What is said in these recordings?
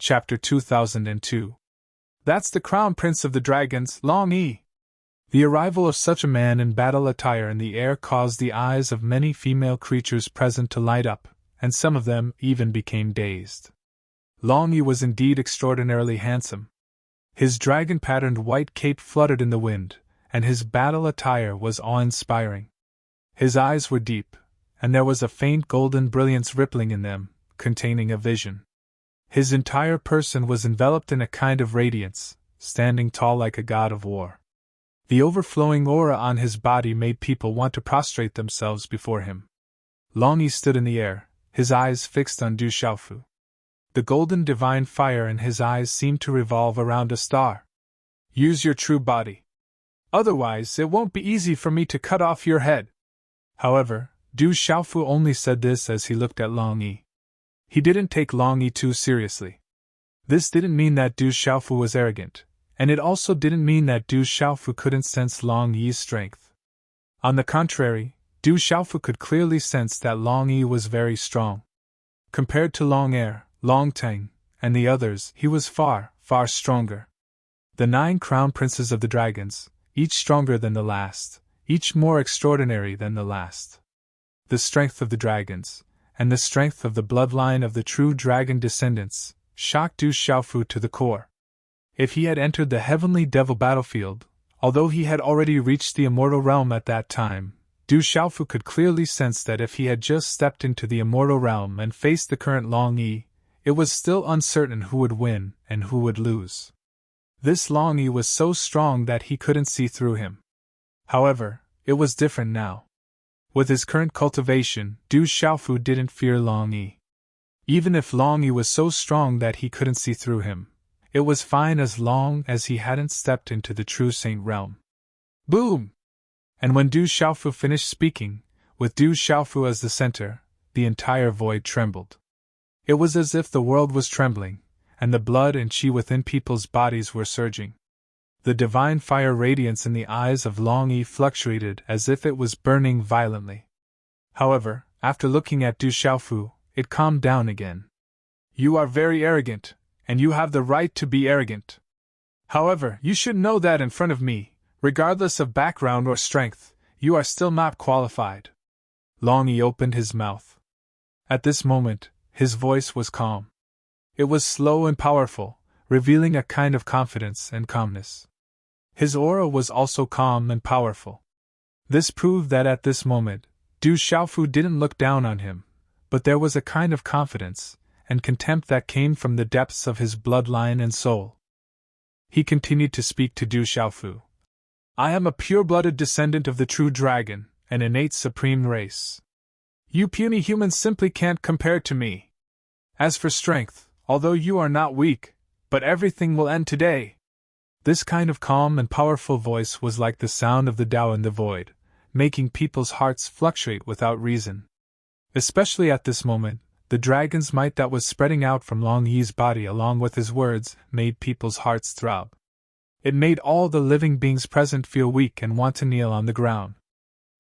Chapter 2002. That's the Crown Prince of the Dragons, Long Yi. The arrival of such a man in battle attire in the air caused the eyes of many female creatures present to light up, and some of them even became dazed. Long Yi was indeed extraordinarily handsome. His dragon-patterned white cape fluttered in the wind, and his battle attire was awe-inspiring. His eyes were deep, and there was a faint golden brilliance rippling in them, containing a vision. His entire person was enveloped in a kind of radiance, standing tall like a god of war. The overflowing aura on his body made people want to prostrate themselves before him. Long Yi stood in the air, his eyes fixed on Du Xiaofu. The golden divine fire in his eyes seemed to revolve around a star. Use your true body. Otherwise, it won't be easy for me to cut off your head. However, Du Xiaofu only said this as he looked at Long Yi. He didn't take Long Yi too seriously. This didn't mean that Du Xiaofu was arrogant, and it also didn't mean that Du Xiaofu couldn't sense Long Yi's strength. On the contrary, Du Xiaofu could clearly sense that Long Yi was very strong. Compared to Long Er, Long Teng, and the others, he was far, far stronger. The 9 crown princes of the dragons, each stronger than the last, each more extraordinary than the last. The strength of the dragons, and the strength of the bloodline of the true dragon descendants, shocked Du Xiaofu to the core. If he had entered the heavenly devil battlefield, although he had already reached the immortal realm at that time, Du Xiaofu could clearly sense that if he had just stepped into the immortal realm and faced the current Long Yi, it was still uncertain who would win and who would lose. This Long Yi was so strong that he couldn't see through him. However, it was different now. With his current cultivation, Du Xiaofu didn't fear Long Yi. Even if Long Yi was so strong that he couldn't see through him, it was fine as long as he hadn't stepped into the true saint realm. Boom! And when Du Xiaofu finished speaking, with Du Xiaofu as the center, the entire void trembled. It was as if the world was trembling, and the blood and qi within people's bodies were surging. The divine fire radiance in the eyes of Long Yi fluctuated as if it was burning violently. However, after looking at Du Xiaofu, it calmed down again. You are very arrogant, and you have the right to be arrogant. However, you should know that in front of me, regardless of background or strength, you are still not qualified. Long Yi opened his mouth. At this moment, his voice was calm. It was slow and powerful, revealing a kind of confidence and calmness. His aura was also calm and powerful. This proved that at this moment, Du Xiaofu didn't look down on him, but there was a kind of confidence and contempt that came from the depths of his bloodline and soul. He continued to speak to Du Xiaofu. I am a pure-blooded descendant of the true dragon, an innate supreme race. You puny humans simply can't compare to me. As for strength, although you are not weak, but everything will end today. This kind of calm and powerful voice was like the sound of the Tao in the void, making people's hearts fluctuate without reason. Especially at this moment, the dragon's might that was spreading out from Long Yi's body along with his words made people's hearts throb. It made all the living beings present feel weak and want to kneel on the ground.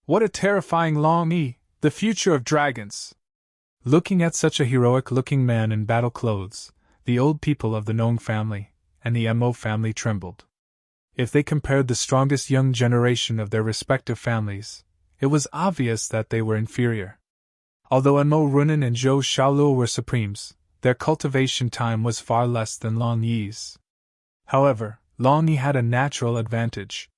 What a terrifying Long Yi, the future of dragons! Looking at such a heroic-looking man in battle clothes, the old people of the Nong family and the Mo family trembled. If they compared the strongest young generation of their respective families, it was obvious that they were inferior. Although Mo Runan and Zhou Xiaoluo were supremes, their cultivation time was far less than Long Yi's. However, Long Yi had a natural advantage.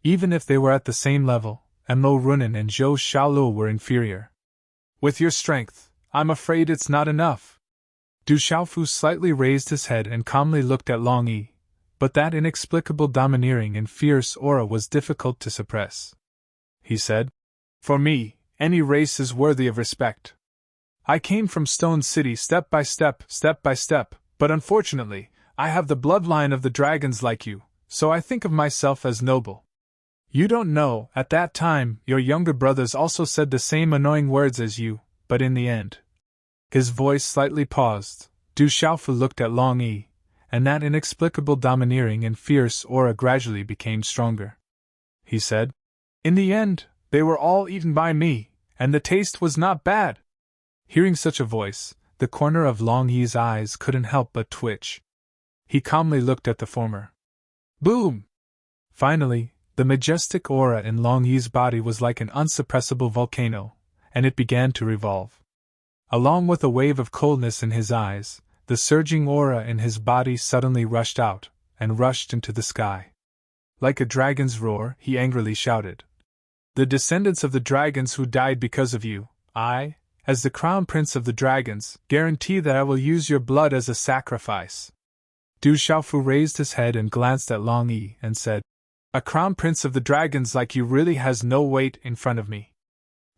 Even if they were at the same level, Mo Runan and Zhou Xiaoluo were inferior. With your strength, I'm afraid it's not enough. Du Xiaofu slightly raised his head and calmly looked at Long Yi, but that inexplicable domineering and fierce aura was difficult to suppress. He said, For me, any race is worthy of respect. I came from Stone City step by step, but unfortunately, I have the bloodline of the dragons like you, so I think of myself as noble. You don't know, at that time, your younger brothers also said the same annoying words as you, but in the end. His voice slightly paused. Du Xiaofu looked at Long Yi, and that inexplicable domineering and fierce aura gradually became stronger. He said, In the end, they were all eaten by me, and the taste was not bad. Hearing such a voice, the corner of Long Yi's eyes couldn't help but twitch. He calmly looked at the former. Boom! Finally, the majestic aura in Long Yi's body was like an unsuppressible volcano, and it began to revolve. Along with a wave of coldness in his eyes, the surging aura in his body suddenly rushed out, and rushed into the sky. Like a dragon's roar, he angrily shouted. The descendants of the dragons who died because of you, I, as the crown prince of the dragons, guarantee that I will use your blood as a sacrifice. Du Xiaofu raised his head and glanced at Long Yi and said, A crown prince of the dragons like you really has no weight in front of me.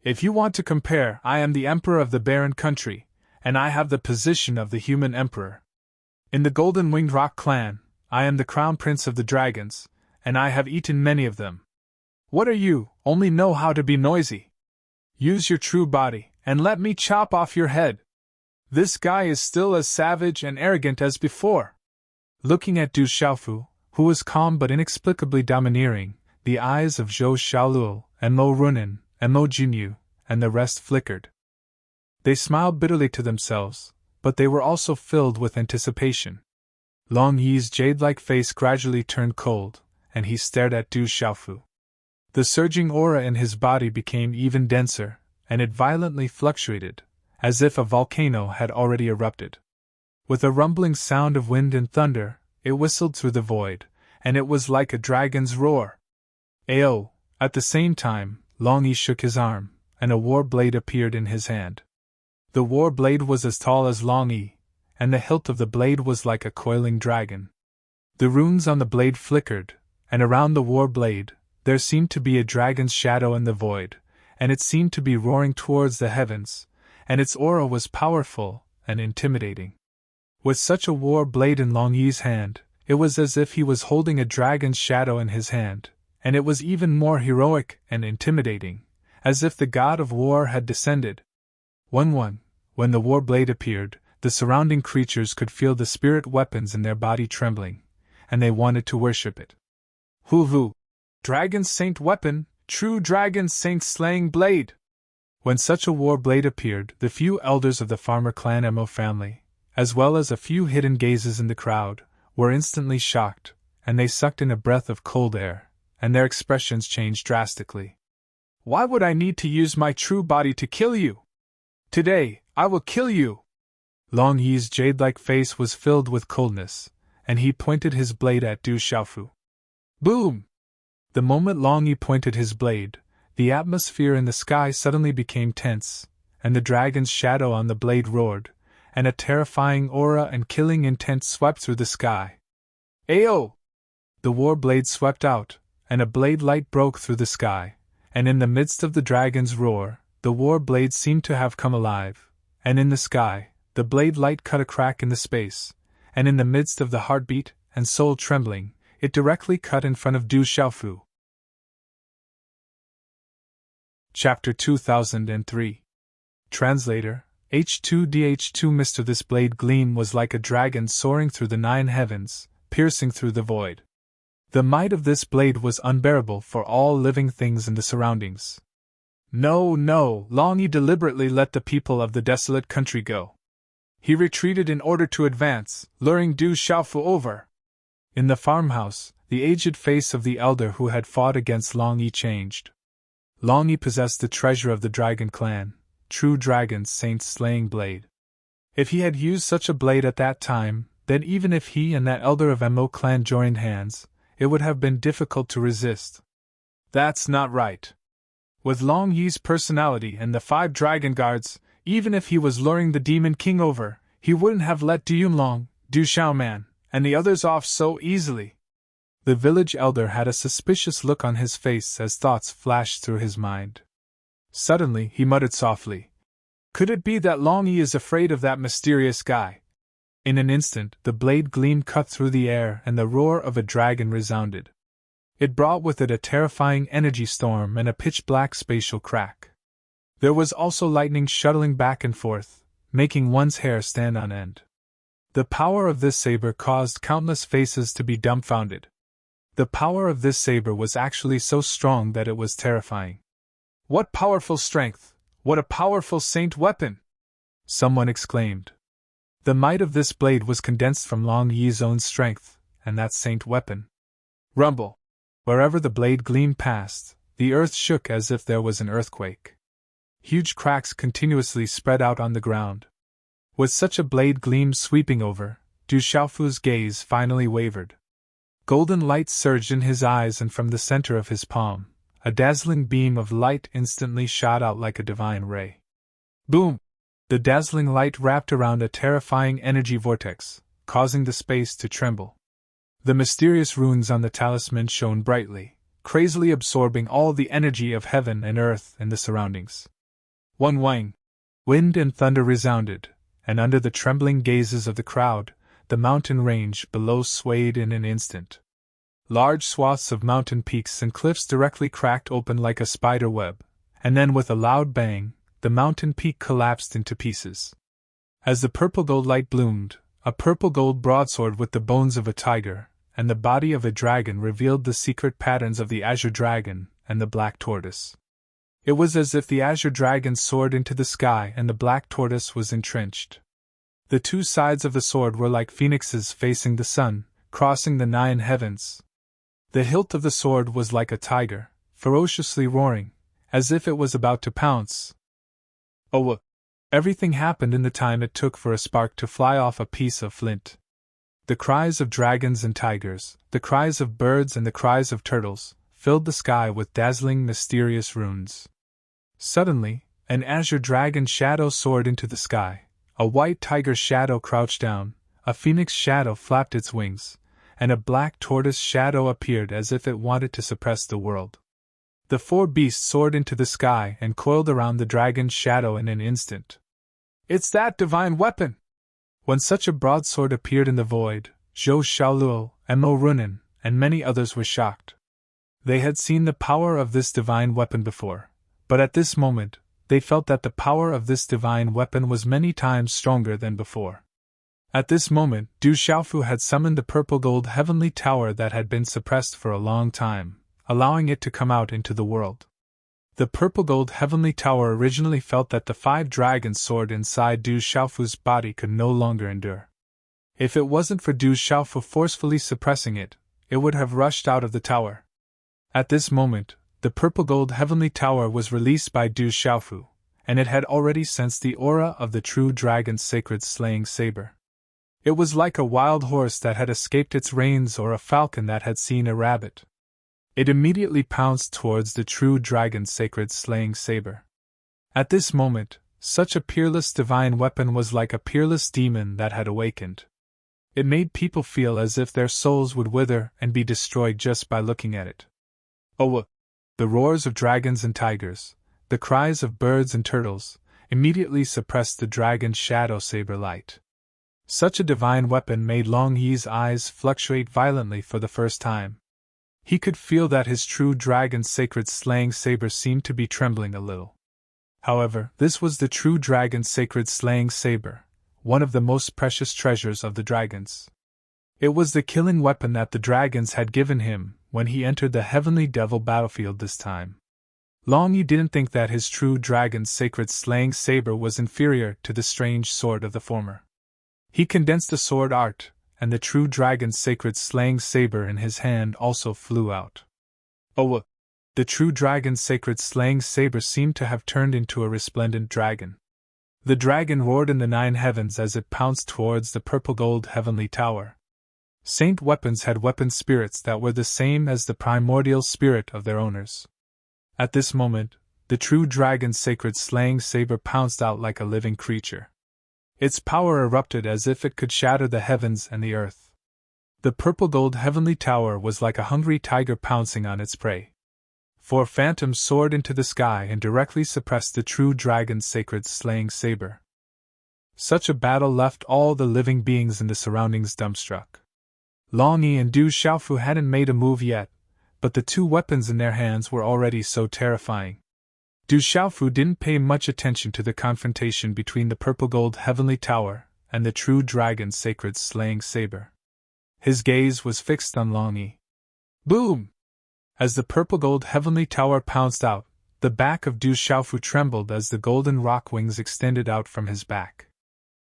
If you want to compare, I am the emperor of the barren country, and I have the position of the human emperor. In the Golden Winged Rock clan, I am the crown prince of the dragons, and I have eaten many of them. What are you, only know how to be noisy? Use your true body, and let me chop off your head. This guy is still as savage and arrogant as before. Looking at Du Xiaofu, who was calm but inexplicably domineering, the eyes of Zhou Xiaoluo, and Mo Runan, and Mo Jinyu, and the rest flickered. They smiled bitterly to themselves, but they were also filled with anticipation. Long Yi's jade-like face gradually turned cold, and he stared at Du Xiaofu. The surging aura in his body became even denser, and it violently fluctuated, as if a volcano had already erupted. With a rumbling sound of wind and thunder, it whistled through the void, and it was like a dragon's roar. Ayo! At the same time, Long Yi shook his arm, and a war blade appeared in his hand. The war blade was as tall as Long Yi, and the hilt of the blade was like a coiling dragon. The runes on the blade flickered, and around the war blade, there seemed to be a dragon's shadow in the void, and it seemed to be roaring towards the heavens, and its aura was powerful and intimidating. With such a war blade in Long Yi's hand, it was as if he was holding a dragon's shadow in his hand, and it was even more heroic and intimidating, as if the god of war had descended. When the war blade appeared, the surrounding creatures could feel the spirit weapons in their body trembling, and they wanted to worship it. Hu! Dragon's saint weapon, true dragon's saint slaying blade! When such a war blade appeared, the few elders of the farmer clan Emo family, as well as a few hidden gazes in the crowd, were instantly shocked, and they sucked in a breath of cold air, and their expressions changed drastically. Why would I need to use my true body to kill you? Today, I will kill you! Long Yi's jade-like face was filled with coldness, and he pointed his blade at Du Xiaofu. Boom! The moment Long Yi pointed his blade, the atmosphere in the sky suddenly became tense, and the dragon's shadow on the blade roared, and a terrifying aura and killing intent swept through the sky. Ayo! The war blade swept out, and a blade light broke through the sky, and in the midst of the dragon's roar, the war blade seemed to have come alive, and in the sky, the blade light cut a crack in the space, and in the midst of the heartbeat and soul trembling, it directly cut in front of Du Xiaofu. Chapter 2003. Translator, H2DH2 Mr. This blade gleam was like a dragon soaring through the 9 heavens, piercing through the void. The might of this blade was unbearable for all living things in the surroundings. No, Long Yi deliberately let the people of the desolate country go. He retreated in order to advance, luring Du Xiaofu over. In the farmhouse, the aged face of the elder who had fought against Long Yi changed. Long Yi possessed the treasure of the dragon clan, true dragon's saint's slaying blade. If he had used such a blade at that time, then even if he and that elder of Mo clan joined hands, it would have been difficult to resist. That's not right. With Long Yi's personality and the 5 dragon guards, even if he was luring the Demon King over, he wouldn't have let Du Yunlong, Du Xiaoman, and the others off so easily. The village elder had a suspicious look on his face as thoughts flashed through his mind. Suddenly, he muttered softly, "Could it be that Long Yi is afraid of that mysterious guy?" In an instant, the blade gleam cut through the air and the roar of a dragon resounded. It brought with it a terrifying energy storm and a pitch-black spatial crack. There was also lightning shuttling back and forth, making one's hair stand on end. The power of this saber caused countless faces to be dumbfounded. The power of this saber was actually so strong that it was terrifying. What powerful strength! What a powerful saint weapon! someone exclaimed. The might of this blade was condensed from Long Yi's own strength, and that saint weapon. Rumble! Wherever the blade gleamed past, the earth shook as if there was an earthquake. Huge cracks continuously spread out on the ground. With such a blade gleam sweeping over, Du Xiaofu's gaze finally wavered. Golden light surged in his eyes, and from the center of his palm, a dazzling beam of light instantly shot out like a divine ray. Boom! The dazzling light wrapped around a terrifying energy vortex, causing the space to tremble. The mysterious runes on the talisman shone brightly, crazily absorbing all the energy of heaven and earth and the surroundings. One wang! Wind and thunder resounded, and under the trembling gazes of the crowd, the mountain range below swayed in an instant. Large swaths of mountain peaks and cliffs directly cracked open like a spider web, and then with a loud bang, the mountain peak collapsed into pieces. As the purple-gold light bloomed, a purple-gold broadsword with the bones of a tiger and the body of a dragon revealed the secret patterns of the azure dragon and the black tortoise. It was as if the azure dragon soared into the sky and the black tortoise was entrenched. The two sides of the sword were like phoenixes facing the sun, crossing the 9 heavens. The hilt of the sword was like a tiger, ferociously roaring, as if it was about to pounce. Oh! Everything happened in the time it took for a spark to fly off a piece of flint. The cries of dragons and tigers, the cries of birds and the cries of turtles, filled the sky with dazzling, mysterious runes. Suddenly, an azure dragon shadow soared into the sky, a white tiger shadow crouched down, a phoenix shadow flapped its wings, and a black tortoise shadow appeared as if it wanted to suppress the world. The 4 beasts soared into the sky and coiled around the dragon's shadow in an instant. It's that divine weapon! When such a broadsword appeared in the void, Zhou Xiaoluo, Mo Runan, and many others were shocked. They had seen the power of this divine weapon before, but at this moment, they felt that the power of this divine weapon was many times stronger than before. At this moment, Du Xiaofu had summoned the purple-gold heavenly tower that had been suppressed for a long time, allowing it to come out into the world. The purple-gold heavenly tower originally felt that the 5 dragons sword inside Du Xiaofu's body could no longer endure. If it wasn't for Du Xiaofu forcefully suppressing it, it would have rushed out of the tower. At this moment, the purple-gold heavenly tower was released by Du Xiaofu, and it had already sensed the aura of the true dragon's sacred slaying saber. It was like a wild horse that had escaped its reins or a falcon that had seen a rabbit. It immediately pounced towards the true dragon's sacred slaying saber. At this moment, such a peerless divine weapon was like a peerless demon that had awakened. It made people feel as if their souls would wither and be destroyed just by looking at it. Oh! The roars of dragons and tigers, the cries of birds and turtles, immediately suppressed the dragon's shadow saber light. Such a divine weapon made Long Yi's eyes fluctuate violently for the first time. He could feel that his true dragon's sacred slaying saber seemed to be trembling a little. However, this was the true dragon's sacred slaying saber, one of the most precious treasures of the dragons. It was the killing weapon that the dragons had given him when he entered the heavenly devil battlefield this time. Long Yi didn't think that his true dragon's sacred slaying saber was inferior to the strange sword of the former. He condensed the sword art, and the true dragon's sacred slaying saber in his hand also flew out. Oh! The true dragon's sacred slaying saber seemed to have turned into a resplendent dragon. The dragon roared in the 9 heavens as it pounced towards the purple-gold heavenly tower. Saint weapons had weapon spirits that were the same as the primordial spirit of their owners. At this moment, the true dragon's sacred slaying saber pounced out like a living creature. Its power erupted as if it could shatter the heavens and the earth. The purple-gold heavenly tower was like a hungry tiger pouncing on its prey. 4 phantoms soared into the sky and directly suppressed the true dragon's sacred slaying saber. Such a battle left all the living beings in the surroundings dumbstruck. Long Yi and Du Xiaofu hadn't made a move yet, but the 2 weapons in their hands were already so terrifying. Du Xiaofu didn't pay much attention to the confrontation between the purple-gold heavenly tower and the true dragon's sacred slaying saber. His gaze was fixed on Long Yi. Boom! As the purple-gold heavenly tower pounced out, the back of Du Xiaofu trembled as the golden rock wings extended out from his back.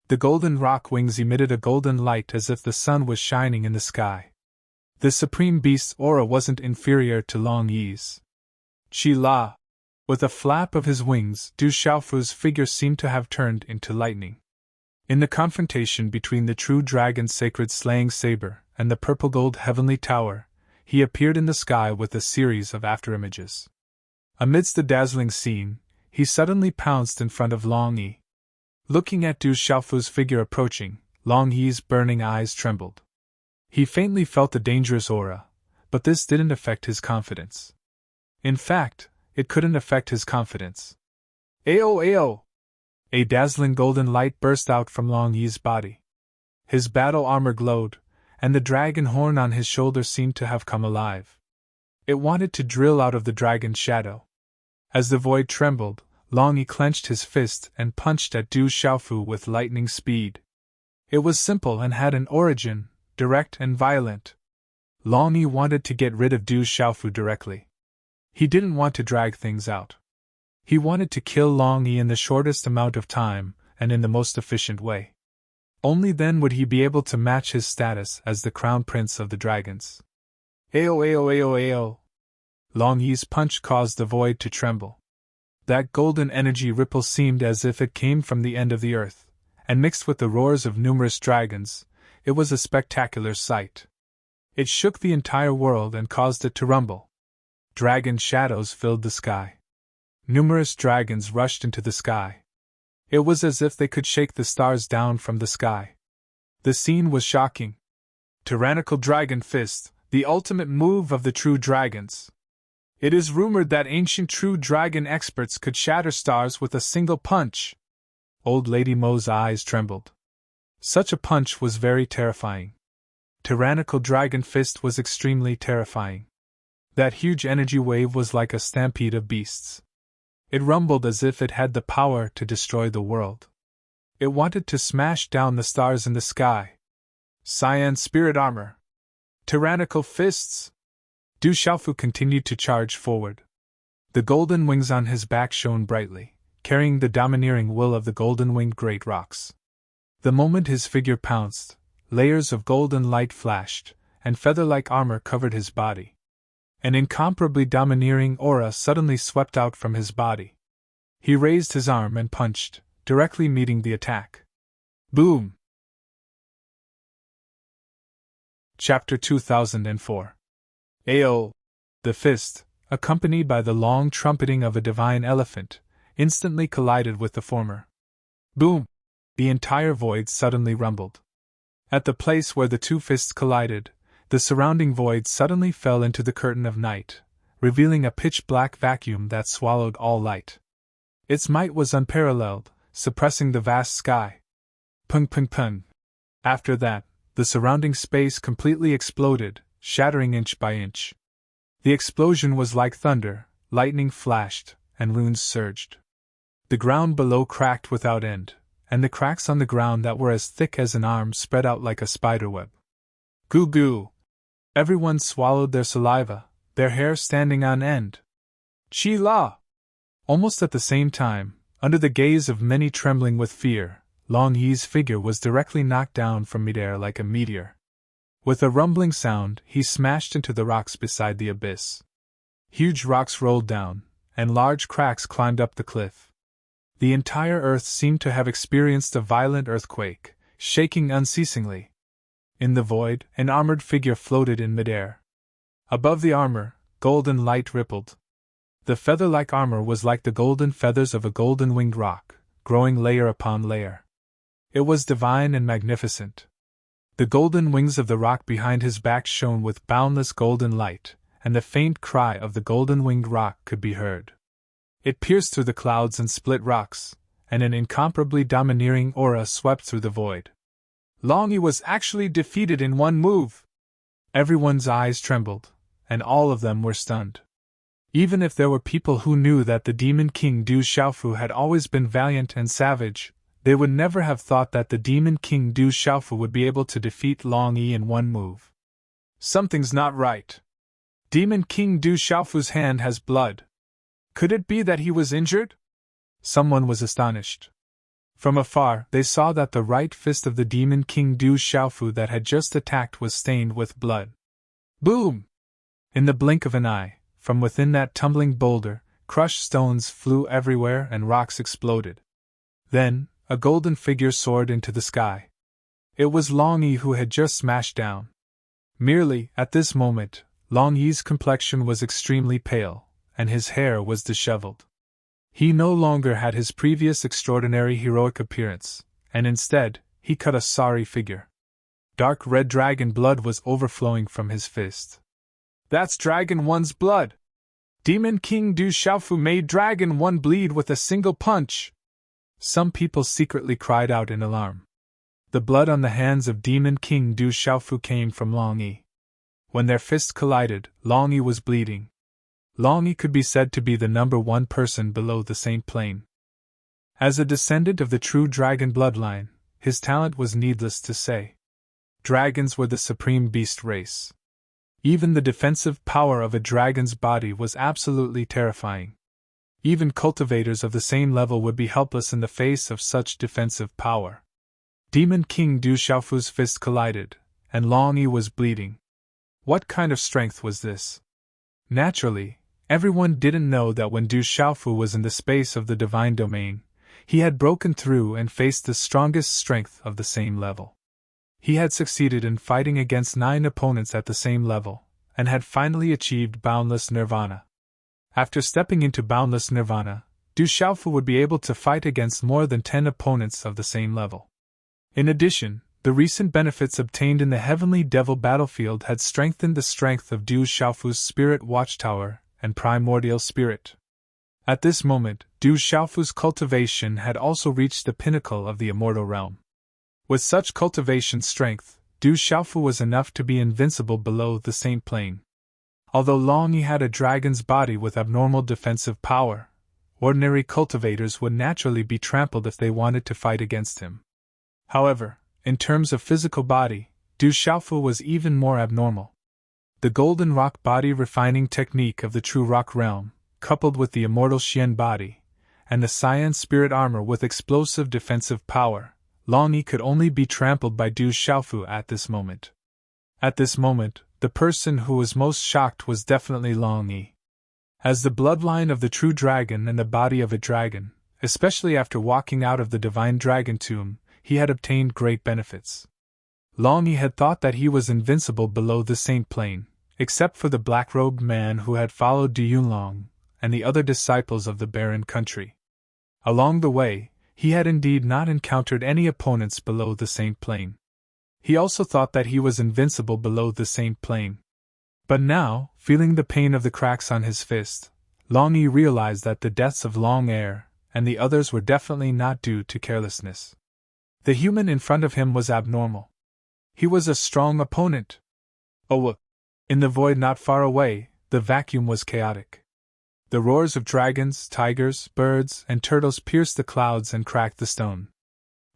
The golden rock wings emitted a golden light as if the sun was shining in the sky. The supreme beast's aura wasn't inferior to Long Yi's. Chi La! With a flap of his wings, Du Xiaofu's figure seemed to have turned into lightning. In the confrontation between the true dragon's sacred slaying saber and the purple-gold heavenly tower, he appeared in the sky with a series of afterimages. Amidst the dazzling scene, he suddenly pounced in front of Long Yi. Looking at Du Xiaofu's figure approaching, Long Yi's burning eyes trembled. He faintly felt the dangerous aura, but this didn't affect his confidence. In fact, it couldn't affect his confidence. Ao ao! A dazzling golden light burst out from Long Yi's body. His battle armor glowed, and the dragon horn on his shoulder seemed to have come alive. It wanted to drill out of the dragon's shadow. As the void trembled, Long Yi clenched his fist and punched at Du Xiaofu with lightning speed. It was simple and had an origin, direct and violent. Long Yi wanted to get rid of Du Xiaofu directly. He didn't want to drag things out. He wanted to kill Long Yi in the shortest amount of time and in the most efficient way. Only then would he be able to match his status as the crown prince of the dragons. Ao ao ao ao! Long Yi's punch caused the void to tremble. That golden energy ripple seemed as if it came from the end of the earth, and mixed with the roars of numerous dragons, it was a spectacular sight. It shook the entire world and caused it to rumble. Dragon shadows filled the sky. Numerous dragons rushed into the sky. It was as if they could shake the stars down from the sky. The scene was shocking. Tyrannical Dragon Fist, the ultimate move of the true dragons. It is rumored that ancient true dragon experts could shatter stars with a single punch. Old Lady Mo's eyes trembled. Such a punch was very terrifying. Tyrannical Dragon Fist was extremely terrifying. That huge energy wave was like a stampede of beasts. It rumbled as if it had the power to destroy the world. It wanted to smash down the stars in the sky. Cyan Spirit Armor. Tyrannical Fists. Du Xiaofu continued to charge forward. The golden wings on his back shone brightly, carrying the domineering will of the golden-winged great rocks. The moment his figure pounced, layers of golden light flashed, and feather-like armor covered his body. An incomparably domineering aura suddenly swept out from his body. He raised his arm and punched, directly meeting the attack. Boom! Chapter 2004. Ao! The fist, accompanied by the long trumpeting of a divine elephant, instantly collided with the former. Boom! The entire void suddenly rumbled. At the place where the two fists collided, the surrounding void suddenly fell into the curtain of night, revealing a pitch-black vacuum that swallowed all light. Its might was unparalleled, suppressing the vast sky. Pung pung pung. After that, the surrounding space completely exploded, shattering inch by inch. The explosion was like thunder, lightning flashed, and runes surged. The ground below cracked without end, and the cracks on the ground that were as thick as an arm spread out like a spiderweb. Goo goo! Everyone swallowed their saliva, their hair standing on end. Chi La! Almost at the same time, under the gaze of many trembling with fear, Long Yi's figure was directly knocked down from midair like a meteor. With a rumbling sound, he smashed into the rocks beside the abyss. Huge rocks rolled down, and large cracks climbed up the cliff. The entire earth seemed to have experienced a violent earthquake, shaking unceasingly. In the void, an armored figure floated in midair. Above the armor, golden light rippled. The feather-like armor was like the golden feathers of a golden-winged rock, growing layer upon layer. It was divine and magnificent. The golden wings of the rock behind his back shone with boundless golden light, and the faint cry of the golden-winged rock could be heard. It pierced through the clouds and split rocks, and an incomparably domineering aura swept through the void. Long Yi was actually defeated in one move! Everyone's eyes trembled, and all of them were stunned. Even if there were people who knew that the Demon King Du Xiaofu had always been valiant and savage, they would never have thought that the Demon King Du Xiaofu would be able to defeat Long Yi in one move. Something's not right. Demon King Du Xiaofu's hand has blood. Could it be that he was injured? Someone was astonished. From afar, they saw that the right fist of the demon king Du Xiaofu that had just attacked was stained with blood. Boom! In the blink of an eye, from within that tumbling boulder, crushed stones flew everywhere and rocks exploded. Then, a golden figure soared into the sky. It was Long Yi who had just smashed down. Merely, at this moment, Long Yi's complexion was extremely pale, and his hair was disheveled. He no longer had his previous extraordinary heroic appearance, and instead, he cut a sorry figure. Dark red dragon blood was overflowing from his fist. That's Dragon One's blood! Demon King Du Xiaofu made Dragon One bleed with a single punch! Some people secretly cried out in alarm. The blood on the hands of Demon King Du Xiaofu came from Long Yi. When their fists collided, Long Yi was bleeding. Long Yi could be said to be the number one person below the Saint Plane. As a descendant of the true dragon bloodline, his talent was needless to say. Dragons were the supreme beast race. Even the defensive power of a dragon's body was absolutely terrifying. Even cultivators of the same level would be helpless in the face of such defensive power. Demon King Du Xiaofu's fist collided, and Long Yi was bleeding. What kind of strength was this? Naturally, everyone didn't know that when Du Xiaofu was in the space of the divine domain, he had broken through and faced the strongest strength of the same level. He had succeeded in fighting against 9 opponents at the same level, and had finally achieved boundless nirvana. After stepping into boundless nirvana, Du Xiaofu would be able to fight against more than 10 opponents of the same level. In addition, the recent benefits obtained in the Heavenly Devil battlefield had strengthened the strength of Du Xiaofu's spirit watchtower and primordial spirit. At this moment, Du Xiaofu's cultivation had also reached the pinnacle of the immortal realm. With such cultivation strength, Du Xiaofu was enough to be invincible below the Saint Plane. Although Long Yi had a dragon's body with abnormal defensive power, ordinary cultivators would naturally be trampled if they wanted to fight against him. However, in terms of physical body, Du Xiaofu was even more abnormal. The golden rock body refining technique of the true rock realm, coupled with the immortal Xian body, and the cyan spirit armor with explosive defensive power, Long Yi could only be trampled by Du Xiaofu at this moment. At this moment, the person who was most shocked was definitely Long Yi. As the bloodline of the true dragon and the body of a dragon, especially after walking out of the divine dragon tomb, he had obtained great benefits. Long Yi had thought that he was invincible below the Saint Plane, except for the black-robed man who had followed Du Yunlong and the other disciples of the barren country. Along the way, he had indeed not encountered any opponents below the Saint Plane. He also thought that he was invincible below the Saint Plane. But now, feeling the pain of the cracks on his fist, Long Yi realized that the deaths of Long Air and the others were definitely not due to carelessness. The human in front of him was abnormal. He was a strong opponent. Oh, in the void not far away, the vacuum was chaotic. The roars of dragons, tigers, birds, and turtles pierced the clouds and cracked the stone.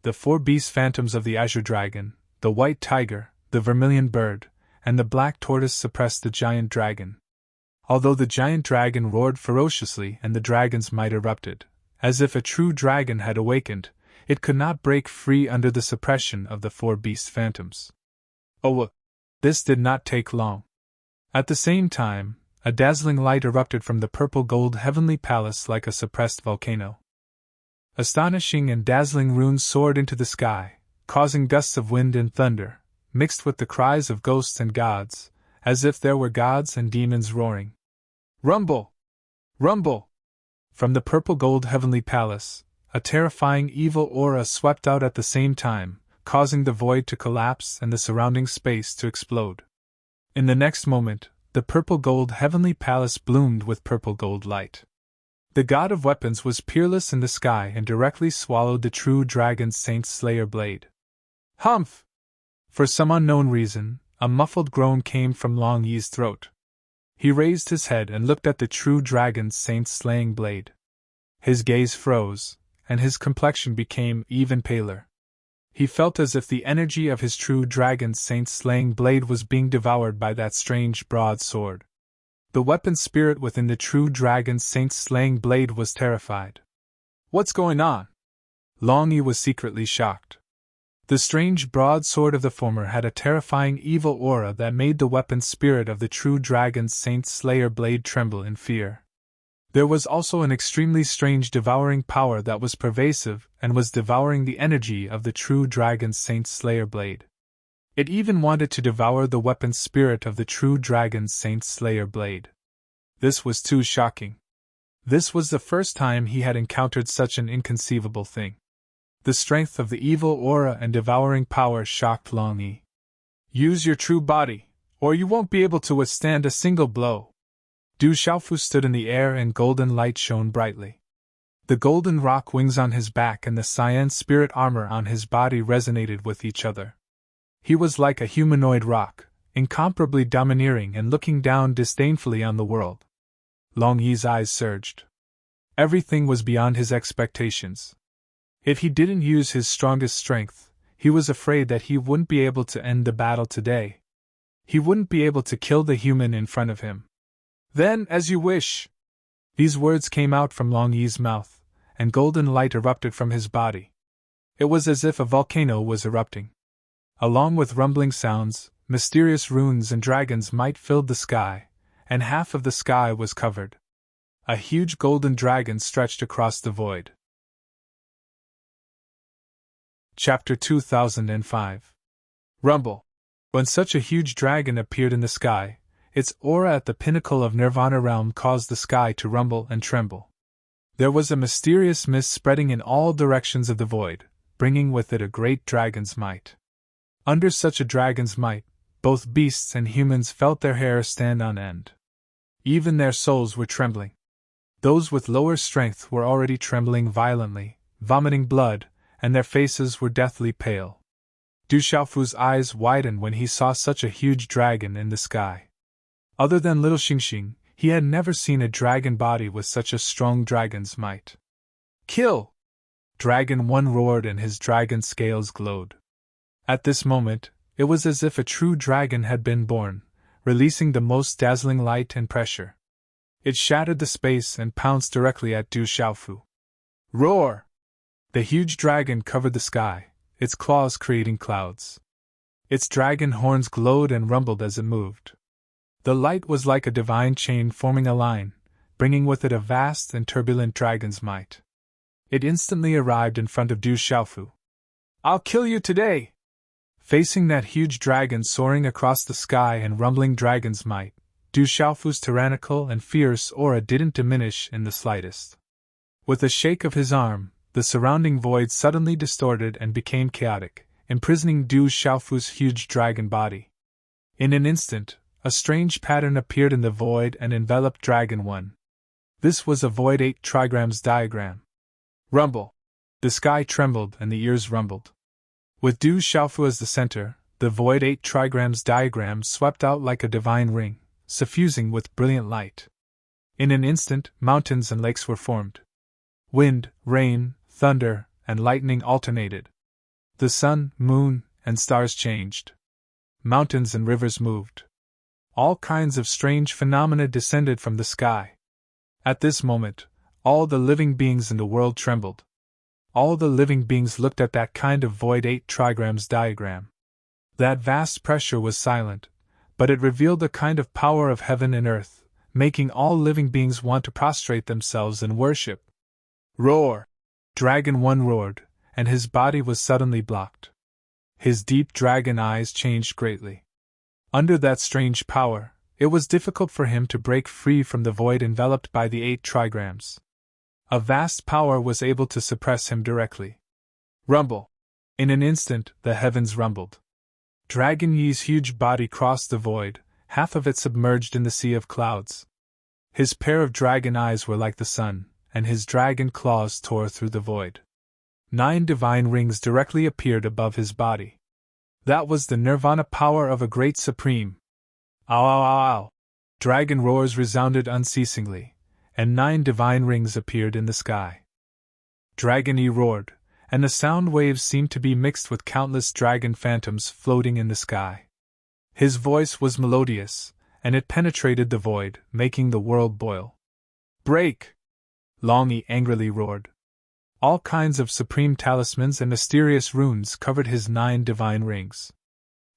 The 4 beast phantoms of the azure dragon, the white tiger, the vermilion bird, and the black tortoise suppressed the giant dragon. Although the giant dragon roared ferociously and the dragon's might erupted, as if a true dragon had awakened, it could not break free under the suppression of the 4 beast phantoms. Oh, this did not take long. At the same time, a dazzling light erupted from the purple-gold heavenly palace like a suppressed volcano. Astonishing and dazzling runes soared into the sky, causing gusts of wind and thunder, mixed with the cries of ghosts and gods, as if there were gods and demons roaring. Rumble! Rumble! From the purple-gold heavenly palace, a terrifying evil aura swept out at the same time, causing the void to collapse and the surrounding space to explode. In the next moment, the purple-gold heavenly palace bloomed with purple-gold light. The god of weapons was peerless in the sky and directly swallowed the true dragon's Saint Slayer blade. Humph! For some unknown reason, a muffled groan came from Long Yi's throat. He raised his head and looked at the true dragon's saint-slaying blade. His gaze froze, and his complexion became even paler. He felt as if the energy of his true dragon's saint-slaying blade was being devoured by that strange broadsword. The weapon spirit within the true dragon's saint-slaying blade was terrified. What's going on? Long E was secretly shocked. The strange broadsword of the former had a terrifying evil aura that made the weapon spirit of the true dragon's saint-slayer blade tremble in fear. There was also an extremely strange devouring power that was pervasive and was devouring the energy of the true dragon's saint-slayer blade. It even wanted to devour the weapon spirit of the true dragon's saint-slayer blade. This was too shocking. This was the first time he had encountered such an inconceivable thing. The strength of the evil aura and devouring power shocked Long E. Use your true body, or you won't be able to withstand a single blow. Du Xiaofu stood in the air and golden light shone brightly. The golden rock wings on his back and the cyan spirit armor on his body resonated with each other. He was like a humanoid rock, incomparably domineering and looking down disdainfully on the world. Long Yi's eyes surged. Everything was beyond his expectations. If he didn't use his strongest strength, he was afraid that he wouldn't be able to end the battle today. He wouldn't be able to kill the human in front of him. Then, as you wish. These words came out from Long Yi's mouth, and golden light erupted from his body. It was as if a volcano was erupting. Along with rumbling sounds, mysterious runes and dragon's might filled the sky, and half of the sky was covered. A huge golden dragon stretched across the void. Chapter 2005. Rumble. When such a huge dragon appeared in the sky, its aura at the pinnacle of Nirvana realm caused the sky to rumble and tremble. There was a mysterious mist spreading in all directions of the void, bringing with it a great dragon's might. Under such a dragon's might, both beasts and humans felt their hair stand on end. Even their souls were trembling. Those with lower strength were already trembling violently, vomiting blood, and their faces were deathly pale. Du Xiaofu's eyes widened when he saw such a huge dragon in the sky. Other than little Xingxing, he had never seen a dragon body with such a strong dragon's might. Kill! Dragon 1 roared and his dragon scales glowed. At this moment, it was as if a true dragon had been born, releasing the most dazzling light and pressure. It shattered the space and pounced directly at Du Xiaofu. Roar! The huge dragon covered the sky, its claws creating clouds. Its dragon horns glowed and rumbled as it moved. The light was like a divine chain forming a line, bringing with it a vast and turbulent dragon's might. It instantly arrived in front of Du Xiaofu. I'll kill you today! Facing that huge dragon soaring across the sky and rumbling dragon's might, Du Xiaofu's tyrannical and fierce aura didn't diminish in the slightest. With a shake of his arm, the surrounding void suddenly distorted and became chaotic, imprisoning Du Xiaofu's huge dragon body. In an instant, a strange pattern appeared in the void and enveloped Dragon 1. This was a Void 8 trigrams diagram. Rumble! The sky trembled and the ears rumbled. With Du Xiaofu as the center, the Void 8 trigrams diagram swept out like a divine ring, suffusing with brilliant light. In an instant, mountains and lakes were formed. Wind, rain, thunder, and lightning alternated. The sun, moon, and stars changed. Mountains and rivers moved. All kinds of strange phenomena descended from the sky. At this moment, all the living beings in the world trembled. All the living beings looked at that kind of Void 8 trigrams diagram. That vast pressure was silent, but it revealed the kind of power of heaven and earth, making all living beings want to prostrate themselves in worship. Roar! Dragon 1 roared, and his body was suddenly blocked. His deep dragon eyes changed greatly. Under that strange power, it was difficult for him to break free from the void enveloped by the 8 trigrams. A vast power was able to suppress him directly. Rumble! In an instant, the heavens rumbled. Dragon Yi's huge body crossed the void, half of it submerged in the sea of clouds. His pair of dragon eyes were like the sun, and his dragon claws tore through the void. 9 divine rings directly appeared above his body. That was the nirvana power of a great supreme. Ow ow ow ow! Dragon roars resounded unceasingly, and 9 divine rings appeared in the sky. Dragon E roared, and the sound waves seemed to be mixed with countless dragon phantoms floating in the sky. His voice was melodious, and it penetrated the void, making the world boil. "Break!" Long E angrily roared. All kinds of supreme talismans and mysterious runes covered his 9 divine rings.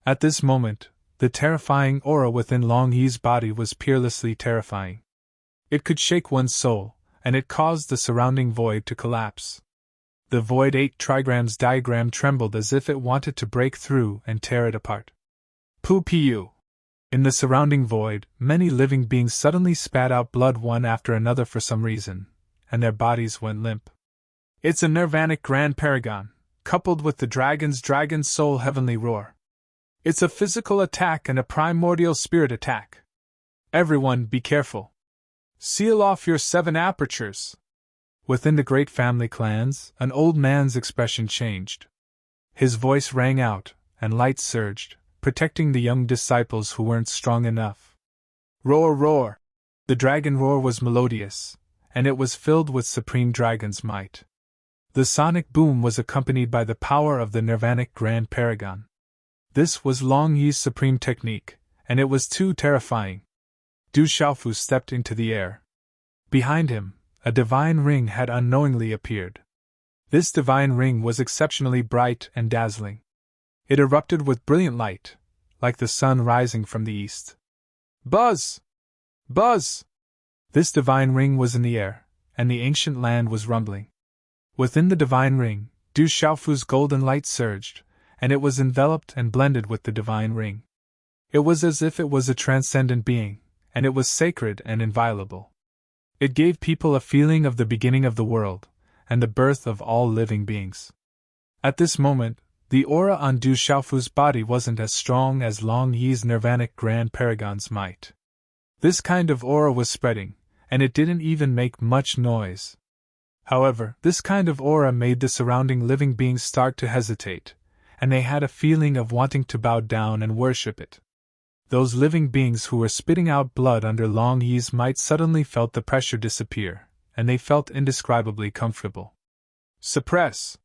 At this moment, the terrifying aura within Long Yi's body was peerlessly terrifying. It could shake one's soul, and it caused the surrounding void to collapse. The void 8 trigrams diagram trembled as if it wanted to break through and tear it apart. Poo-pee-you! In the surrounding void, many living beings suddenly spat out blood one after another for some reason, and their bodies went limp. It's a nirvanic grand paragon, coupled with the dragon's soul heavenly roar. It's a physical attack and a primordial spirit attack. Everyone, be careful. Seal off your 7 apertures. Within the great family clans, an old man's expression changed. His voice rang out, and light surged, protecting the young disciples who weren't strong enough. Roar, roar! The dragon roar was melodious, and it was filled with supreme dragon's might. The sonic boom was accompanied by the power of the nirvanic grand paragon. This was Long Yi's supreme technique, and it was too terrifying. Du Xiaofu stepped into the air. Behind him, a divine ring had unknowingly appeared. This divine ring was exceptionally bright and dazzling. It erupted with brilliant light, like the sun rising from the east. Buzz! Buzz! This divine ring was in the air, and the ancient land was rumbling. Within the divine ring, Du Xiaofu's golden light surged, and it was enveloped and blended with the divine ring. It was as if it was a transcendent being, and it was sacred and inviolable. It gave people a feeling of the beginning of the world, and the birth of all living beings. At this moment, the aura on Du Xiaofu's body wasn't as strong as Long Yi's nirvanic grand paragon's might. This kind of aura was spreading, and it didn't even make much noise. However, this kind of aura made the surrounding living beings start to hesitate, and they had a feeling of wanting to bow down and worship it. Those living beings who were spitting out blood under Long Yi's might suddenly felt the pressure disappear, and they felt indescribably comfortable. Suppress!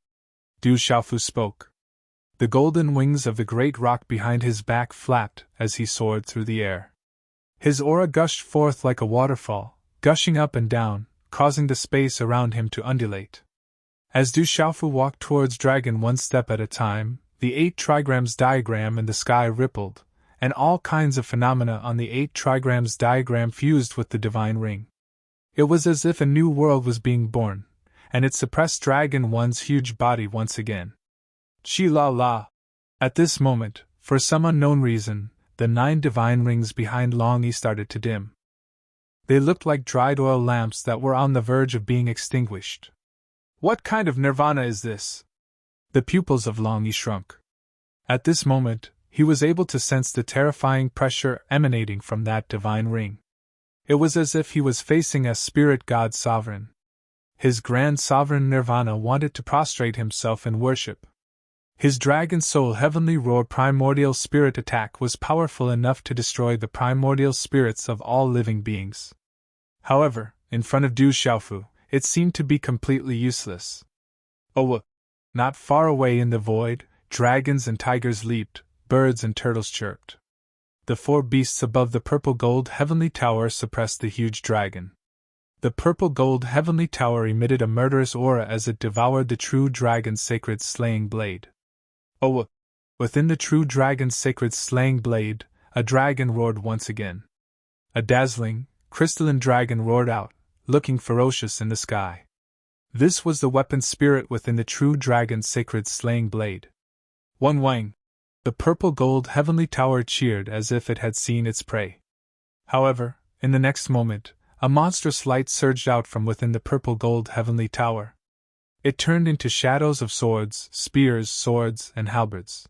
Du Xiaofu spoke. The golden wings of the great rock behind his back flapped as he soared through the air. His aura gushed forth like a waterfall, gushing up and down, causing the space around him to undulate. As Du Xiaofu walked towards Dragon one step at a time, the 8 trigrams diagram in the sky rippled, and all kinds of phenomena on the 8 trigrams diagram fused with the divine ring. It was as if a new world was being born, and it suppressed Dragon One's huge body once again. Chi-la-la! At this moment, for some unknown reason, the 9 divine rings behind Long Yi started to dim. They looked like dried oil lamps that were on the verge of being extinguished. What kind of nirvana is this? The pupils of Long Yi shrunk. At this moment, he was able to sense the terrifying pressure emanating from that divine ring. It was as if he was facing a spirit god sovereign. His grand sovereign Nirvana wanted to prostrate himself in worship. His dragon soul heavenly roar primordial spirit attack was powerful enough to destroy the primordial spirits of all living beings. However, in front of Du Xiaofu, it seemed to be completely useless. Oh, not far away in the void, dragons and tigers leaped, birds and turtles chirped. The 4 beasts above the purple gold heavenly tower suppressed the huge dragon. The purple gold heavenly tower emitted a murderous aura as it devoured the true dragon's sacred slaying blade. Oh, within the true dragon's sacred slaying blade, a dragon roared once again. A dazzling, crystalline dragon roared out, looking ferocious in the sky. This was the weapon spirit within the true dragon's sacred slaying blade. One wang! The purple gold heavenly tower cheered as if it had seen its prey. However, in the next moment, a monstrous light surged out from within the purple gold heavenly tower. It turned into shadows of swords, spears, swords, and halberds.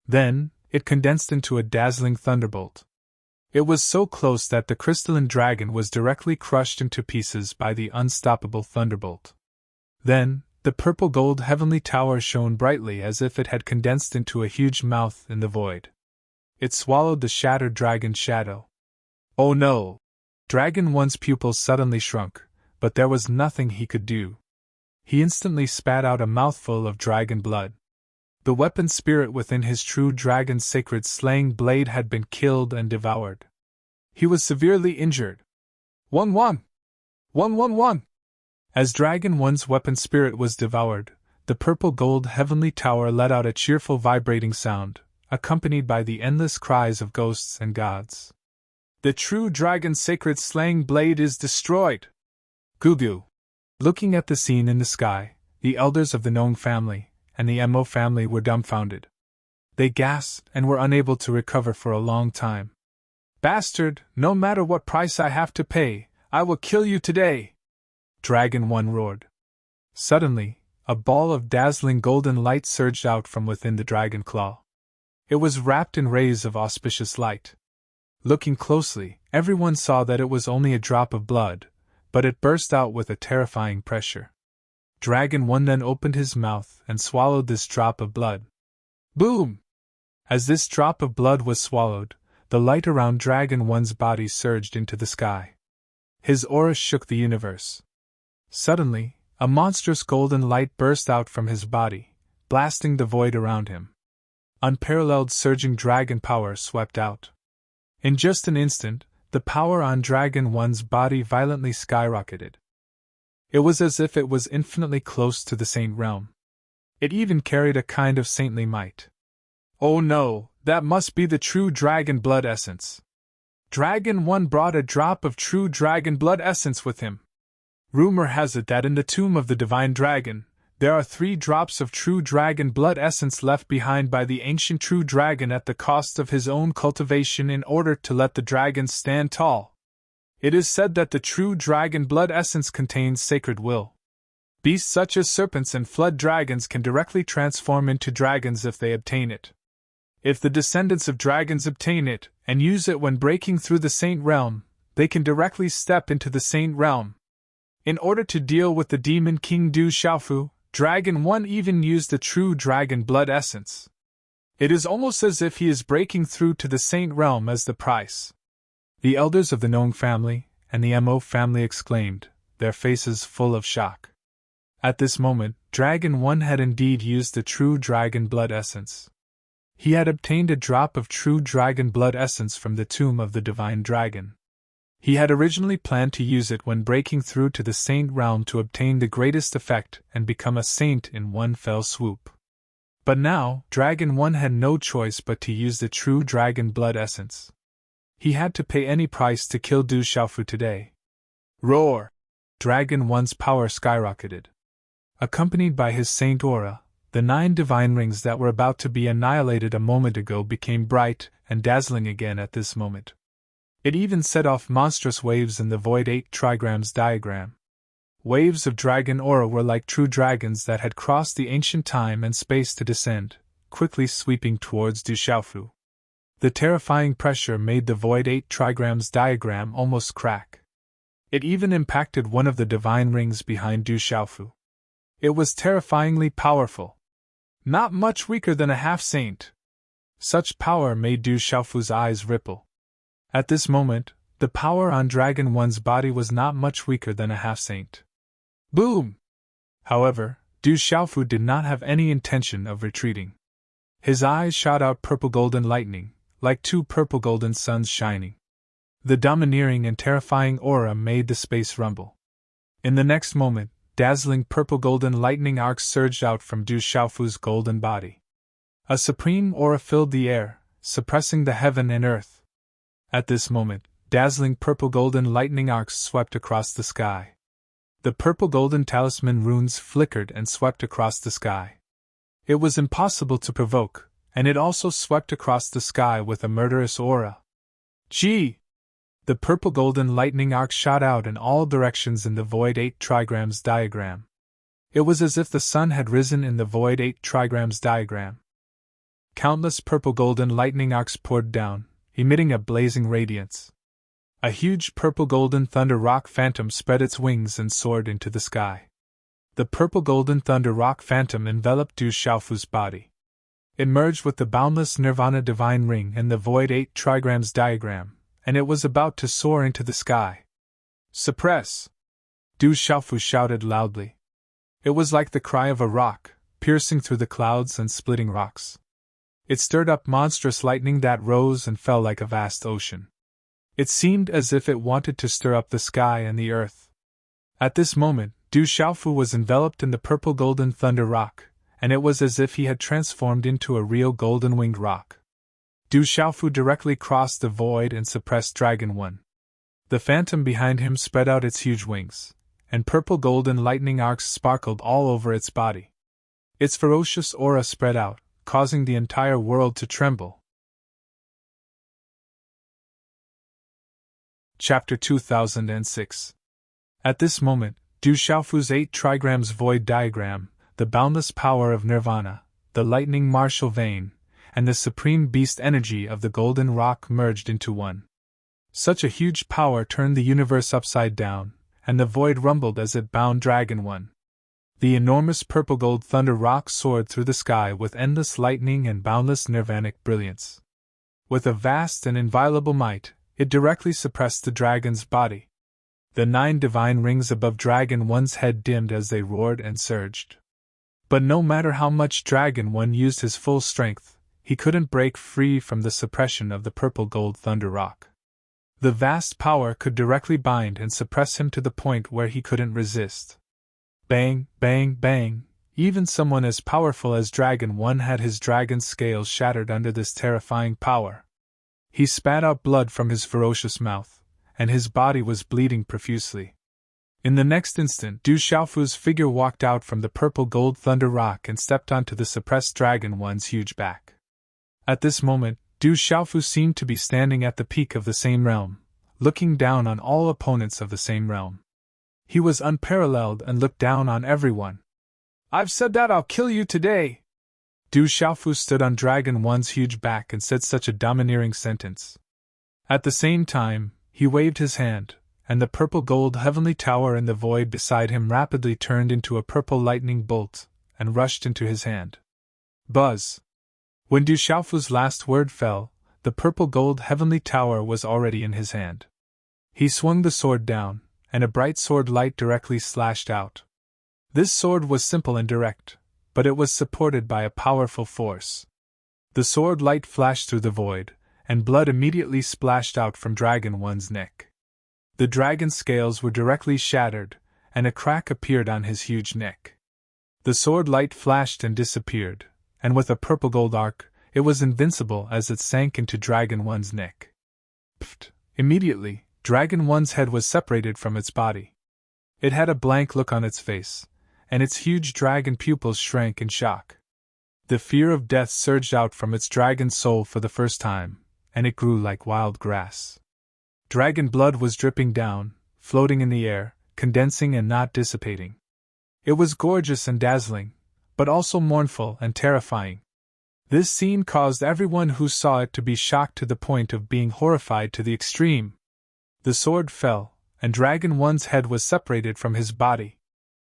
Then, it condensed into a dazzling thunderbolt. It was so close that the crystalline dragon was directly crushed into pieces by the unstoppable thunderbolt. Then, the purple gold heavenly tower shone brightly as if it had condensed into a huge mouth in the void. It swallowed the shattered dragon's shadow. Oh no! Dragon One's pupils suddenly shrunk, but there was nothing he could do. He instantly spat out a mouthful of dragon blood. The weapon spirit within his true dragon's sacred slaying blade had been killed and devoured. He was severely injured. 1-1! 1-1-1! As Dragon One's weapon spirit was devoured, the purple-gold heavenly tower let out a cheerful vibrating sound, accompanied by the endless cries of ghosts and gods. The true dragon's sacred slaying blade is destroyed! Gugu! Looking at the scene in the sky, the elders of the Nong family and the Mo family were dumbfounded. They gasped and were unable to recover for a long time. Bastard, no matter what price I have to pay, I will kill you today! Dragon One roared. Suddenly, a ball of dazzling golden light surged out from within the dragon claw. It was wrapped in rays of auspicious light. Looking closely, everyone saw that it was only a drop of blood, but it burst out with a terrifying pressure. Dragon One then opened his mouth and swallowed this drop of blood. Boom! As this drop of blood was swallowed, the light around Dragon One's body surged into the sky. His aura shook the universe. Suddenly, a monstrous golden light burst out from his body, blasting the void around him. Unparalleled surging dragon power swept out. In just an instant, the power on Dragon One's body violently skyrocketed. It was as if it was infinitely close to the saint realm. It even carried a kind of saintly might. Oh no, that must be the true dragon blood essence. Dragon One brought a drop of true dragon blood essence with him. Rumor has it that in the tomb of the divine dragon, there are 3 drops of true dragon blood essence left behind by the ancient true dragon at the cost of his own cultivation in order to let the dragon stand tall. It is said that the true dragon blood essence contains sacred will. Beasts such as serpents and flood dragons can directly transform into dragons if they obtain it. If the descendants of dragons obtain it, and use it when breaking through the Saint Realm, they can directly step into the Saint Realm. In order to deal with the demon king Du Xiaofu, Dragon One even used the true dragon blood essence. It is almost as if he is breaking through to the Saint Realm as the price. The elders of the Nong family and the Mo family exclaimed, their faces full of shock. At this moment, Dragon One had indeed used the true dragon blood essence. He had obtained a drop of true dragon blood essence from the tomb of the divine dragon. He had originally planned to use it when breaking through to the saint realm to obtain the greatest effect and become a saint in one fell swoop. But now, Dragon One had no choice but to use the true dragon blood essence. He had to pay any price to kill Du Xiaofu today. Roar! Dragon One's power skyrocketed. Accompanied by his saint aura, the 9 divine rings that were about to be annihilated a moment ago became bright and dazzling again at this moment. It even set off monstrous waves in the Void 8 trigrams diagram. Waves of dragon aura were like true dragons that had crossed the ancient time and space to descend, quickly sweeping towards Du Xiaofu. The terrifying pressure made the Void 8 trigrams diagram almost crack. It even impacted one of the divine rings behind Du Xiaofu. It was terrifyingly powerful. Not much weaker than a half-saint. Such power made Du Xiaofu's eyes ripple. At this moment, the power on Dragon One's body was not much weaker than a half-saint. Boom! However, Du Xiaofu did not have any intention of retreating. His eyes shot out purple-golden lightning, like 2 purple-golden suns shining. The domineering and terrifying aura made the space rumble. In the next moment, dazzling purple-golden lightning arcs surged out from Du Xiaofu's golden body. A supreme aura filled the air, suppressing the heaven and earth. At this moment, dazzling purple-golden lightning arcs swept across the sky. The purple-golden talisman runes flickered and swept across the sky. It was impossible to provoke, and it also swept across the sky with a murderous aura. Gee! The purple-golden lightning arc shot out in all directions in the Void 8 trigrams diagram. It was as if the sun had risen in the Void 8 trigrams diagram. Countless purple-golden lightning arcs poured down, emitting a blazing radiance. A huge purple-golden thunder rock phantom spread its wings and soared into the sky. The purple-golden thunder rock phantom enveloped Du Xiaofu's body. It merged with the boundless nirvana divine ring and the Void 8 trigrams diagram, and it was about to soar into the sky. Suppress! Du Xiaofu shouted loudly. It was like the cry of a rock, piercing through the clouds and splitting rocks. It stirred up monstrous lightning that rose and fell like a vast ocean. It seemed as if it wanted to stir up the sky and the earth. At this moment, Du Xiaofu was enveloped in the purple golden thunder rock, and it was as if he had transformed into a real golden winged rock. Du Xiaofu directly crossed the void and suppressed Dragon 1. The phantom behind him spread out its huge wings, and purple golden lightning arcs sparkled all over its body. Its ferocious aura spread out, causing the entire world to tremble. Chapter 2006. At this moment, Du Xiaofu's 8 trigrams void diagram, the boundless power of nirvana, the lightning martial vein, and the supreme beast energy of the golden rock merged into one. Such a huge power turned the universe upside down, and the void rumbled as it bound Dragon 1. The enormous purple gold thunder rock soared through the sky with endless lightning and boundless nirvanic brilliance. With a vast and inviolable might, it directly suppressed the dragon's body. The 9 divine rings above Dragon 1's head dimmed as they roared and surged. But no matter how much Dragon 1 used his full strength, he couldn't break free from the suppression of the purple gold thunder rock. The vast power could directly bind and suppress him to the point where he couldn't resist. Bang, bang, bang, even someone as powerful as Dragon 1 had his dragon scales shattered under this terrifying power. He spat out blood from his ferocious mouth, and his body was bleeding profusely. In the next instant, Du Xiaofu's figure walked out from the purple gold thunder rock and stepped onto the suppressed Dragon 1's huge back. At this moment, Du Xiaofu seemed to be standing at the peak of the same realm, looking down on all opponents of the same realm. He was unparalleled and looked down on everyone. "I've said that I'll kill you today!" Du Xiaofu stood on Dragon 1's huge back and said such a domineering sentence. At the same time, he waved his hand, and the purple gold heavenly tower in the void beside him rapidly turned into a purple lightning bolt and rushed into his hand. Buzz! When Du Xiaofu's last word fell, the purple gold heavenly tower was already in his hand. He swung the sword down, and a bright sword light directly slashed out. This sword was simple and direct, but it was supported by a powerful force. The sword light flashed through the void, and blood immediately splashed out from Dragon 1's neck. The dragon's scales were directly shattered, and a crack appeared on his huge neck. The sword light flashed and disappeared, and with a purple gold arc, it was invincible as it sank into Dragon 1's neck. Pfft! Immediately, Dragon 1's head was separated from its body. It had a blank look on its face, and its huge dragon pupils shrank in shock. The fear of death surged out from its dragon soul for the first time, and it grew like wild grass. Dragon blood was dripping down, floating in the air, condensing and not dissipating. It was gorgeous and dazzling, but also mournful and terrifying. This scene caused everyone who saw it to be shocked to the point of being horrified to the extreme. The sword fell, and Dragon 1's head was separated from his body.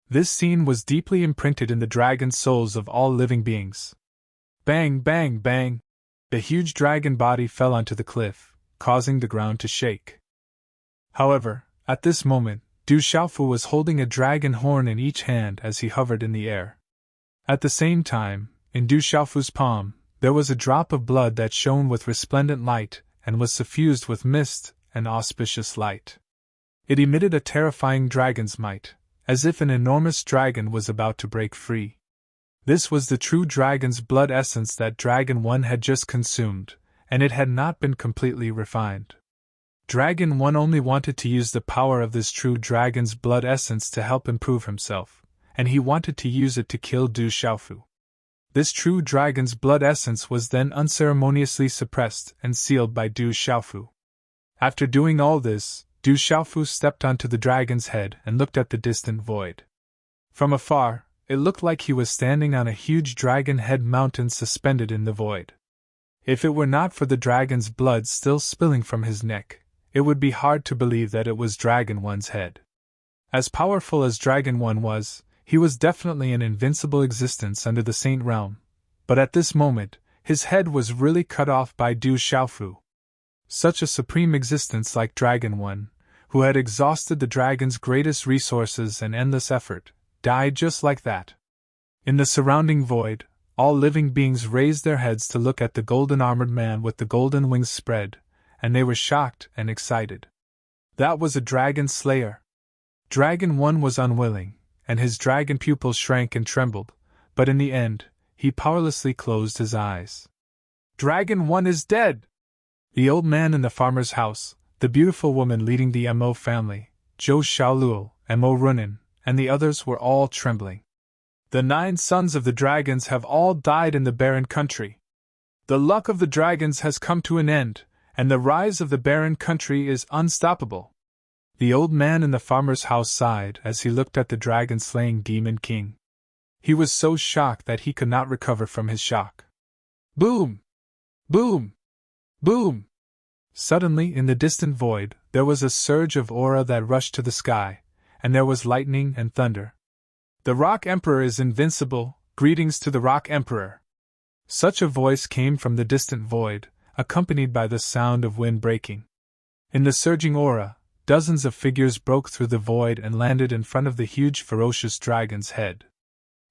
This scene was deeply imprinted in the dragon souls of all living beings. Bang, bang, bang! The huge dragon body fell onto the cliff, causing the ground to shake. However, at this moment, Du Xiaofu was holding a dragon horn in each hand as he hovered in the air. At the same time, in Du Xiaofu's palm, there was a drop of blood that shone with resplendent light and was suffused with mist and auspicious light. It emitted a terrifying dragon's might, as if an enormous dragon was about to break free. This was the true dragon's blood essence that Dragon 1 had just consumed, and it had not been completely refined. Dragon 1 only wanted to use the power of this true dragon's blood essence to help improve himself, and he wanted to use it to kill Du Xiaofu. This true dragon's blood essence was then unceremoniously suppressed and sealed by Du Xiaofu. After doing all this, Du Xiaofu stepped onto the dragon's head and looked at the distant void. From afar, it looked like he was standing on a huge dragon head mountain suspended in the void. If it were not for the dragon's blood still spilling from his neck, it would be hard to believe that it was Dragon 1's head. As powerful as Dragon 1 was, he was definitely an invincible existence under the Saint Realm, but at this moment, his head was really cut off by Du Xiaofu. Such a supreme existence like Dragon 1, who had exhausted the dragon's greatest resources and endless effort, died just like that. In the surrounding void, all living beings raised their heads to look at the golden-armored man with the golden wings spread, and they were shocked and excited. That was a dragon slayer. Dragon 1 was unwilling, and his dragon pupils shrank and trembled, but in the end, he powerlessly closed his eyes. Dragon 1 is dead! The old man in the farmer's house, the beautiful woman leading the Mo family, Zhou Xiaoluo, Mo Runin, and the others were all trembling. The 9 sons of the dragons have all died in the barren country. The luck of the dragons has come to an end, and the rise of the barren country is unstoppable. The old man in the farmer's house sighed as he looked at the dragon-slaying demon king. He was so shocked that he could not recover from his shock. Boom! Boom! Boom! Suddenly, in the distant void, there was a surge of aura that rushed to the sky, and there was lightning and thunder. The Rock Emperor is invincible, greetings to the Rock Emperor. Such a voice came from the distant void, accompanied by the sound of wind breaking. In the surging aura, dozens of figures broke through the void and landed in front of the huge ferocious dragon's head.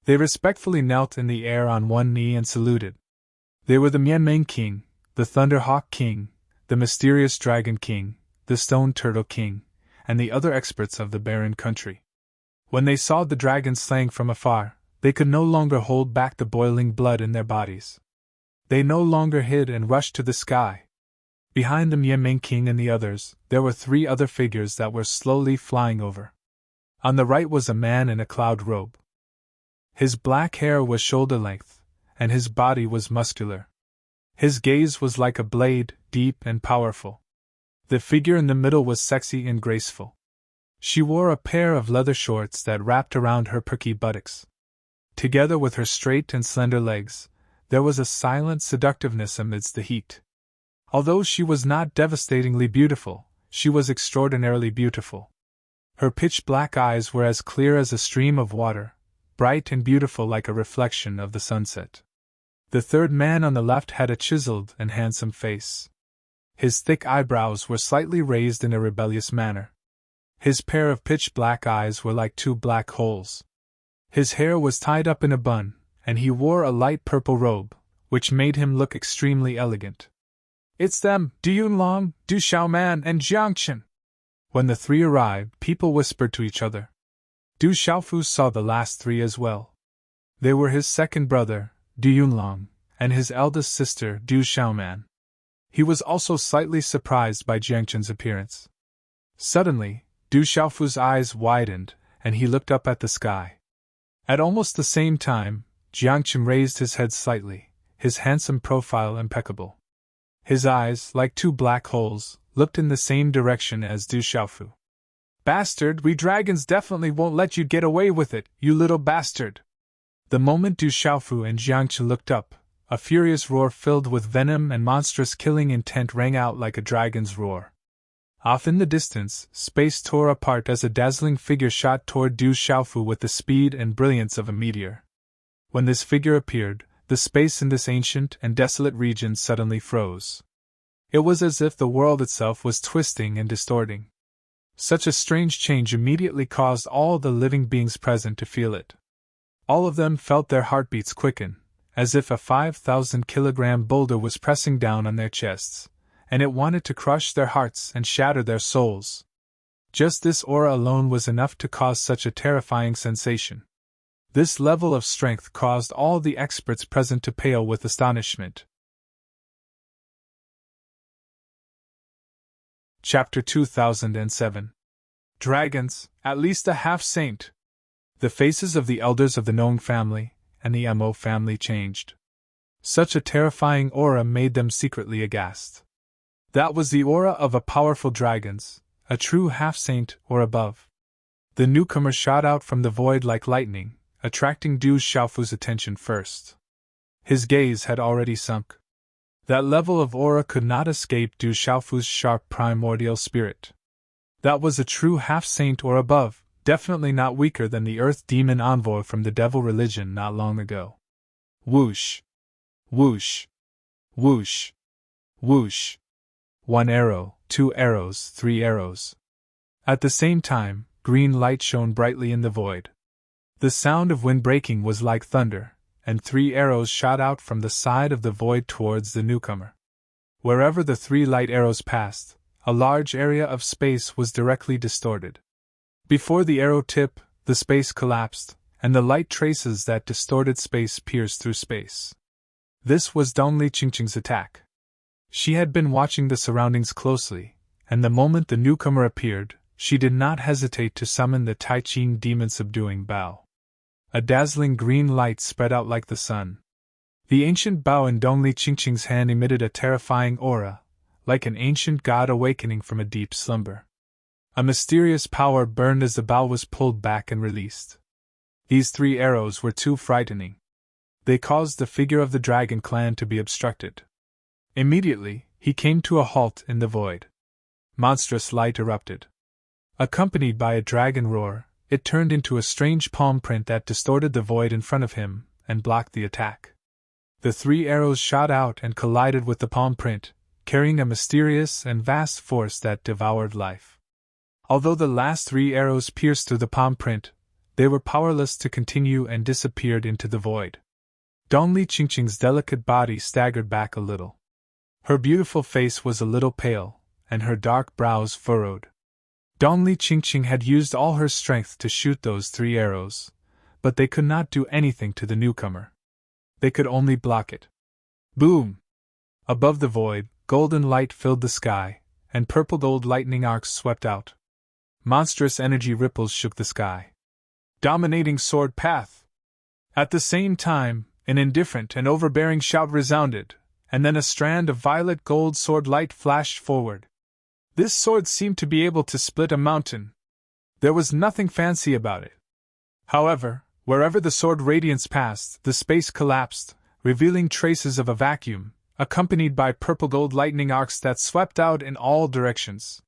They respectfully knelt in the air on one knee and saluted. They were the Mianming King, the Thunderhawk King, the Mysterious Dragon King, the Stone Turtle King, and the other experts of the barren country. When they saw the dragons slaying from afar, they could no longer hold back the boiling blood in their bodies. They no longer hid and rushed to the sky. Behind the Mianming King and the others, there were 3 other figures that were slowly flying over. On the right was a man in a cloud robe. His black hair was shoulder-length, and his body was muscular. His gaze was like a blade, deep and powerful. The figure in the middle was sexy and graceful. She wore a pair of leather shorts that wrapped around her perky buttocks. Together with her straight and slender legs, there was a silent seductiveness amidst the heat. Although she was not devastatingly beautiful, she was extraordinarily beautiful. Her pitch-black eyes were as clear as a stream of water, bright and beautiful like a reflection of the sunset. The third man on the left had a chiseled and handsome face. His thick eyebrows were slightly raised in a rebellious manner. His pair of pitch-black eyes were like 2 black holes. His hair was tied up in a bun, and he wore a light purple robe, which made him look extremely elegant. It's them, Du Yunlong, Du Xiaoman, and Jiangchen. When the 3 arrived, people whispered to each other. Du Xiaofu saw the last 3 as well. They were his second brother, Du Yunlong, and his eldest sister, Du Xiaoman. He was also slightly surprised by Jiangchen's appearance. Suddenly, Du Xiaofu's eyes widened, and he looked up at the sky. At almost the same time, Jiangchen raised his head slightly, his handsome profile impeccable. His eyes, like 2 black holes, looked in the same direction as Du Xiaofu. Bastard, we dragons definitely won't let you get away with it, you little bastard! The moment Du Xiaofu and Jiangchen looked up, a furious roar filled with venom and monstrous killing intent rang out like a dragon's roar. Off in the distance, space tore apart as a dazzling figure shot toward Du Xiaofu with the speed and brilliance of a meteor. When this figure appeared, the space in this ancient and desolate region suddenly froze. It was as if the world itself was twisting and distorting. Such a strange change immediately caused all the living beings present to feel it. All of them felt their heartbeats quicken, as if a 5,000-kilogram boulder was pressing down on their chests, and it wanted to crush their hearts and shatter their souls. Just this aura alone was enough to cause such a terrifying sensation. This level of strength caused all the experts present to pale with astonishment. Chapter 2007. Dragons, at least a half-saint. The faces of the elders of the Nong family and the Mo family changed. Such a terrifying aura made them secretly aghast. That was the aura of a powerful dragon's, a true half-saint or above. The newcomer shot out from the void like lightning, attracting Du Xiaofu's attention first. His gaze had already sunk. That level of aura could not escape Du Xiaofu's sharp primordial spirit. That was a true half-saint or above, definitely not weaker than the earth demon envoy from the devil religion not long ago. Whoosh! Whoosh! Whoosh! Whoosh! 1 arrow, 2 arrows, 3 arrows. At the same time, green light shone brightly in the void. The sound of wind breaking was like thunder, and 3 arrows shot out from the side of the void towards the newcomer. Wherever the 3 light arrows passed, a large area of space was directly distorted. Before the arrow tip, the space collapsed, and the light traces that distorted space pierced through space. This was Dongli Qingqing's attack. She had been watching the surroundings closely, and the moment the newcomer appeared, she did not hesitate to summon the Tai Ching demon subduing Bao. A dazzling green light spread out like the sun. The ancient Bao in Dongli Qingqing's hand emitted a terrifying aura, like an ancient god awakening from a deep slumber. A mysterious power burned as the Bao was pulled back and released. These 3 arrows were too frightening. They caused the figure of the dragon clan to be obstructed. Immediately, he came to a halt in the void. Monstrous light erupted. Accompanied by a dragon roar, it turned into a strange palm print that distorted the void in front of him and blocked the attack. The 3 arrows shot out and collided with the palm print, carrying a mysterious and vast force that devoured life. Although the last 3 arrows pierced through the palm print, they were powerless to continue and disappeared into the void. Dongli Qingqing's delicate body staggered back a little. Her beautiful face was a little pale, and her dark brows furrowed. Dongli Qingqing had used all her strength to shoot those 3 arrows, but they could not do anything to the newcomer. They could only block it. Boom! Above the void, golden light filled the sky, and purple-gold lightning arcs swept out. Monstrous energy ripples shook the sky. Dominating sword path! At the same time, an indifferent and overbearing shout resounded, and then a strand of violet gold sword light flashed forward. This sword seemed to be able to split a mountain. There was nothing fancy about it. However, wherever the sword radiance passed, the space collapsed, revealing traces of a vacuum, accompanied by purple-gold lightning arcs that swept out in all directions.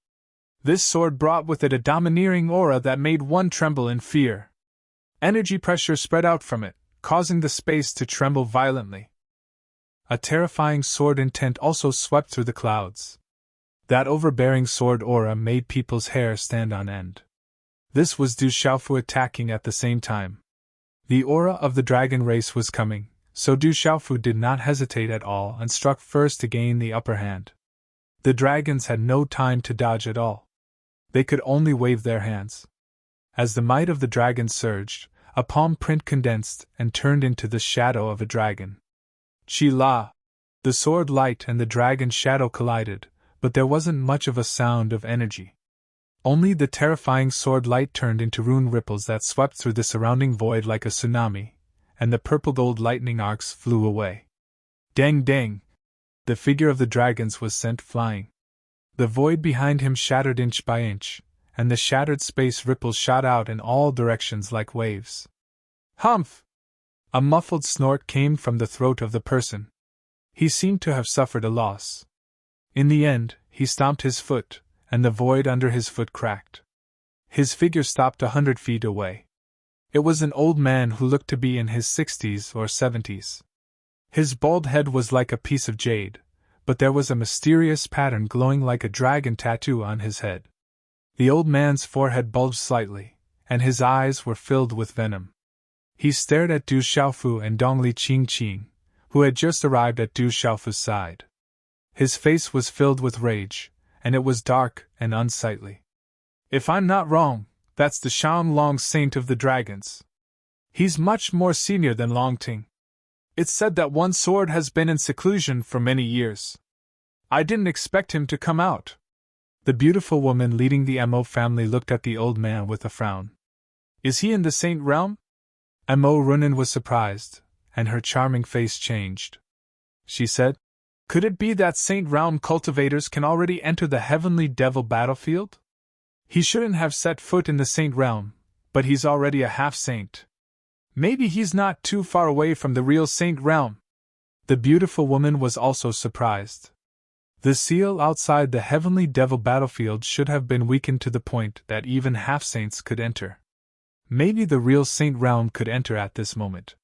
This sword brought with it a domineering aura that made one tremble in fear. Energy pressure spread out from it, causing the space to tremble violently. A terrifying sword intent also swept through the clouds. That overbearing sword aura made people's hair stand on end. This was Du Xiaofu attacking at the same time. The aura of the dragon race was coming, so Du Xiaofu did not hesitate at all and struck first to gain the upper hand. The dragons had no time to dodge at all. They could only wave their hands. As the might of the dragon surged, a palm print condensed and turned into the shadow of a dragon. Chi La! The sword light and the dragon shadow collided, but there wasn't much of a sound of energy. Only the terrifying sword light turned into rune ripples that swept through the surrounding void like a tsunami, and the purple-gold lightning arcs flew away. Dang dang! The figure of the dragons was sent flying. The void behind him shattered inch by inch, and the shattered space ripples shot out in all directions like waves. Humph! A muffled snort came from the throat of the person. He seemed to have suffered a loss. In the end, he stomped his foot, and the void under his foot cracked. His figure stopped 100 feet away. It was an old man who looked to be in his 60s or 70s. His bald head was like a piece of jade, but there was a mysterious pattern glowing like a dragon tattoo on his head. The old man's forehead bulged slightly, and his eyes were filled with venom. He stared at Du Xiaofu and Dongli Qingqing, who had just arrived at Du Xiaofu's side. His face was filled with rage, and it was dark and unsightly. If I'm not wrong, that's the Xiaolong Saint of the Dragons. He's much more senior than Longting. It's said that one sword has been in seclusion for many years. I didn't expect him to come out. The beautiful woman leading the Mo family looked at the old man with a frown. Is he in the Saint realm? Mo Runin was surprised, and her charming face changed. She said, could it be that Saint realm cultivators can already enter the heavenly devil battlefield? He shouldn't have set foot in the Saint realm, but he's already a half-saint. Maybe he's not too far away from the real Saint realm. The beautiful woman was also surprised. The seal outside the heavenly devil battlefield should have been weakened to the point that even half-saints could enter. Maybe the real Saint realm could enter at this moment.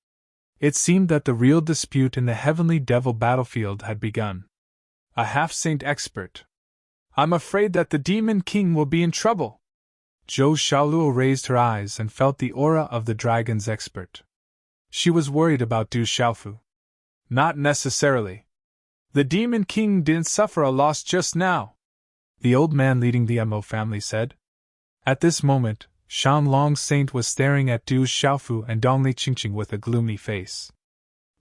It seemed that the real dispute in the heavenly devil battlefield had begun. A half-saint expert. I'm afraid that the Demon King will be in trouble. Zhou Xiaoluo raised her eyes and felt the aura of the dragon's expert. She was worried about Du Xiaofu. Not necessarily. The Demon King didn't suffer a loss just now, the old man leading the Mo family said. At this moment, Shanlong Saint was staring at Du Xiaofu and Dongli Qingqing with a gloomy face.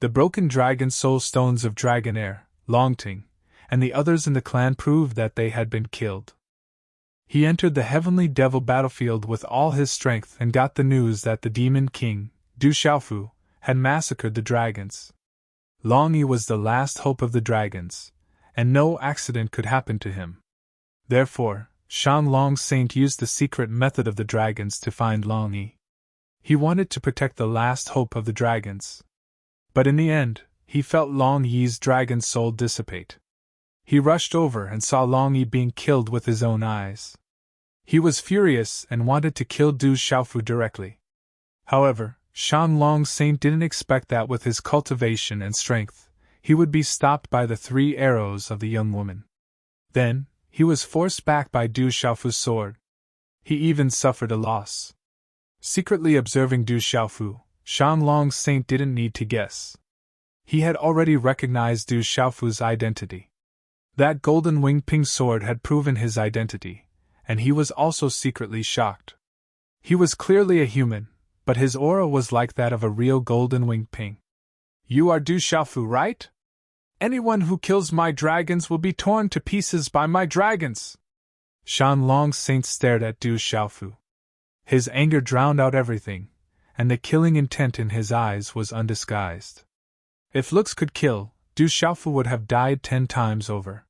The broken dragon soul stones of Dragon Heir, Longting, and the others in the clan proved that they had been killed. He entered the heavenly devil battlefield with all his strength and got the news that the Demon King, Du Xiaofu, had massacred the dragons. Long Yi was the last hope of the dragons, and no accident could happen to him. Therefore, Shanlong Saint used the secret method of the dragons to find Long Yi. He wanted to protect the last hope of the dragons. But in the end, he felt Long Yi's dragon soul dissipate. He rushed over and saw Long Yi being killed with his own eyes. He was furious and wanted to kill Du Xiaofu directly. However, Shanlong Saint didn't expect that with his cultivation and strength, he would be stopped by the 3 arrows of the young woman. Then, he was forced back by Du Xiaofu's sword. He even suffered a loss. Secretly observing Du Xiaofu, Shanlong Saint didn't need to guess. He had already recognized Du Xiaofu's identity. That golden winged ping sword had proven his identity, and he was also secretly shocked. He was clearly a human, but his aura was like that of a real golden winged ping. You are Du Xiaofu, right? Anyone who kills my dragons will be torn to pieces by my dragons. Shanlong Saint stared at Du Xiaofu. His anger drowned out everything, and the killing intent in his eyes was undisguised. If looks could kill, Du Xiaofu would have died 10 times over.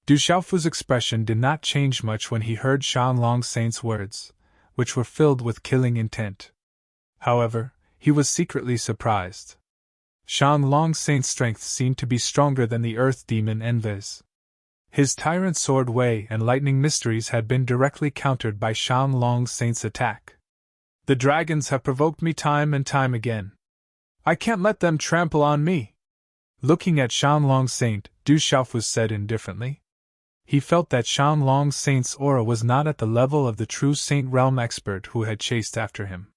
Du Xiaofu's expression did not change much when he heard Shanlong Saint's words, which were filled with killing intent. However, he was secretly surprised. Shanlong Saint's strength seemed to be stronger than the earth demon Envi's. His tyrant sword Wei and lightning mysteries had been directly countered by Shanlong Saint's attack. The dragons have provoked me time and time again. I can't let them trample on me. Looking at Shanlong Saint, Du Xiaofu said indifferently. He felt that Shanlong Saint's aura was not at the level of the true Saint Realm expert who had chased after him.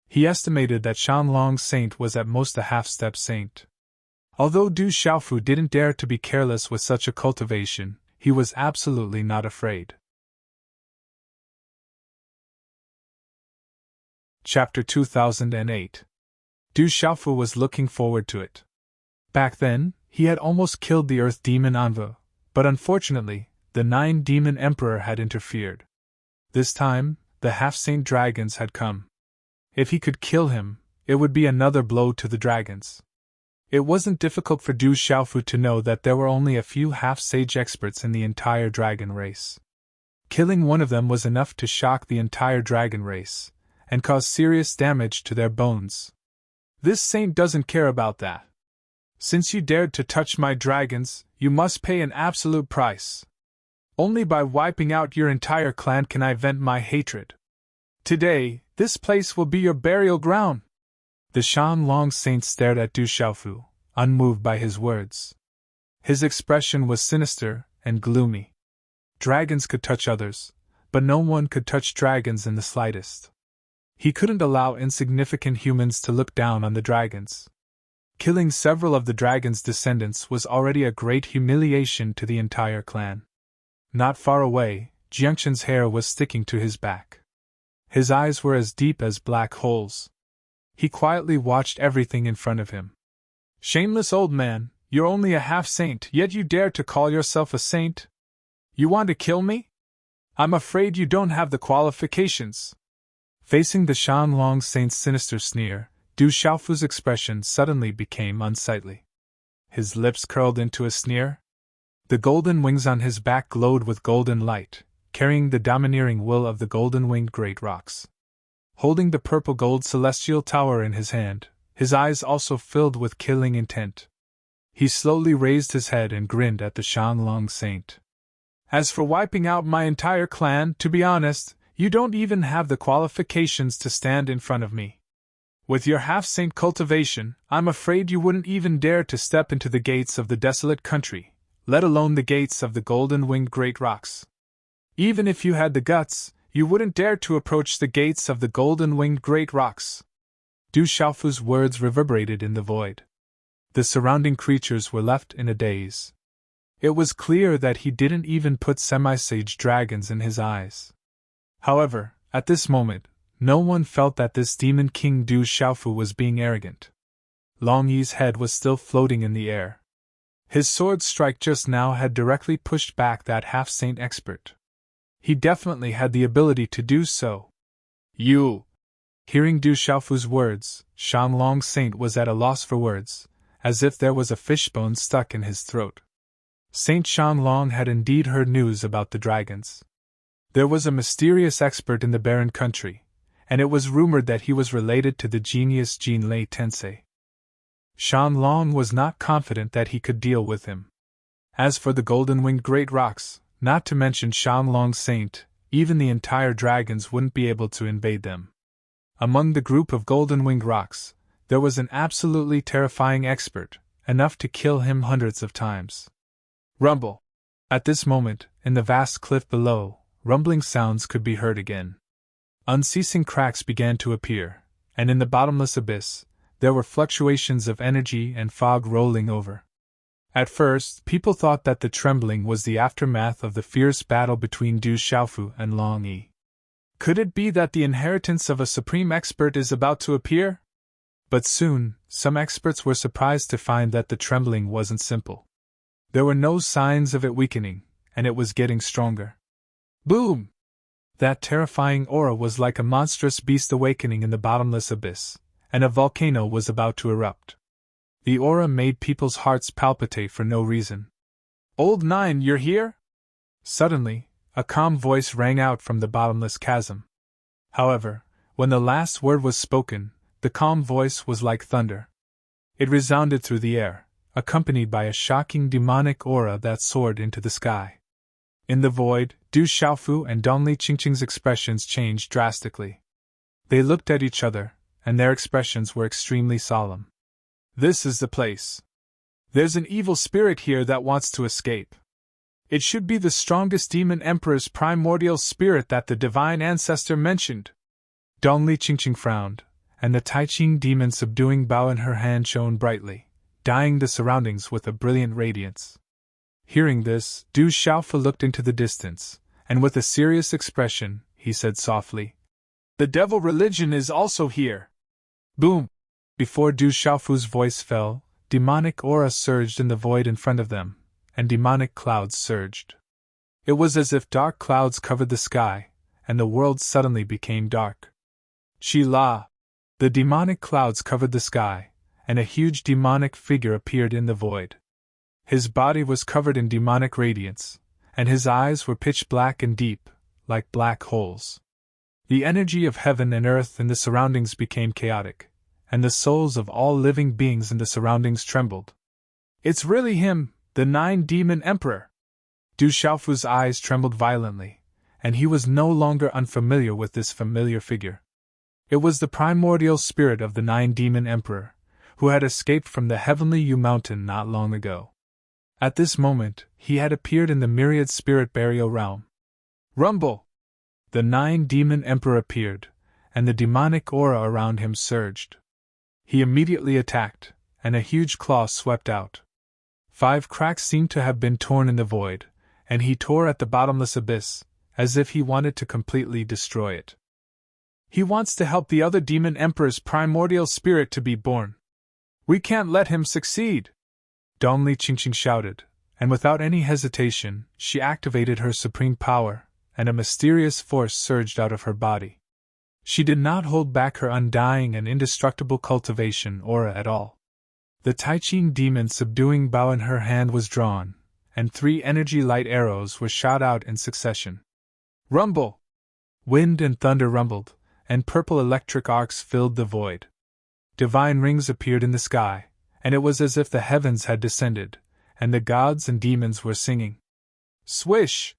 He estimated that Shanlong Saint was at most a half-step saint. Although Du Xiaofu didn't dare to be careless with such a cultivation, he was absolutely not afraid. Chapter 2008. Du Xiaofu was looking forward to it. Back then, he had almost killed the Earth Demon Anvo, but unfortunately, the 9 Demon Emperor had interfered. This time, the half-saint dragons had come. If he could kill him, it would be another blow to the dragons. It wasn't difficult for Du Xiaofu to know that there were only a few half-sage experts in the entire dragon race. Killing one of them was enough to shock the entire dragon race, and cause serious damage to their bones. This saint doesn't care about that. Since you dared to touch my dragons, you must pay an absolute price. Only by wiping out your entire clan can I vent my hatred. Today, this place will be your burial ground. The Shanlong Saint stared at Du Xiaofu, unmoved by his words. His expression was sinister and gloomy. Dragons could touch others, but no one could touch dragons in the slightest. He couldn't allow insignificant humans to look down on the dragons. Killing several of the dragon's descendants was already a great humiliation to the entire clan. Not far away, Jiangchen's hair was sticking to his back. His eyes were as deep as black holes. He quietly watched everything in front of him. Shameless old man, you're only a half-saint, yet you dare to call yourself a saint? You want to kill me? I'm afraid you don't have the qualifications. Facing the Shanlong Saint's sinister sneer, Du Xiaofu's expression suddenly became unsightly. His lips curled into a sneer. The golden wings on his back glowed with golden light, carrying the domineering will of the golden-winged great rocks. Holding the purple-gold celestial tower in his hand, his eyes also filled with killing intent. He slowly raised his head and grinned at the Shanlong Saint. As for wiping out my entire clan, to be honest, you don't even have the qualifications to stand in front of me. With your half-saint cultivation, I'm afraid you wouldn't even dare to step into the gates of the desolate country, let alone the gates of the golden-winged great rocks. Even if you had the guts, you wouldn't dare to approach the gates of the golden-winged great rocks. Du Xiaofu's words reverberated in the void. The surrounding creatures were left in a daze. It was clear that he didn't even put semi-sage dragons in his eyes. However, at this moment, no one felt that this demon king Du Xiaofu was being arrogant. Long Yi's head was still floating in the air. His sword strike just now had directly pushed back that half-saint expert. He definitely had the ability to do so. You! Hearing Du Xiaofu's words, Shanglong Saint was at a loss for words, as if there was a fishbone stuck in his throat. Saint Shanglong had indeed heard news about the dragons. There was a mysterious expert in the barren country, and it was rumored that he was related to the genius Jin Lei Tensei. Shanglong was not confident that he could deal with him. As for the golden-winged great rocks, not to mention Shanglong Saint, even the entire dragons wouldn't be able to invade them. Among the group of golden-winged rocks, there was an absolutely terrifying expert, enough to kill him hundreds of times. Rumble! At this moment, in the vast cliff below, rumbling sounds could be heard again. Unceasing cracks began to appear, and in the bottomless abyss, there were fluctuations of energy and fog rolling over. At first, people thought that the trembling was the aftermath of the fierce battle between Du Xiaofu and Long Yi. Could it be that the inheritance of a supreme expert is about to appear? But soon, some experts were surprised to find that the trembling wasn't simple. There were no signs of it weakening, and it was getting stronger. Boom! That terrifying aura was like a monstrous beast awakening in the bottomless abyss, and a volcano was about to erupt. The aura made people's hearts palpitate for no reason. Old Nine, you're here? Suddenly, a calm voice rang out from the bottomless chasm. However, when the last word was spoken, the calm voice was like thunder. It resounded through the air, accompanied by a shocking demonic aura that soared into the sky. In the void, Du Xiaofu and Dongli Qingqing's expressions changed drastically. They looked at each other, and their expressions were extremely solemn. This is the place. There's an evil spirit here that wants to escape. It should be the strongest demon emperor's primordial spirit that the divine ancestor mentioned. Dongli Qingqing frowned, and the Taiqing demon subduing bow in her hand shone brightly, dyeing the surroundings with a brilliant radiance. Hearing this, Du Xiaofu looked into the distance, and with a serious expression, he said softly, "The devil religion is also here." Boom! Before Du Xiaofu's voice fell, demonic aura surged in the void in front of them, and demonic clouds surged. It was as if dark clouds covered the sky, and the world suddenly became dark. Shi-la! The demonic clouds covered the sky, and a huge demonic figure appeared in the void. His body was covered in demonic radiance, and his eyes were pitch black and deep, like black holes. The energy of heaven and earth in the surroundings became chaotic, and the souls of all living beings in the surroundings trembled. It's really him, the Nine-Demon Emperor! Du Xiaofu's eyes trembled violently, and he was no longer unfamiliar with this familiar figure. It was the primordial spirit of the Nine-Demon Emperor, who had escaped from the heavenly Yu Mountain not long ago. At this moment, he had appeared in the myriad spirit burial realm. Rumble! The Nine-Demon Emperor appeared, and the demonic aura around him surged. He immediately attacked, and a huge claw swept out. 5 cracks seemed to have been torn in the void, and he tore at the bottomless abyss, as if he wanted to completely destroy it. He wants to help the other demon emperor's primordial spirit to be born. We can't let him succeed! Dongli Qingqing shouted, and without any hesitation, she activated her supreme power, and a mysterious force surged out of her body. She did not hold back her undying and indestructible cultivation aura at all. The Taiqing demon subduing bow in her hand was drawn, and 3 energy light arrows were shot out in succession. Rumble! Wind and thunder rumbled, and purple electric arcs filled the void. Divine rings appeared in the sky, and it was as if the heavens had descended, and the gods and demons were singing. Swish!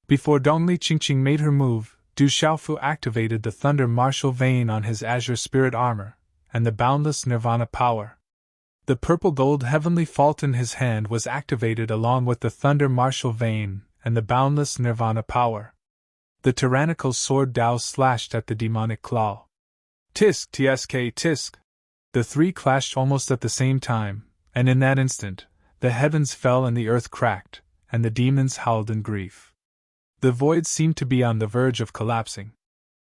Before Dongli Qingqing made her move, Du Xiaofu activated the Thunder Martial Vein on his Azure Spirit armor, and the Boundless Nirvana power. The purple-gold heavenly fault in his hand was activated along with the Thunder Martial Vein and the Boundless Nirvana power. The tyrannical sword Dao slashed at the demonic claw. Tisk tsk tisk! The 3 clashed almost at the same time, and in that instant, the heavens fell and the earth cracked, and the demons howled in grief. The void seemed to be on the verge of collapsing.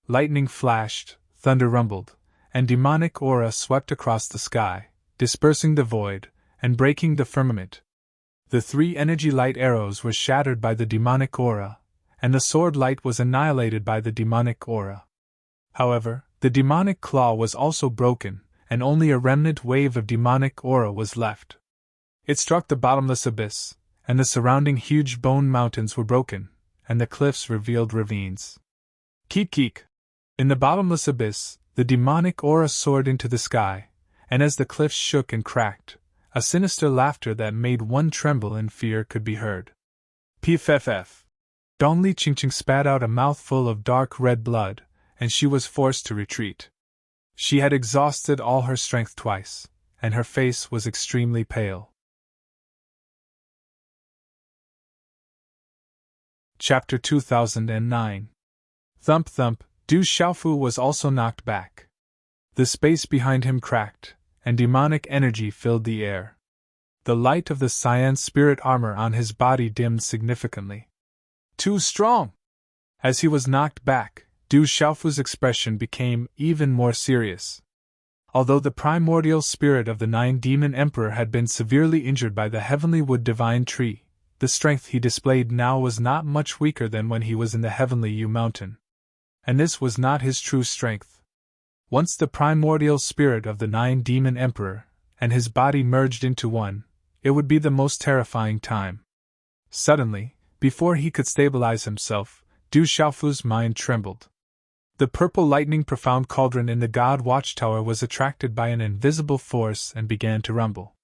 Lightning flashed, thunder rumbled, and demonic aura swept across the sky, dispersing the void and breaking the firmament. The 3 energy light arrows were shattered by the demonic aura, and the sword light was annihilated by the demonic aura. However, the demonic claw was also broken, and only a remnant wave of demonic aura was left. It struck the bottomless abyss, and the surrounding huge bone mountains were broken, and the cliffs revealed ravines. Keek keek! In the bottomless abyss, the demonic aura soared into the sky, and as the cliffs shook and cracked, a sinister laughter that made one tremble in fear could be heard. Pff! Dong Li Chingching spat out a mouthful of dark red blood, and she was forced to retreat. She had exhausted all her strength twice, and her face was extremely pale. Chapter 2009. Thump thump, Du Xiaofu was also knocked back. The space behind him cracked, and demonic energy filled the air. The light of the cyan spirit armor on his body dimmed significantly. Too strong! As he was knocked back, Du Xiaofu's expression became even more serious. Although the primordial spirit of the 9-demon emperor had been severely injured by the heavenly wood divine tree, the strength he displayed now was not much weaker than when he was in the heavenly Yu mountain. And this was not his true strength. Once the primordial spirit of the 9-demon emperor and his body merged into one, it would be the most terrifying time. Suddenly, before he could stabilize himself, Du Xiaofu's mind trembled. The purple lightning profound cauldron in the God Watchtower was attracted by an invisible force and began to rumble.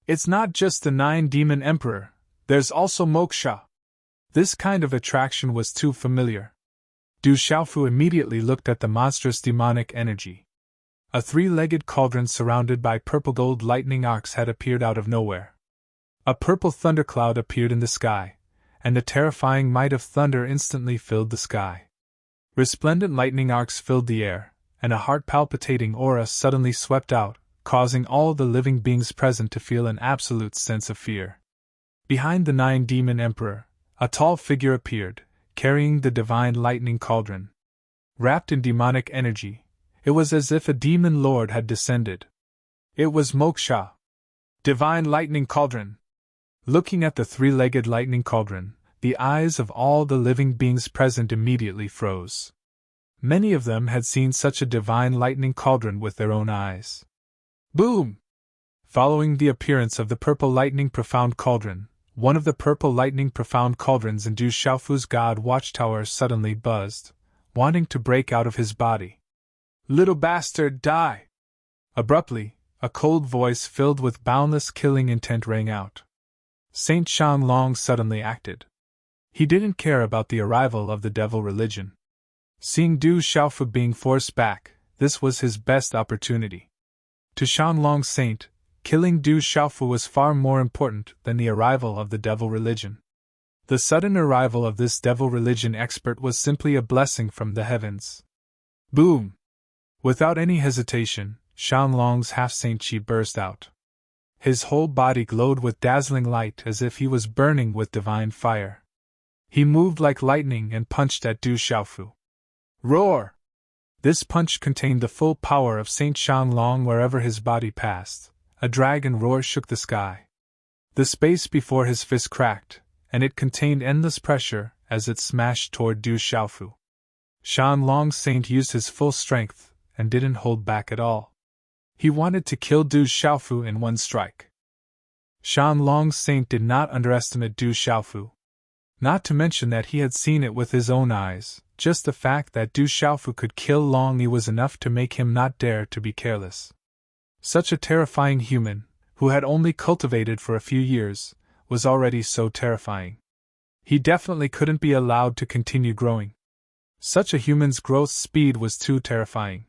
It's not just the 9-demon emperor, there's also moksha. This kind of attraction was too familiar. Du Xiaofu immediately looked at the monstrous demonic energy. A 3-legged cauldron surrounded by purple gold lightning arcs had appeared out of nowhere. A purple thundercloud appeared in the sky, and the terrifying might of thunder instantly filled the sky. Resplendent lightning arcs filled the air, and a heart-palpitating aura suddenly swept out, causing all the living beings present to feel an absolute sense of fear. Behind the 9-demon emperor, a tall figure appeared, carrying the divine lightning cauldron. Wrapped in demonic energy, it was as if a demon lord had descended. It was Moksha. Divine lightning cauldron. Looking at the 3-legged lightning cauldron, the eyes of all the living beings present immediately froze. Many of them had seen such a divine lightning cauldron with their own eyes. Boom! Following the appearance of the purple lightning profound cauldron, one of the purple lightning profound cauldrons in Du Xiaofu's God Watchtower suddenly buzzed, wanting to break out of his body. Little bastard, die! Abruptly, a cold voice filled with boundless killing intent rang out. Saint Shanlong suddenly acted. He didn't care about the arrival of the devil religion. Seeing Du Xiaofu being forced back, this was his best opportunity. To Shanlong's saint, killing Du Xiaofu was far more important than the arrival of the devil religion. The sudden arrival of this devil religion expert was simply a blessing from the heavens. Boom! Without any hesitation, Shanlong's half-saint chi burst out. His whole body glowed with dazzling light as if he was burning with divine fire. He moved like lightning and punched at Du Xiaofu. Roar! This punch contained the full power of Saint Shanlong wherever his body passed. A dragon roar shook the sky. The space before his fist cracked, and it contained endless pressure as it smashed toward Du Xiaofu. Shanlong's saint used his full strength and didn't hold back at all. He wanted to kill Du Xiaofu in one strike. Shanlong's saint did not underestimate Du Xiaofu. Not to mention that he had seen it with his own eyes, just the fact that Du Xiaofu could kill Long Yi was enough to make him not dare to be careless. Such a terrifying human, who had only cultivated for a few years, was already so terrifying. He definitely couldn't be allowed to continue growing. Such a human's growth speed was too terrifying.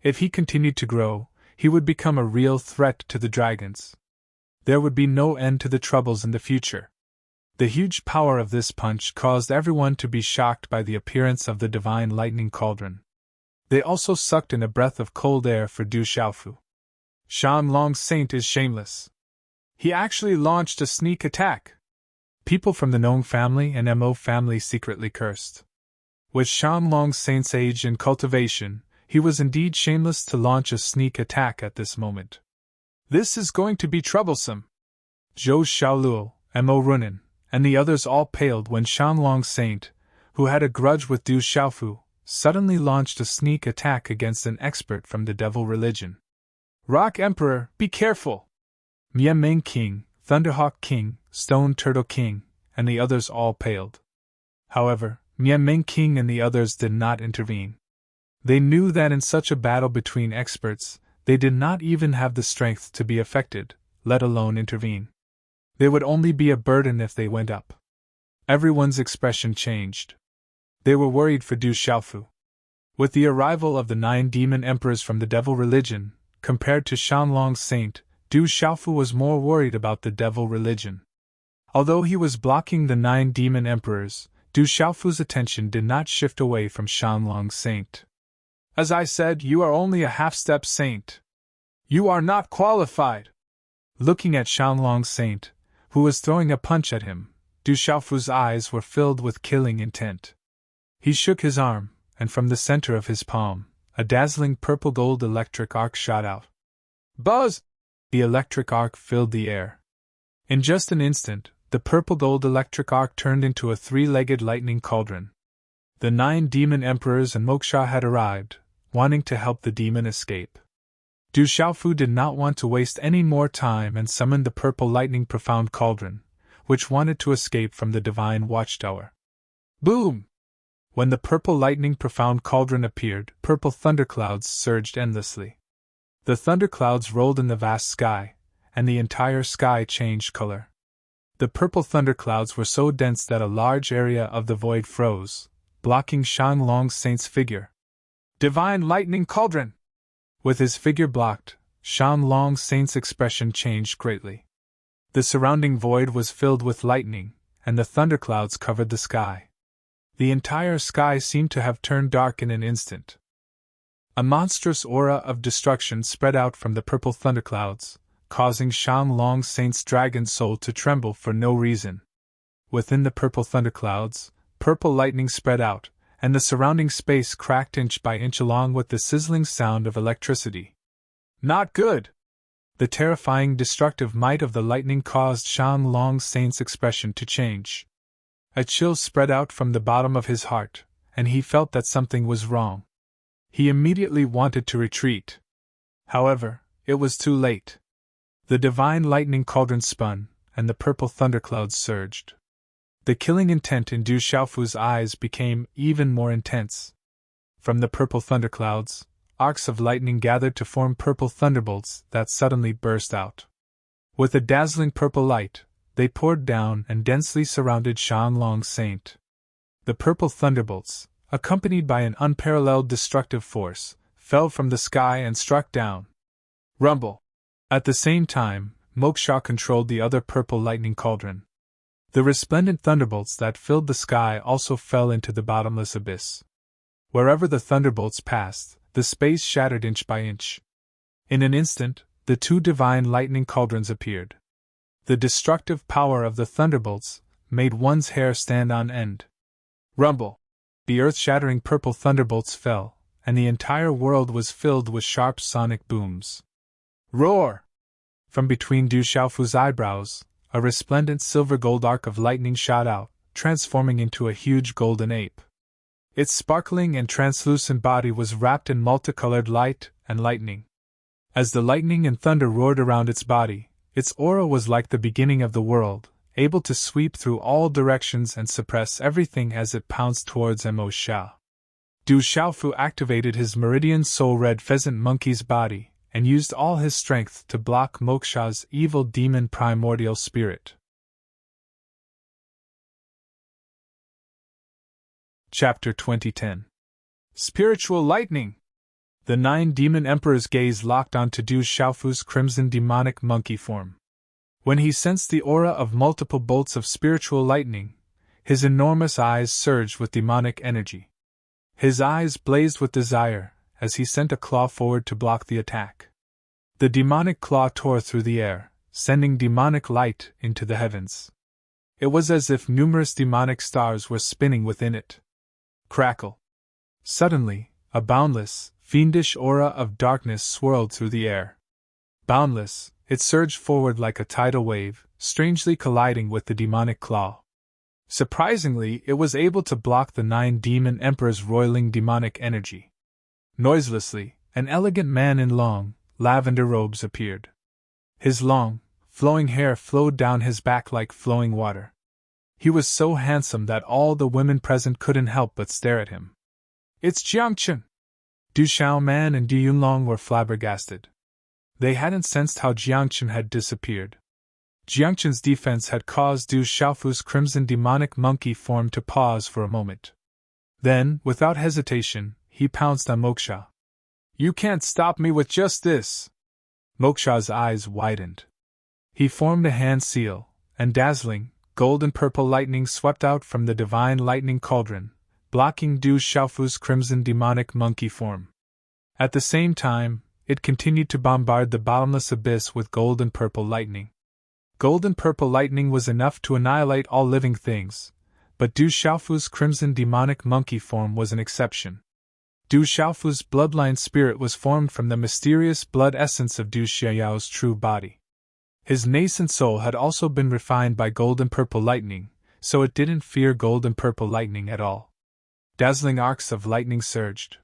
If he continued to grow, he would become a real threat to the dragons. There would be no end to the troubles in the future. The huge power of this punch caused everyone to be shocked by the appearance of the divine lightning cauldron. They also sucked in a breath of cold air for Du Xiaofu. Shanlong's saint is shameless. He actually launched a sneak attack. People from the Nong family and Mo family secretly cursed. With Shanlong Saint's age and cultivation, he was indeed shameless to launch a sneak attack at this moment. This is going to be troublesome. Zhou Xiaoluo, Mo Runin, and the others all paled when Shanlong Saint, who had a grudge with Du Xiaofu, suddenly launched a sneak attack against an expert from the devil religion. Rock Emperor, be careful! Mianming King, Thunderhawk King, Stone Turtle King, and the others all paled. However, Mianming King and the others did not intervene. They knew that in such a battle between experts, they did not even have the strength to be affected, let alone intervene. They would only be a burden if they went up. Everyone's expression changed. They were worried for Du Xiaofu. With the arrival of the 9 demon emperors from the devil religion, compared to Shanlong Saint, Du Xiaofu was more worried about the devil religion. Although he was blocking the 9 demon emperors, Du Xiaofu's attention did not shift away from Shanlong Saint. As I said, you are only a half-step saint. You are not qualified. Looking at Shanlong Saint, who was throwing a punch at him, Du Xiaofu's eyes were filled with killing intent. He shook his arm, and from the center of his palm, a dazzling purple-gold electric arc shot out. Buzz! The electric arc filled the air. In just an instant, the purple-gold electric arc turned into a 3-legged lightning cauldron. The 9 demon emperors and Moksha had arrived, wanting to help the demon escape. Du Xiaofu did not want to waste any more time and summoned the purple lightning profound cauldron, which wanted to escape from the divine watchtower. Boom! When the purple lightning profound cauldron appeared, purple thunderclouds surged endlessly. The thunderclouds rolled in the vast sky, and the entire sky changed color. The purple thunderclouds were so dense that a large area of the void froze, blocking Shanlong Saint's figure. Divine Lightning Cauldron! With his figure blocked, Shanlong Saint's expression changed greatly. The surrounding void was filled with lightning, and the thunderclouds covered the sky. The entire sky seemed to have turned dark in an instant. A monstrous aura of destruction spread out from the purple thunderclouds, causing Shanlong Saint's dragon soul to tremble for no reason. Within the purple thunderclouds, purple lightning spread out, and the surrounding space cracked inch by inch along with the sizzling sound of electricity. Not good! The terrifying destructive might of the lightning caused Shanlong Saint's expression to change. A chill spread out from the bottom of his heart, and he felt that something was wrong. He immediately wanted to retreat. However, it was too late. The divine lightning cauldron spun, and the purple thunderclouds surged. The killing intent in Du Xiaofu's eyes became even more intense. From the purple thunderclouds, arcs of lightning gathered to form purple thunderbolts that suddenly burst out. With a dazzling purple light, they poured down and densely surrounded Shanlong Saint. The purple thunderbolts, accompanied by an unparalleled destructive force, fell from the sky and struck down. Rumble! At the same time, Moksha controlled the other purple lightning cauldron. The resplendent thunderbolts that filled the sky also fell into the bottomless abyss. Wherever the thunderbolts passed, the space shattered inch by inch. In an instant, the 2 divine lightning cauldrons appeared. The destructive power of the thunderbolts made one's hair stand on end. Rumble! The earth-shattering purple thunderbolts fell, and the entire world was filled with sharp sonic booms. Roar! From between Du Xiaofu's eyebrows, a resplendent silver-gold arc of lightning shot out, transforming into a huge golden ape. Its sparkling and translucent body was wrapped in multicolored light and lightning. As the lightning and thunder roared around its body, its aura was like the beginning of the world, able to sweep through all directions and suppress everything as it pounced towards Mo Xiao. Du Xiaofu activated his meridian soul-red pheasant monkey's body, and used all his strength to block Moksha's evil demon primordial spirit. Chapter 2010. Spiritual Lightning! The 9 demon emperors' gaze locked onto Du Xiaofu's crimson demonic monkey form. When he sensed the aura of multiple bolts of spiritual lightning, his enormous eyes surged with demonic energy. His eyes blazed with desire as he sent a claw forward to block the attack. The demonic claw tore through the air, sending demonic light into the heavens. It was as if numerous demonic stars were spinning within it. Crackle! Suddenly, a boundless, fiendish aura of darkness swirled through the air. Boundless, it surged forward like a tidal wave, strangely colliding with the demonic claw. Surprisingly, it was able to block the 9 demon emperors' roiling demonic energy. Noiselessly, an elegant man in long, lavender robes appeared. His long, flowing hair flowed down his back like flowing water. He was so handsome that all the women present couldn't help but stare at him. "It's Jiangchen!" Du Xiaoman and Du Yunlong were flabbergasted. They hadn't sensed how Jiangchen had disappeared. Jiangchen's defense had caused Du Xiaofu's crimson demonic monkey form to pause for a moment. Then, without hesitation, he pounced on Moksha. "You can't stop me with just this!" Moksha's eyes widened. He formed a hand seal, and dazzling, gold and purple lightning swept out from the divine lightning cauldron, blocking Du Xiaofu's crimson demonic monkey form. At the same time, it continued to bombard the bottomless abyss with gold and purple lightning. Gold and purple lightning was enough to annihilate all living things, but Du Xiaofu's crimson demonic monkey form was an exception. Du Xiaofu's bloodline spirit was formed from the mysterious blood essence of Du Xiaoyao's true body. His nascent soul had also been refined by gold and purple lightning, so it didn't fear gold and purple lightning at all. Dazzling arcs of lightning surged.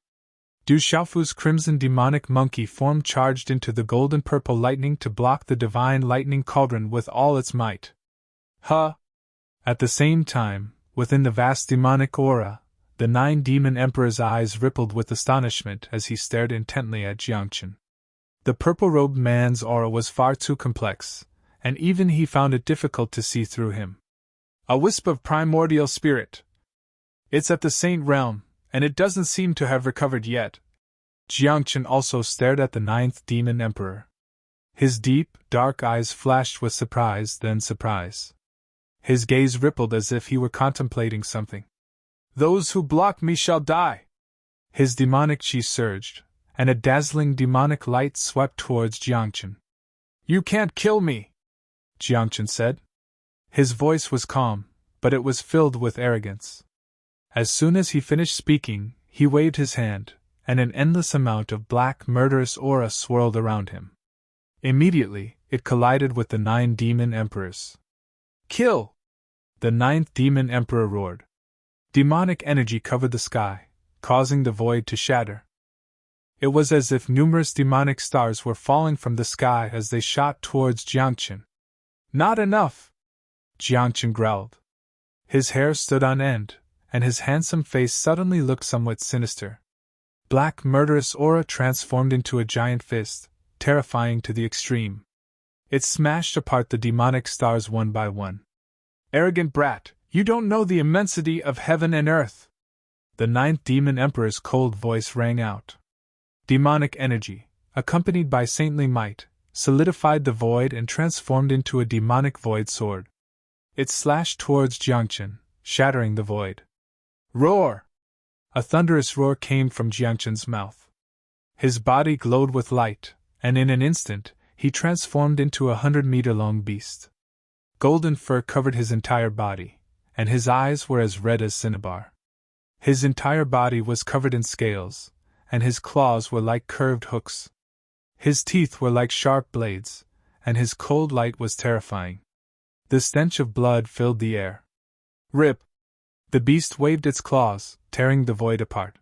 Du Xiaofu's crimson demonic monkey form charged into the gold and purple lightning to block the divine lightning cauldron with all its might. Huh! At the same time, within the vast demonic aura, the 9 demon emperor's eyes rippled with astonishment as he stared intently at Jiangchen. The purple-robed man's aura was far too complex, and even he found it difficult to see through him. "A wisp of primordial spirit. It's at the Saint Realm, and it doesn't seem to have recovered yet." Jiangchen also stared at the 9th demon emperor. His deep, dark eyes flashed with surprise, then surprise. His gaze rippled as if he were contemplating something. "Those who block me shall die!" His demonic chi surged, and a dazzling demonic light swept towards Jiangchen. "You can't kill me!" Jiangchen said. His voice was calm, but it was filled with arrogance. As soon as he finished speaking, he waved his hand, and an endless amount of black murderous aura swirled around him. Immediately, it collided with the 9 demon emperors. "Kill!" The 9th demon emperor roared. Demonic energy covered the sky, causing the void to shatter. It was as if numerous demonic stars were falling from the sky as they shot towards Jiangchen. "Not enough!" Jiangchen growled. His hair stood on end, and his handsome face suddenly looked somewhat sinister. Black murderous aura transformed into a giant fist, terrifying to the extreme. It smashed apart the demonic stars one by one. "Arrogant brat, you don't know the immensity of heaven and earth!" The 9th demon emperor's cold voice rang out. Demonic energy, accompanied by saintly might, solidified the void and transformed into a demonic void sword. It slashed towards Jiangchen, shattering the void. "Roar!" A thunderous roar came from Jiangchen's mouth. His body glowed with light, and in an instant, he transformed into a 100-meter-long beast. Golden fur covered his entire body, and his eyes were as red as cinnabar. His entire body was covered in scales, and his claws were like curved hooks. His teeth were like sharp blades, and his cold light was terrifying. The stench of blood filled the air. "Rip!" The beast waved its claws, tearing the void apart.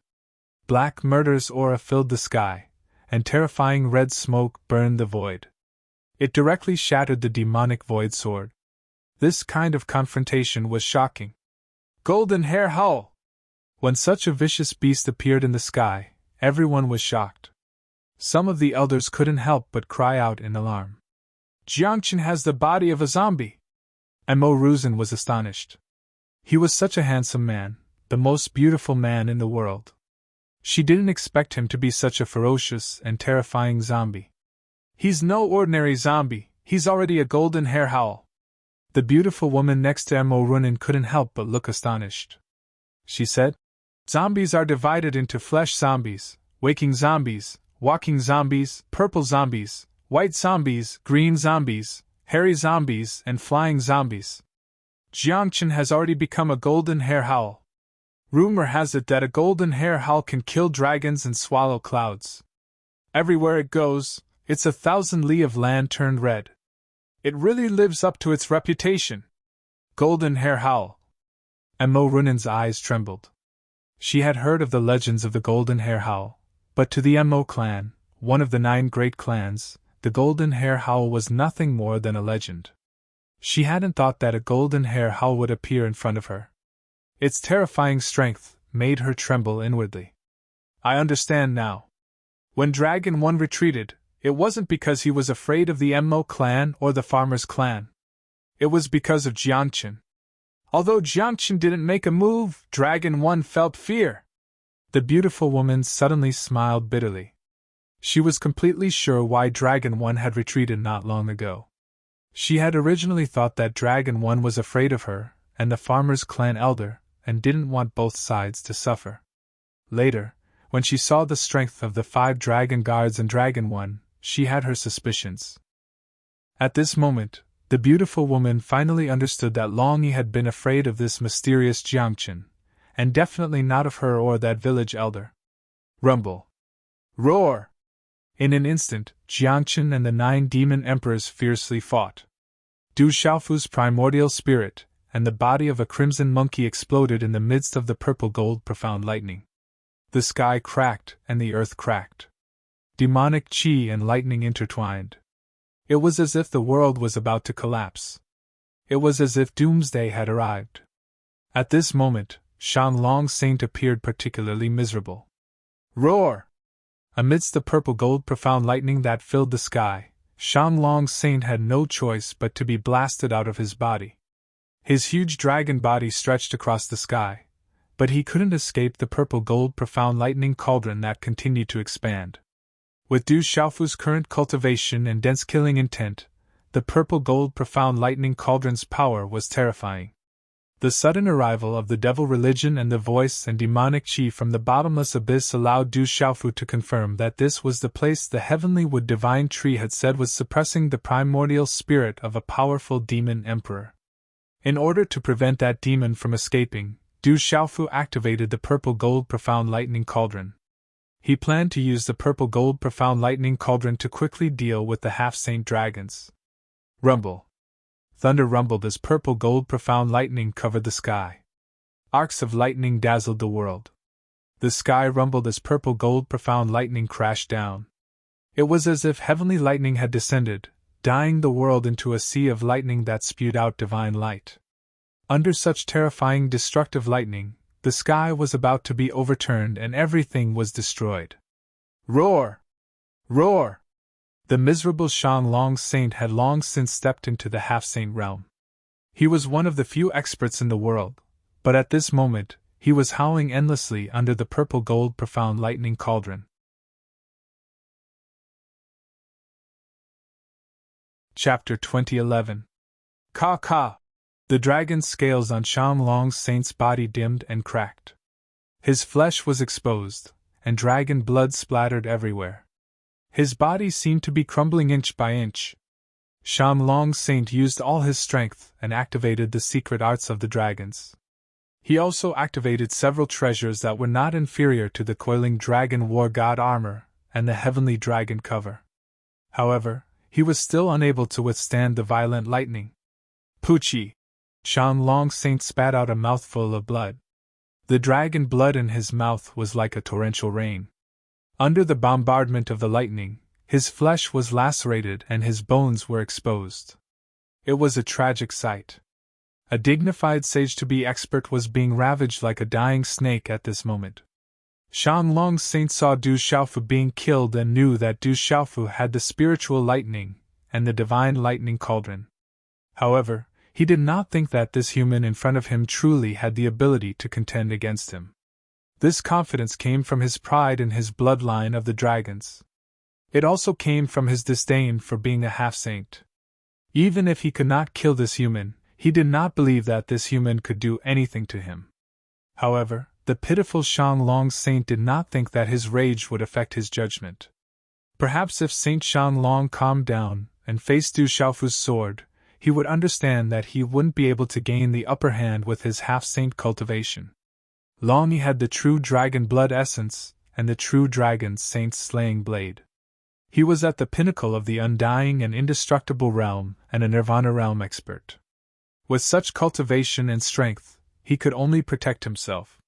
Black murderous aura filled the sky, and terrifying red smoke burned the void. It directly shattered the demonic void sword. This kind of confrontation was shocking. "Golden hair howl!" When such a vicious beast appeared in the sky, everyone was shocked. Some of the elders couldn't help but cry out in alarm. "Jiangchen has the body of a zombie!" Mo Ruzin was astonished. He was such a handsome man, the most beautiful man in the world. She didn't expect him to be such a ferocious and terrifying zombie. "He's no ordinary zombie, he's already a golden hair howl." The beautiful woman next to Mo Runin couldn't help but look astonished. She said, "Zombies are divided into flesh zombies, waking zombies, walking zombies, purple zombies, white zombies, green zombies, hairy zombies and flying zombies. Jiangchen has already become a golden hair howl. Rumor has it that a golden hair howl can kill dragons and swallow clouds. Everywhere it goes, it's 1,000 li of land turned red. It really lives up to its reputation. Golden hair howl. Mo Runin's eyes trembled. She had heard of the legends of the golden hair howl, but to the Mo clan, one of the 9 great clans, the golden hair howl was nothing more than a legend. She hadn't thought that a golden hair howl would appear in front of her. Its terrifying strength made her tremble inwardly. I understand now. When Dragon 1 retreated, it wasn't because he was afraid of the Mo clan or the farmer's clan. It was because of Jiangchen. Although Jiangchen didn't make a move, Dragon 1 felt fear. The beautiful woman suddenly smiled bitterly. She was completely sure why Dragon 1 had retreated not long ago. She had originally thought that Dragon 1 was afraid of her and the farmer's clan elder, and didn't want both sides to suffer. Later, when she saw the strength of the 5 dragon guards and Dragon 1, she had her suspicions. At this moment, the beautiful woman finally understood that long he had been afraid of this mysterious Jiangchen, and definitely not of her or that village elder. Rumble. Roar! In an instant, Jiangchen and the 9 demon emperors fiercely fought. Du Xiaofu's primordial spirit and the body of a crimson monkey exploded in the midst of the purple-gold profound lightning. The sky cracked and the earth cracked. Demonic chi and lightning intertwined. It was as if the world was about to collapse. It was as if doomsday had arrived. At this moment, Shanlong Saint appeared particularly miserable. Roar! Amidst the purple-gold profound lightning that filled the sky, Shanlong Saint had no choice but to be blasted out of his body. His huge dragon body stretched across the sky, but he couldn't escape the purple-gold profound lightning cauldron that continued to expand. With Du Xiaofu's current cultivation and dense killing intent, the purple-gold profound lightning cauldron's power was terrifying. The sudden arrival of the devil religion and the voice and demonic chi from the bottomless abyss allowed Du Xiaofu to confirm that this was the place the heavenly wood divine tree had said was suppressing the primordial spirit of a powerful demon emperor. In order to prevent that demon from escaping, Du Xiaofu activated the purple-gold profound lightning cauldron. He planned to use the purple-gold profound lightning cauldron to quickly deal with the half-saint dragons. Rumble. Thunder rumbled as purple-gold profound lightning covered the sky. Arcs of lightning dazzled the world. The sky rumbled as purple-gold profound lightning crashed down. It was as if heavenly lightning had descended, dyeing the world into a sea of lightning that spewed out divine light. Under such terrifying destructive lightning, the sky was about to be overturned and everything was destroyed. Roar! Roar! The miserable Shanlong Saint had long since stepped into the half-saint realm. He was one of the few experts in the world, but at this moment, he was howling endlessly under the purple-gold profound lightning cauldron. Chapter 2011. Ka Ka! The dragon's scales on Shanlong Saint's body dimmed and cracked. His flesh was exposed, and dragon blood splattered everywhere. His body seemed to be crumbling inch by inch. Shanlong Saint used all his strength and activated the secret arts of the dragons. He also activated several treasures that were not inferior to the coiling dragon war god armor and the heavenly dragon cover. However, he was still unable to withstand the violent lightning. Poochie! Shanlong Saint spat out a mouthful of blood. The dragon blood in his mouth was like a torrential rain. Under the bombardment of the lightning, his flesh was lacerated and his bones were exposed. It was a tragic sight. A dignified sage-to-be expert was being ravaged like a dying snake at this moment. Shanlong Saint saw Du Xiaofu being killed and knew that Du Xiaofu had the spiritual lightning and the divine lightning cauldron. However, he did not think that this human in front of him truly had the ability to contend against him. This confidence came from his pride in his bloodline of the dragons. It also came from his disdain for being a half-saint. Even if he could not kill this human, he did not believe that this human could do anything to him. However, the pitiful Shanlong Saint did not think that his rage would affect his judgment. Perhaps if Saint Shanlong calmed down and faced Du Xiaofu's sword, he would understand that he wouldn't be able to gain the upper hand with his half-saint cultivation. Long Yi had the true dragon blood essence, and the true dragon saint's slaying blade. He was at the pinnacle of the undying and indestructible realm and a nirvana realm expert. With such cultivation and strength, he could only protect himself.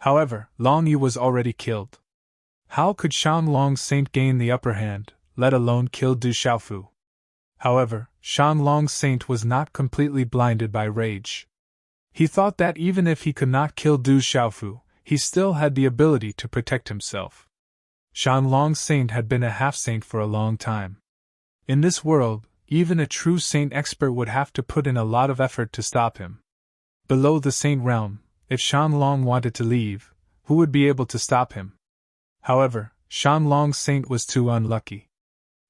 However, Long Yi was already killed. How could Shanlong Saint gain the upper hand, let alone kill Du Xiaofu? However, Shanlong Saint was not completely blinded by rage. He thought that even if he could not kill Du Xiaofu, he still had the ability to protect himself. Shanlong Saint had been a half-saint for a long time. In this world, even a true saint expert would have to put in a lot of effort to stop him. Below the saint realm, if Shanlong wanted to leave, who would be able to stop him? However, Shanlong Saint was too unlucky.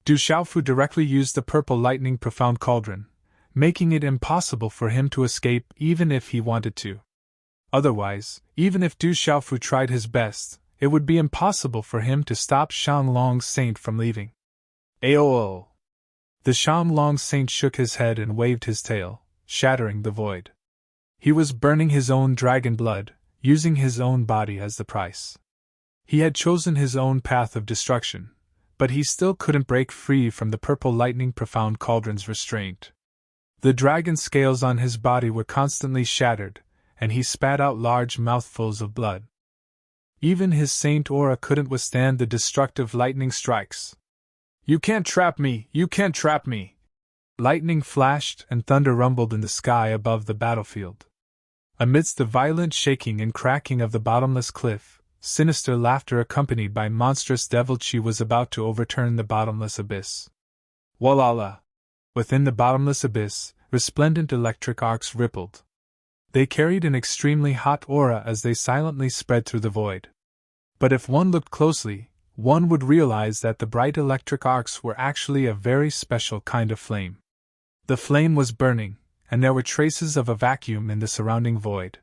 Du Xiaofu directly used the purple lightning profound cauldron, making it impossible for him to escape even if he wanted to. Otherwise, even if Du Xiaofu tried his best, it would be impossible for him to stop Shanlong Saint from leaving. Aoo! The Shanlong Saint shook his head and waved his tail, shattering the void. He was burning his own dragon blood, using his own body as the price. He had chosen his own path of destruction, but he still couldn't break free from the purple lightning profound cauldron's restraint. The dragon scales on his body were constantly shattered, and he spat out large mouthfuls of blood. Even his saint aura couldn't withstand the destructive lightning strikes. "You can't trap me! You can't trap me!" Lightning flashed and thunder rumbled in the sky above the battlefield. Amidst the violent shaking and cracking of the bottomless cliff, sinister laughter accompanied by monstrous deviltry was about to overturn the bottomless abyss. Walala! Within the bottomless abyss, resplendent electric arcs rippled. They carried an extremely hot aura as they silently spread through the void. But if one looked closely, one would realize that the bright electric arcs were actually a very special kind of flame. The flame was burning, and there were traces of a vacuum in the surrounding void.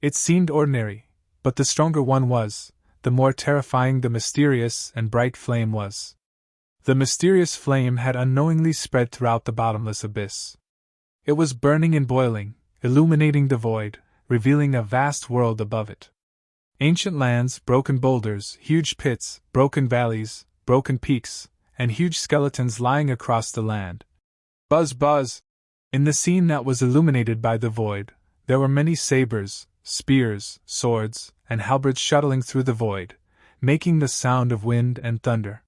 It seemed ordinary, but the stronger one was, the more terrifying the mysterious and bright flame was. The mysterious flame had unknowingly spread throughout the bottomless abyss. It was burning and boiling, illuminating the void, revealing a vast world above it. Ancient lands, broken boulders, huge pits, broken valleys, broken peaks, and huge skeletons lying across the land. Buzz buzz! In the scene that was illuminated by the void, there were many sabers, spears, swords, and halberds shuttling through the void, making the sound of wind and thunder.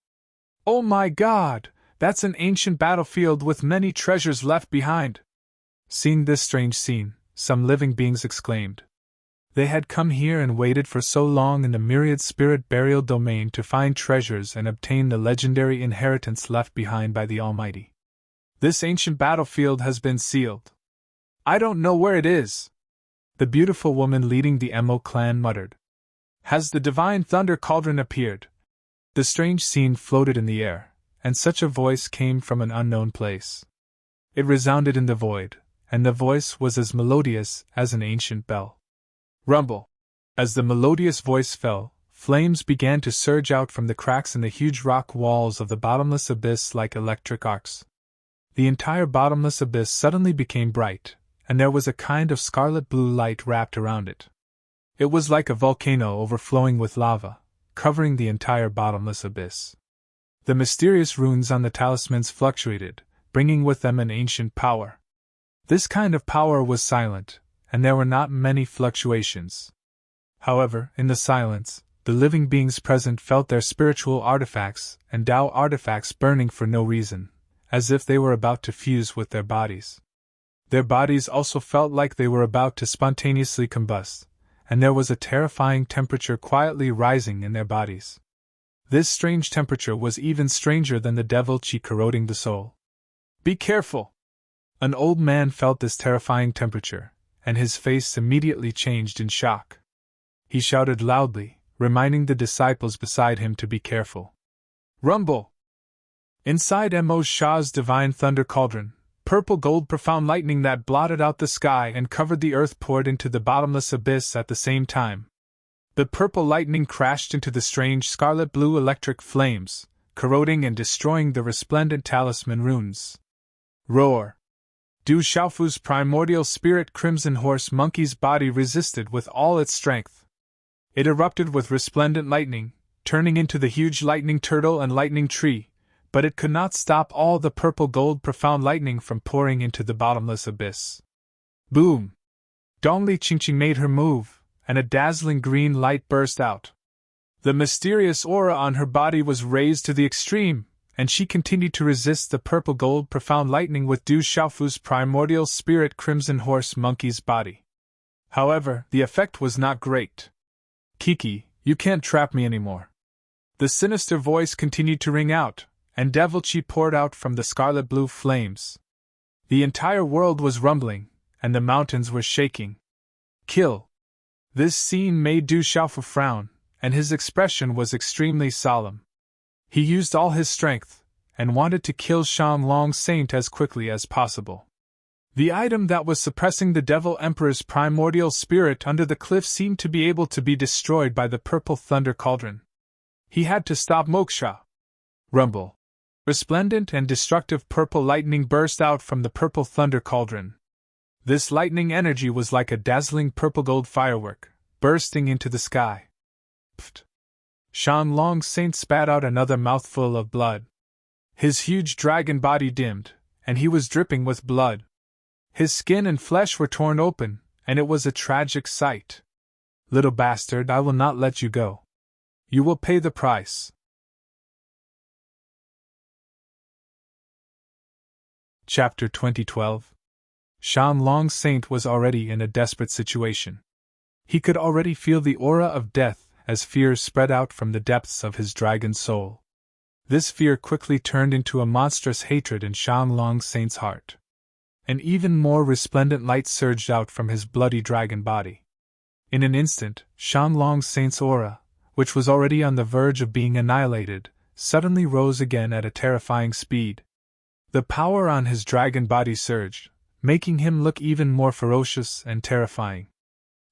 "Oh my God! That's an ancient battlefield with many treasures left behind!" Seeing this strange scene, some living beings exclaimed. They had come here and waited for so long in the myriad spirit burial domain to find treasures and obtain the legendary inheritance left behind by the Almighty. "This ancient battlefield has been sealed. I don't know where it is," the beautiful woman leading the Mo clan muttered. "Has the divine thunder cauldron appeared?" The strange scene floated in the air, and such a voice came from an unknown place. It resounded in the void, and the voice was as melodious as an ancient bell. Rumble! As the melodious voice fell, flames began to surge out from the cracks in the huge rock walls of the bottomless abyss like electric arcs. The entire bottomless abyss suddenly became bright, and there was a kind of scarlet-blue light wrapped around it. It was like a volcano overflowing with lava, covering the entire bottomless abyss. The mysterious runes on the talismans fluctuated, bringing with them an ancient power. This kind of power was silent, and there were not many fluctuations. However, in the silence, the living beings present felt their spiritual artifacts and Tao artifacts burning for no reason, as if they were about to fuse with their bodies. Their bodies also felt like they were about to spontaneously combust, and there was a terrifying temperature quietly rising in their bodies. This strange temperature was even stranger than the devil chi corroding the soul. "Be careful!" An old man felt this terrifying temperature, and his face immediately changed in shock. He shouted loudly, reminding the disciples beside him to be careful. Rumble! Inside Mo Shah's divine thunder cauldron, purple gold profound lightning that blotted out the sky and covered the earth poured into the bottomless abyss at the same time. The purple lightning crashed into the strange scarlet-blue electric flames, corroding and destroying the resplendent talisman runes. Roar! Du Xiaofu's primordial spirit crimson horse monkey's body resisted with all its strength. It erupted with resplendent lightning, turning into the huge lightning turtle and lightning tree, but it could not stop all the purple gold profound lightning from pouring into the bottomless abyss. Boom! Dongli Qingqing made her move, and a dazzling green light burst out. The mysterious aura on her body was raised to the extreme, and she continued to resist the purple gold profound lightning with Du Xiaofu's primordial spirit crimson horse monkey's body. However, the effect was not great. Kiki, you can't trap me anymore. The sinister voice continued to ring out, and devil chi poured out from the scarlet blue flames. The entire world was rumbling, and the mountains were shaking. Kill! This scene made Du Xiaofu frown, and his expression was extremely solemn. He used all his strength, and wanted to kill Shanlong Saint as quickly as possible. The item that was suppressing the Devil Emperor's primordial spirit under the cliff seemed to be able to be destroyed by the purple thunder cauldron. He had to stop Moksha. Rumble! Resplendent and destructive purple lightning burst out from the purple thunder cauldron. This lightning energy was like a dazzling purple gold firework, bursting into the sky. Pfft! Shanlong Saint spat out another mouthful of blood. His huge dragon body dimmed, and he was dripping with blood. His skin and flesh were torn open, and it was a tragic sight. Little bastard, I will not let you go. You will pay the price. Chapter 2012. Shanlong Saint was already in a desperate situation. He could already feel the aura of death as fear spread out from the depths of his dragon soul. This fear quickly turned into a monstrous hatred in Shanlong Saint's heart. An even more resplendent light surged out from his bloody dragon body. In an instant, Shanlong Saint's aura, which was already on the verge of being annihilated, suddenly rose again at a terrifying speed. The power on his dragon body surged, making him look even more ferocious and terrifying.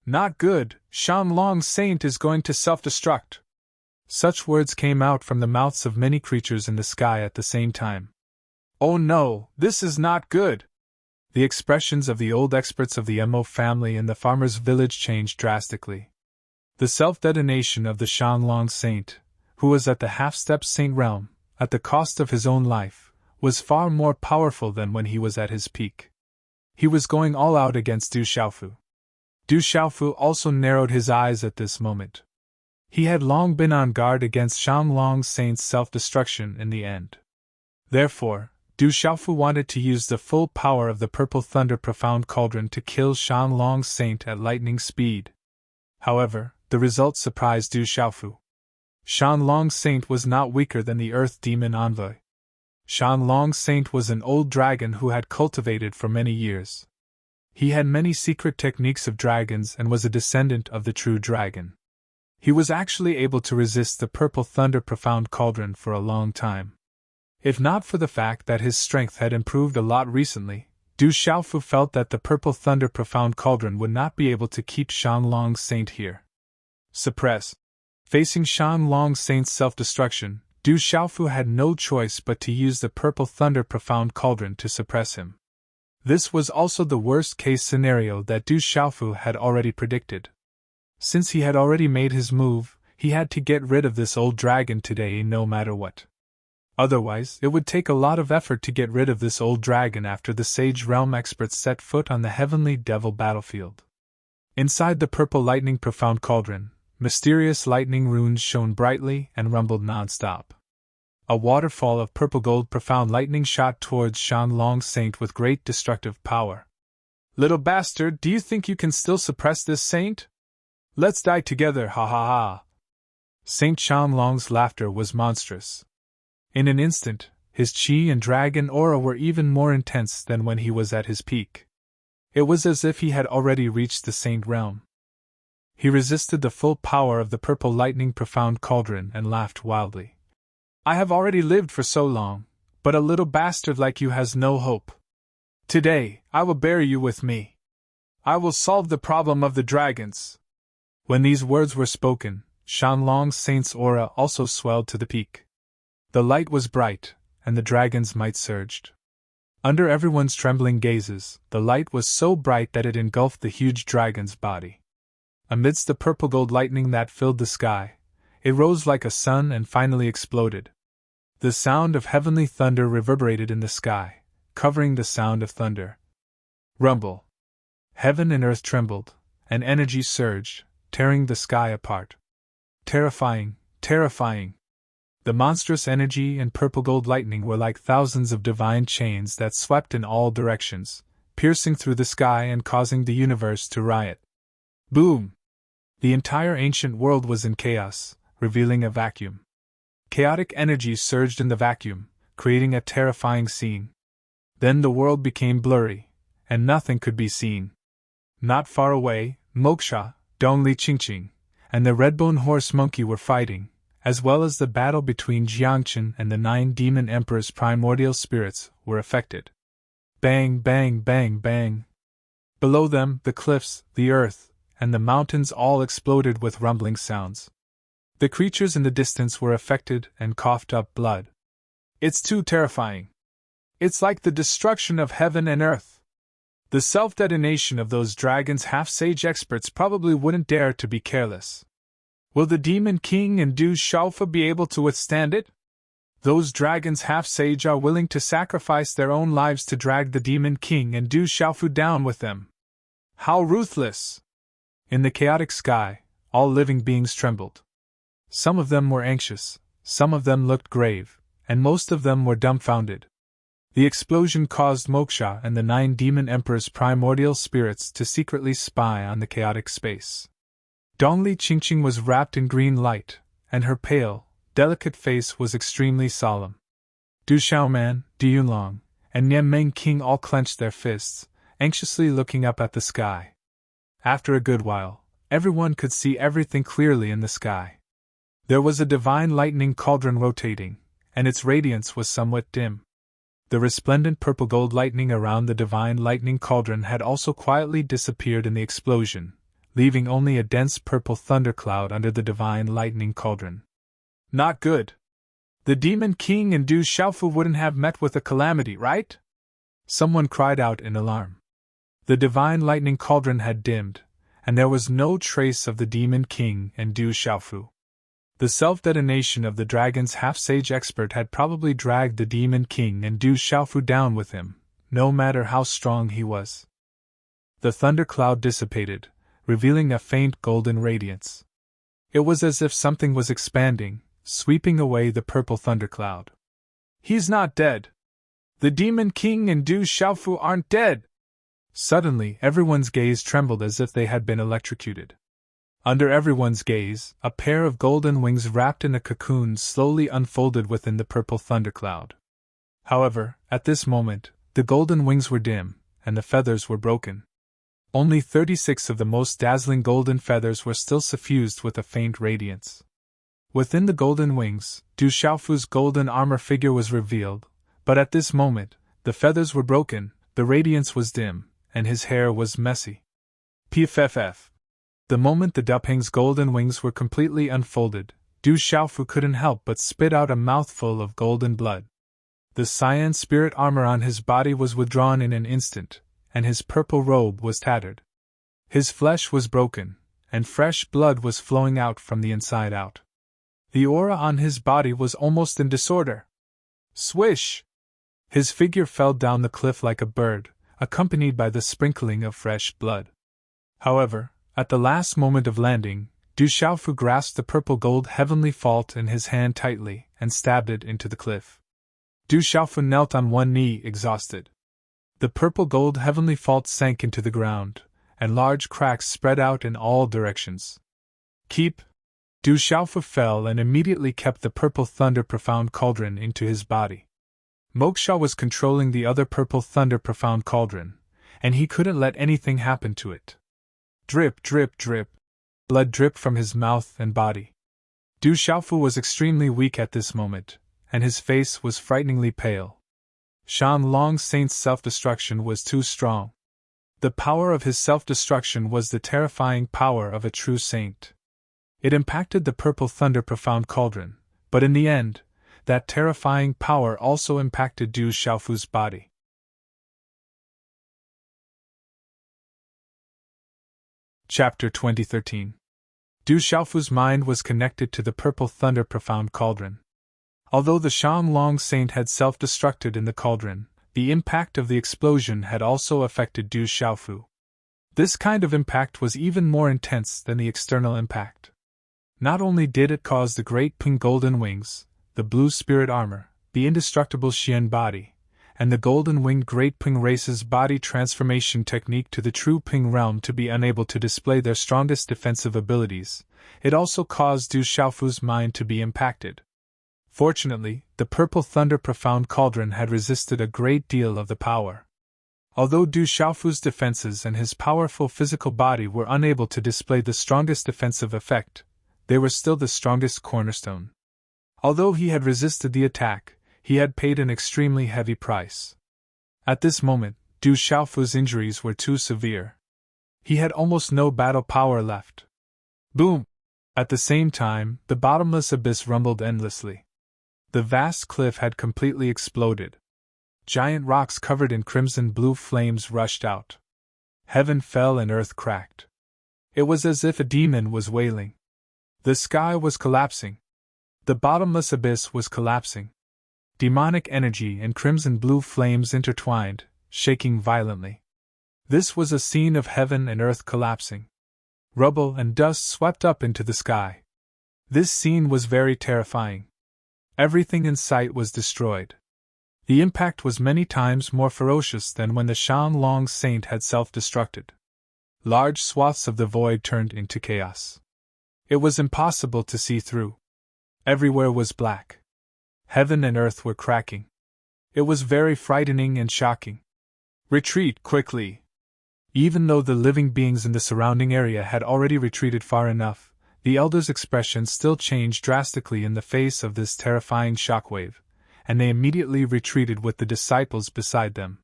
Not good, Shanlong Saint is going to self-destruct. Such words came out from the mouths of many creatures in the sky at the same time. Oh no, this is not good! The expressions of the old experts of the Mo family in the farmer's village changed drastically. The self-detonation of the Shanlong Saint, who was at the half-step saint realm, at the cost of his own life, was far more powerful than when he was at his peak. He was going all out against Du Xiaofu. Du Xiaofu also narrowed his eyes at this moment. He had long been on guard against Shanlong Saint's self-destruction in the end. Therefore, Du Xiaofu wanted to use the full power of the Purple Thunder Profound Cauldron to kill Shanlong Saint at lightning speed. However, the result surprised Du Xiaofu. Shanlong Saint was not weaker than the Earth Demon Envoy. Shanlong Saint was an old dragon who had cultivated for many years. He had many secret techniques of dragons and was a descendant of the true dragon. He was actually able to resist the Purple Thunder Profound Cauldron for a long time. If not for the fact that his strength had improved a lot recently, Du Xiaofu felt that the Purple Thunder Profound Cauldron would not be able to keep Shanlong Saint here. Suppress. Facing Shanlong Saint's self-destruction, Du Xiaofu had no choice but to use the Purple Thunder Profound Cauldron to suppress him. This was also the worst-case scenario that Du Xiaofu had already predicted. Since he had already made his move, he had to get rid of this old dragon today no matter what. Otherwise, it would take a lot of effort to get rid of this old dragon after the Sage Realm experts set foot on the Heavenly Devil battlefield. Inside the Purple Lightning Profound Cauldron, mysterious lightning runes shone brightly and rumbled non-stop. A waterfall of purple gold profound lightning shot towards Shanlong Saint with great destructive power. Little bastard, do you think you can still suppress this saint? Let's die together, ha ha ha! Saint Shanlong's laughter was monstrous. In an instant, his chi and dragon aura were even more intense than when he was at his peak. It was as if he had already reached the saint realm. He resisted the full power of the Purple Lightning Profound Cauldron and laughed wildly. I have already lived for so long, but a little bastard like you has no hope. Today, I will bury you with me. I will solve the problem of the dragons. When these words were spoken, Shanlong Saint's aura also swelled to the peak. The light was bright, and the dragon's might surged. Under everyone's trembling gazes, the light was so bright that it engulfed the huge dragon's body. Amidst the purple gold lightning that filled the sky, it rose like a sun and finally exploded. The sound of heavenly thunder reverberated in the sky, covering the sound of thunder. Rumble. Heaven and earth trembled, and energy surged, tearing the sky apart. Terrifying, terrifying. The monstrous energy and purple gold lightning were like thousands of divine chains that swept in all directions, piercing through the sky and causing the universe to riot. Boom! The entire ancient world was in chaos, revealing a vacuum. Chaotic energy surged in the vacuum, creating a terrifying scene. Then the world became blurry, and nothing could be seen. Not far away, Moksha, Dongli Qingqing, and the Redbone Horse Monkey were fighting, as well as the battle between Jiangchen and the 9 Demon Emperor's primordial spirits were affected. Bang, bang, bang, bang. Below them, the cliffs, the earth, and the mountains all exploded with rumbling sounds. The creatures in the distance were affected and coughed up blood. It's too terrifying. It's like the destruction of heaven and earth. The self-detonation of those dragons half-sage experts probably wouldn't dare to be careless. Will the Demon King and Du Xiaofu be able to withstand it? Those dragons half-sage are willing to sacrifice their own lives to drag the Demon King and Du Xiaofu down with them. How ruthless! In the chaotic sky, all living beings trembled. Some of them were anxious, some of them looked grave, and most of them were dumbfounded. The explosion caused Moksha and the 9 Demon Emperor's primordial spirits to secretly spy on the chaotic space. Dongli Qingqing was wrapped in green light, and her pale, delicate face was extremely solemn. Du Xiaoman, Du Yunlong, and Nian Meng King all clenched their fists, anxiously looking up at the sky. After a good while, everyone could see everything clearly in the sky. There was a divine lightning cauldron rotating, and its radiance was somewhat dim. The resplendent purple gold lightning around the divine lightning cauldron had also quietly disappeared in the explosion, leaving only a dense purple thundercloud under the divine lightning cauldron. Not good. The Demon King and Du Xiaofu wouldn't have met with a calamity, right? Someone cried out in alarm. The divine lightning cauldron had dimmed, and there was no trace of the Demon King and Du Xiaofu. The self-detonation of the dragon's half-sage expert had probably dragged the Demon King and Du Xiaofu down with him, no matter how strong he was. The thundercloud dissipated, revealing a faint golden radiance. It was as if something was expanding, sweeping away the purple thundercloud. He's not dead. The Demon King and Du Xiaofu aren't dead. Suddenly, everyone's gaze trembled as if they had been electrocuted. Under everyone's gaze, a pair of golden wings wrapped in a cocoon slowly unfolded within the purple thundercloud. However, at this moment, the golden wings were dim, and the feathers were broken. Only 36 of the most dazzling golden feathers were still suffused with a faint radiance. Within the golden wings, Du Xiaofu's golden armor figure was revealed, but at this moment, the feathers were broken, the radiance was dim, and his hair was messy. Pff. The moment the Duping's golden wings were completely unfolded, Du Xiaofu couldn't help but spit out a mouthful of golden blood. The cyan spirit armor on his body was withdrawn in an instant, and his purple robe was tattered. His flesh was broken, and fresh blood was flowing out from the inside out. The aura on his body was almost in disorder. Swish! His figure fell down the cliff like a bird, accompanied by the sprinkling of fresh blood. However, at the last moment of landing, Du Xiaofu grasped the purple gold heavenly fault in his hand tightly and stabbed it into the cliff. Du Xiaofu knelt on one knee, exhausted. The purple gold heavenly fault sank into the ground, and large cracks spread out in all directions. Keep! Du Xiaofu fell and immediately kept the purple thunder profound cauldron into his body. Moksha was controlling the other purple thunder profound cauldron, and he couldn't let anything happen to it. Drip, drip, drip. Blood dripped from his mouth and body. Du Xiaofu was extremely weak at this moment, and his face was frighteningly pale. Shan Long Saint's self-destruction was too strong. The power of his self-destruction was the terrifying power of a true saint. It impacted the purple thunder profound cauldron, but in the end, that terrifying power also impacted Du Xiaofu's body. Chapter 2013. Du Xiaofu's mind was connected to the purple thunder profound cauldron. Although the Shanglong Saint had self-destructed in the cauldron, the impact of the explosion had also affected Du Xiaofu. This kind of impact was even more intense than the external impact. Not only did it cause the great pink golden wings, the blue spirit armor, the indestructible Xian body, and the golden-winged Great Ping race's body transformation technique to the true Ping realm to be unable to display their strongest defensive abilities, it also caused Du Xiaofu's mind to be impacted. Fortunately, the purple thunder profound cauldron had resisted a great deal of the power. Although Du Xiaofu's defenses and his powerful physical body were unable to display the strongest defensive effect, they were still the strongest cornerstone. Although he had resisted the attack, he had paid an extremely heavy price. At this moment, Du Xiaofu's injuries were too severe. He had almost no battle power left. Boom! At the same time, the bottomless abyss rumbled endlessly. The vast cliff had completely exploded. Giant rocks covered in crimson-blue flames rushed out. Heaven fell and earth cracked. It was as if a demon was wailing. The sky was collapsing. The bottomless abyss was collapsing. Demonic energy and crimson-blue flames intertwined, shaking violently. This was a scene of heaven and earth collapsing. Rubble and dust swept up into the sky. This scene was very terrifying. Everything in sight was destroyed. The impact was many times more ferocious than when the Shanglong Saint had self-destructed. Large swaths of the void turned into chaos. It was impossible to see through. Everywhere was black. Heaven and earth were cracking. It was very frightening and shocking. Retreat quickly! Even though the living beings in the surrounding area had already retreated far enough, the elders' expression still changed drastically in the face of this terrifying shockwave, and they immediately retreated with the disciples beside them.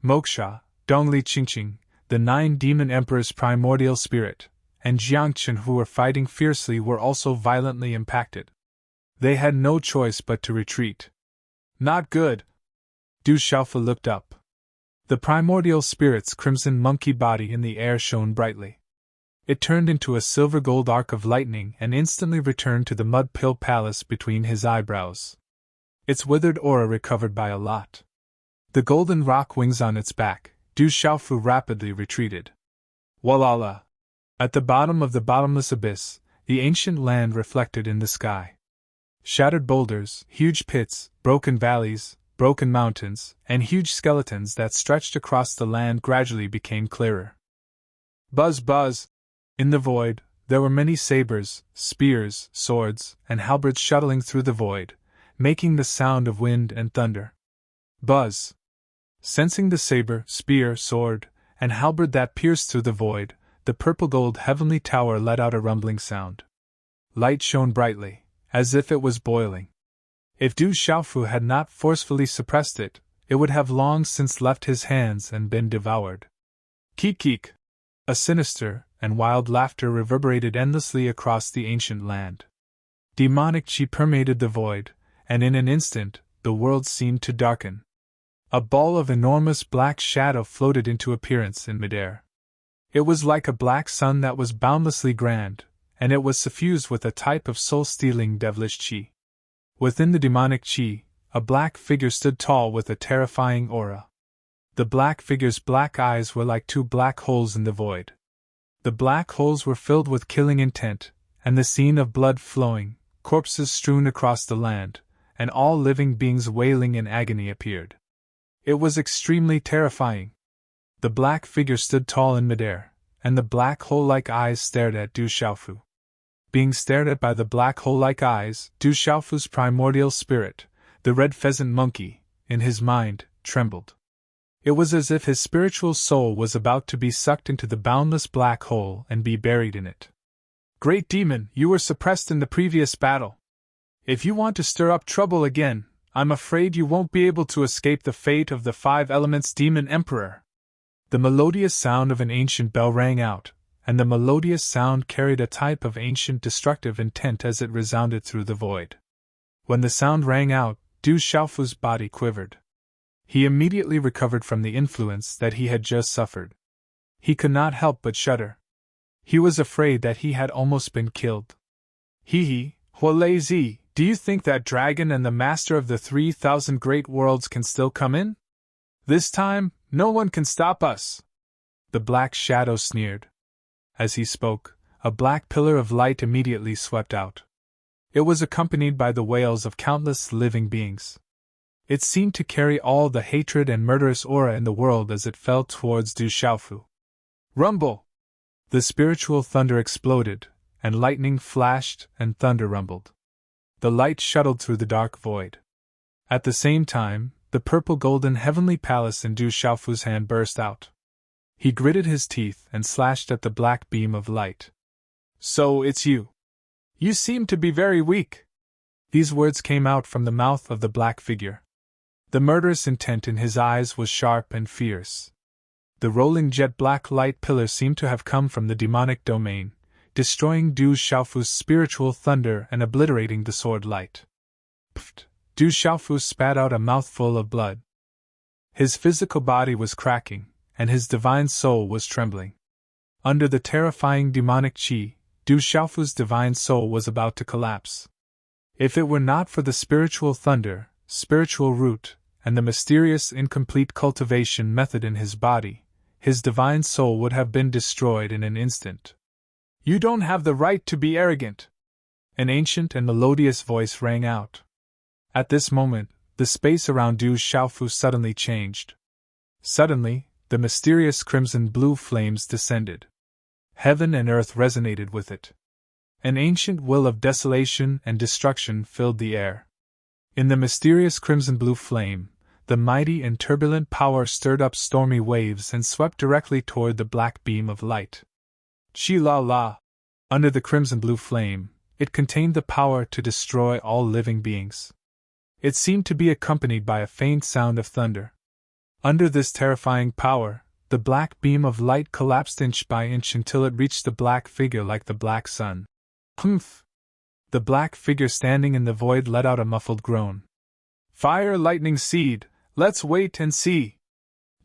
Moksha, Dongli Qingqing, the 9 demon emperor's primordial spirit, and Jiangchen, who were fighting fiercely, were also violently impacted. They had no choice but to retreat. Not good! Du Xiaofu looked up. The primordial spirit's crimson monkey body in the air shone brightly. It turned into a silver-gold arc of lightning and instantly returned to the mud pill palace between his eyebrows. Its withered aura recovered by a lot. The golden rock wings on its back, Du Xiaofu rapidly retreated. Walala! At the bottom of the bottomless abyss, the ancient land reflected in the sky. Shattered boulders, huge pits, broken valleys, broken mountains, and huge skeletons that stretched across the land gradually became clearer. Buzz buzz! In the void, there were many sabers, spears, swords, and halberds shuttling through the void, making the sound of wind and thunder. Buzz! Sensing the saber, spear, sword, and halberd that pierced through the void, the purple-gold heavenly tower let out a rumbling sound. Light shone brightly, as if it was boiling. If Du Xiaofu had not forcefully suppressed it, it would have long since left his hands and been devoured. Keek keek! A sinister and wild laughter reverberated endlessly across the ancient land. Demonic chi permeated the void, and in an instant, the world seemed to darken. A ball of enormous black shadow floated into appearance in midair. It was like a black sun that was boundlessly grand, and it was suffused with a type of soul-stealing devilish chi. Within the demonic chi, a black figure stood tall with a terrifying aura. The black figure's black eyes were like 2 black holes in the void. The black holes were filled with killing intent, and the scene of blood flowing, corpses strewn across the land, and all living beings wailing in agony appeared. It was extremely terrifying. The black figure stood tall in midair, and the black hole-like eyes stared at Du Xiaofu. Being stared at by the black hole-like eyes, Du Xiaofu's primordial spirit, the red pheasant monkey, in his mind, trembled. It was as if his spiritual soul was about to be sucked into the boundless black hole and be buried in it. Great demon, you were suppressed in the previous battle. If you want to stir up trouble again, I'm afraid you won't be able to escape the fate of the 5 elements demon emperor. The melodious sound of an ancient bell rang out, and the melodious sound carried a type of ancient destructive intent as it resounded through the void. When the sound rang out, Du Xiaofu's body quivered. He immediately recovered from the influence that he had just suffered. He could not help but shudder. He was afraid that he had almost been killed. Hee, Huolei, do you think that dragon and the master of the 3,000 great worlds can still come in? This time, no one can stop us. The black shadow sneered. As he spoke, a black pillar of light immediately swept out. It was accompanied by the wails of countless living beings. It seemed to carry all the hatred and murderous aura in the world as it fell towards Du Xiaofu. Rumble! The spiritual thunder exploded, and lightning flashed and thunder rumbled. The light shuttled through the dark void. At the same time, the purple-golden heavenly palace in Du Xiaofu's hand burst out. He gritted his teeth and slashed at the black beam of light. So it's you. You seem to be very weak. These words came out from the mouth of the black figure. The murderous intent in his eyes was sharp and fierce. The rolling jet-black light pillar seemed to have come from the demonic domain, destroying Du Xiaofu's spiritual thunder and obliterating the sword light. Pfft! Du Xiaofu spat out a mouthful of blood. His physical body was cracking, and his divine soul was trembling. Under the terrifying demonic chi, Du Xiaofu's divine soul was about to collapse. If it were not for the spiritual thunder, spiritual root, and the mysterious incomplete cultivation method in his body, his divine soul would have been destroyed in an instant. You don't have the right to be arrogant! An ancient and melodious voice rang out. At this moment, the space around Du Xiaofu suddenly changed. Suddenly, the mysterious crimson-blue flames descended. Heaven and earth resonated with it. An ancient will of desolation and destruction filled the air. In the mysterious crimson-blue flame, the mighty and turbulent power stirred up stormy waves and swept directly toward the black beam of light. Chi-la-la! Under the crimson-blue flame, it contained the power to destroy all living beings. It seemed to be accompanied by a faint sound of thunder. Under this terrifying power, the black beam of light collapsed inch by inch until it reached the black figure like the black sun. Humph! The black figure standing in the void let out a muffled groan. Fire, lightning, seed, let's wait and see!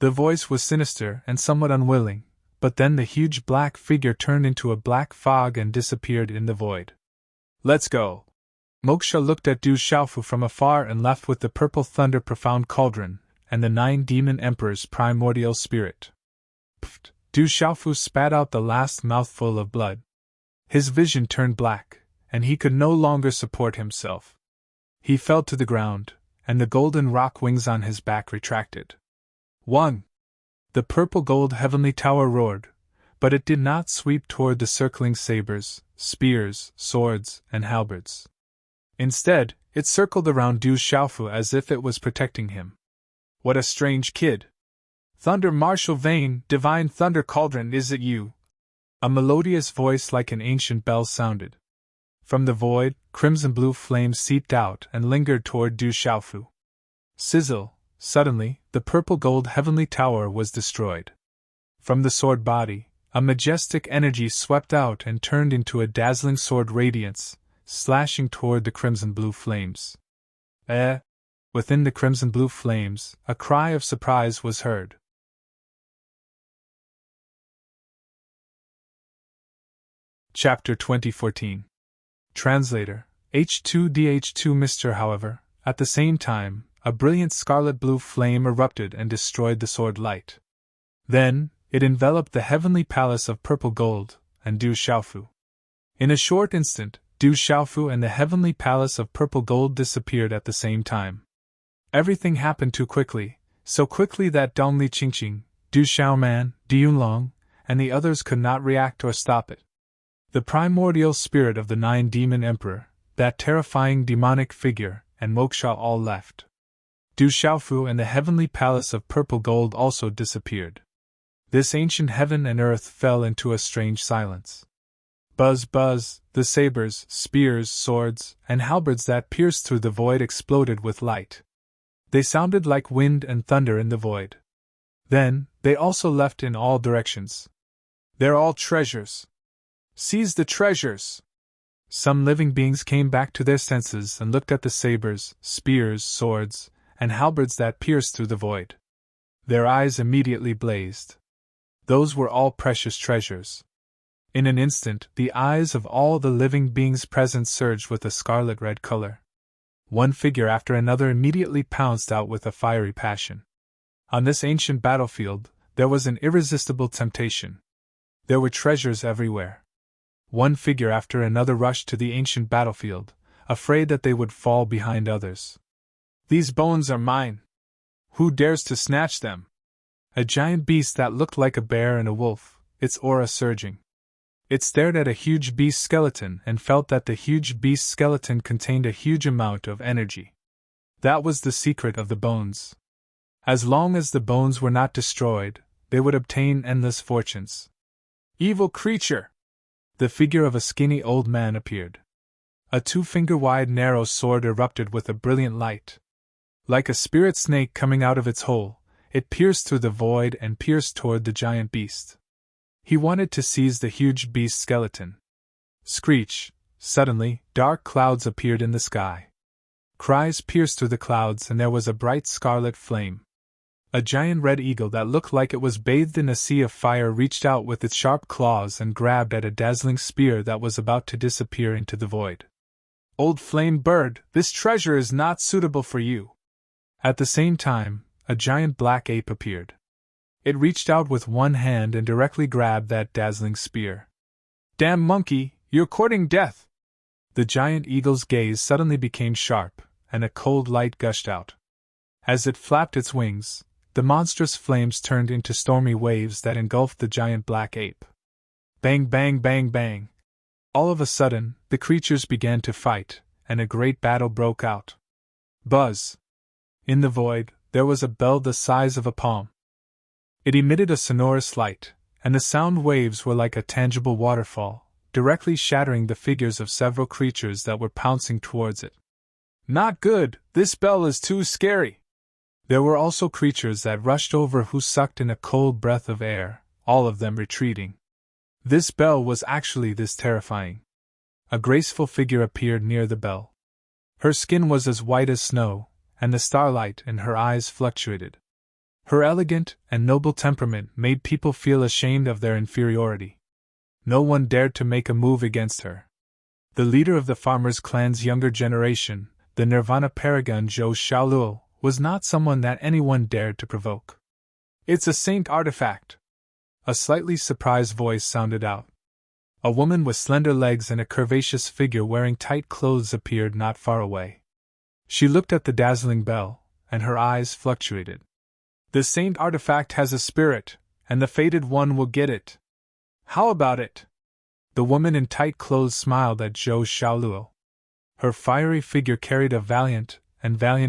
The voice was sinister and somewhat unwilling, but then the huge black figure turned into a black fog and disappeared in the void. Let's go! Moksha looked at Du Xiaofu from afar and left with the purple thunder profound cauldron, and the 9 demon emperor's primordial spirit. Pfft! Du Xiaofu spat out the last mouthful of blood. His vision turned black, and he could no longer support himself. He fell to the ground, and the golden rock wings on his back retracted. 1. The purple-gold heavenly tower roared, but it did not sweep toward the circling sabers, spears, swords, and halberds. Instead, it circled around Du Xiaofu as if it was protecting him. What a strange kid! Thunder Martial Vane, Divine Thunder Cauldron, is it you? A melodious voice like an ancient bell sounded. From the void, crimson-blue flames seeped out and lingered toward Du Xiaofu. Sizzle! Suddenly, the purple-gold heavenly tower was destroyed. From the sword body, a majestic energy swept out and turned into a dazzling sword radiance, slashing toward the crimson-blue flames. Within the crimson-blue flames, a cry of surprise was heard. Chapter 2014. Translator, H2DH2 Mr. However, at the same time, a brilliant scarlet-blue flame erupted and destroyed the sword light. Then, it enveloped the heavenly palace of purple gold, and Du Xiaofu. In a short instant, Du Xiaofu and the heavenly palace of purple gold disappeared at the same time. Everything happened too quickly, so quickly that Dong Li Qingqing, Du Xiaoman, Du Yunlong, and the others could not react or stop it. The primordial spirit of the 9 demon emperor, that terrifying demonic figure, and Moksha all left. Du Xiaofu and the heavenly palace of purple gold also disappeared. This ancient heaven and earth fell into a strange silence. Buzz, buzz, the sabers, spears, swords, and halberds that pierced through the void exploded with light. They sounded like wind and thunder in the void. Then, they also left in all directions. They're all treasures. Seize the treasures! Some living beings came back to their senses and looked at the sabers, spears, swords, and halberds that pierced through the void. Their eyes immediately blazed. Those were all precious treasures. In an instant, the eyes of all the living beings present surged with a scarlet-red color. One figure after another immediately pounced out with a fiery passion. On this ancient battlefield, there was an irresistible temptation. There were treasures everywhere. One figure after another rushed to the ancient battlefield, afraid that they would fall behind others. "These bones are mine! Who dares to snatch them?" A giant beast that looked like a bear and a wolf, its aura surging. It stared at a huge beast skeleton and felt that the huge beast skeleton contained a huge amount of energy. That was the secret of the bones. As long as the bones were not destroyed, they would obtain endless fortunes. "Evil creature!" The figure of a skinny old man appeared. A 2-finger-wide narrow sword erupted with a brilliant light. Like a spirit snake coming out of its hole, it pierced through the void and pierced toward the giant beast. He wanted to seize the huge beast skeleton. Screech! Suddenly, dark clouds appeared in the sky. Cries pierced through the clouds and there was a bright scarlet flame. A giant red eagle that looked like it was bathed in a sea of fire reached out with its sharp claws and grabbed at a dazzling spear that was about to disappear into the void. "Old flame bird, this treasure is not suitable for you." At the same time, a giant black ape appeared. It reached out with one hand and directly grabbed that dazzling spear. "Damn monkey, you're courting death!" The giant eagle's gaze suddenly became sharp, and a cold light gushed out. As it flapped its wings, the monstrous flames turned into stormy waves that engulfed the giant black ape. Bang, bang, bang, bang! All of a sudden, the creatures began to fight, and a great battle broke out. Buzz! In the void, there was a bell the size of a palm. It emitted a sonorous light, and the sound waves were like a tangible waterfall, directly shattering the figures of several creatures that were pouncing towards it. "Not good, this bell is too scary." There were also creatures that rushed over who sucked in a cold breath of air, all of them retreating. This bell was actually this terrifying. A graceful figure appeared near the bell. Her skin was as white as snow, and the starlight in her eyes fluctuated. Her elegant and noble temperament made people feel ashamed of their inferiority. No one dared to make a move against her. The leader of the farmers' clan's younger generation, the Nirvana paragon Zhou Xiaoluo, was not someone that anyone dared to provoke. "It's a saint artifact!" A slightly surprised voice sounded out. A woman with slender legs and a curvaceous figure wearing tight clothes appeared not far away. She looked at the dazzling bell, and her eyes fluctuated. "The saint artifact has a spirit, and the fated one will get it. How about it?" The woman in tight clothes smiled at Zhou Xiaoluo. Her fiery figure carried a valiant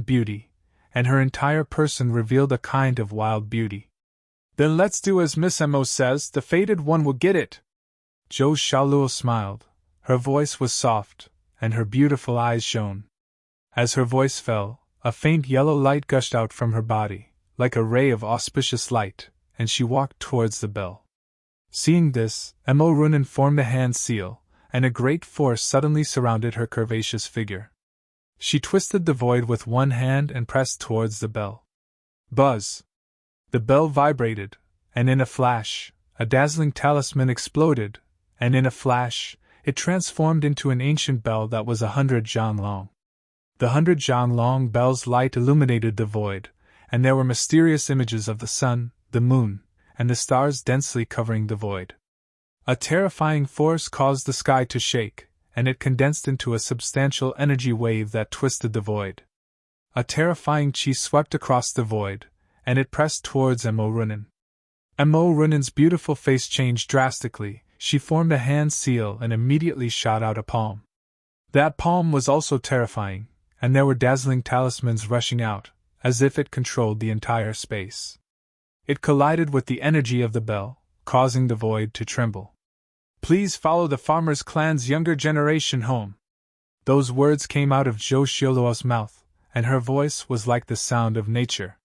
beauty, and her entire person revealed a kind of wild beauty. "Then let's do as Miss Mo says, the fated one will get it." Zhou Xiaoluo smiled. Her voice was soft, and her beautiful eyes shone. As her voice fell, a faint yellow light gushed out from her body, like a ray of auspicious light, and she walked towards the bell. Seeing this, Mo Runin formed a hand seal, and a great force suddenly surrounded her curvaceous figure. She twisted the void with one hand and pressed towards the bell. Buzz! The bell vibrated, and in a flash, a dazzling talisman exploded, and in a flash, it transformed into an ancient bell that was 100 zhan long. The 100 zhan long bell's light illuminated the void, and there were mysterious images of the sun, the moon, and the stars densely covering the void. A terrifying force caused the sky to shake, and it condensed into a substantial energy wave that twisted the void. A terrifying chi swept across the void, and it pressed towards Mo Runin. Mo Runin's beautiful face changed drastically. She formed a hand seal and immediately shot out a palm. That palm was also terrifying, and there were dazzling talismans rushing out, as if it controlled the entire space. It collided with the energy of the bell, causing the void to tremble. "Please follow the farmers' clan's younger generation home." Those words came out of Zhou Xiaoluo's mouth, and her voice was like the sound of nature.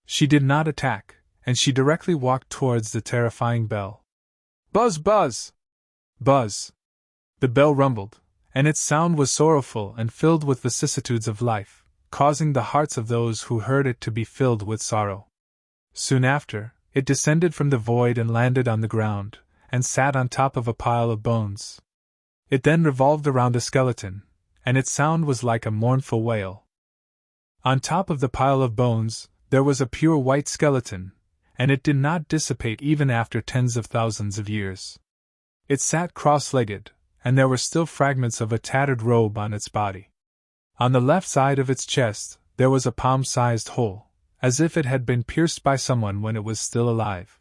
She did not attack, and she directly walked towards the terrifying bell. Buzz, buzz! Buzz! The bell rumbled, and its sound was sorrowful and filled with vicissitudes of life, causing the hearts of those who heard it to be filled with sorrow. Soon after, it descended from the void and landed on the ground, and sat on top of a pile of bones. It then revolved around a skeleton, and its sound was like a mournful wail. On top of the pile of bones, there was a pure white skeleton, and it did not dissipate even after tens of thousands of years. It sat cross-legged, and there were still fragments of a tattered robe on its body. On the left side of its chest, there was a palm-sized hole, as if it had been pierced by someone when it was still alive.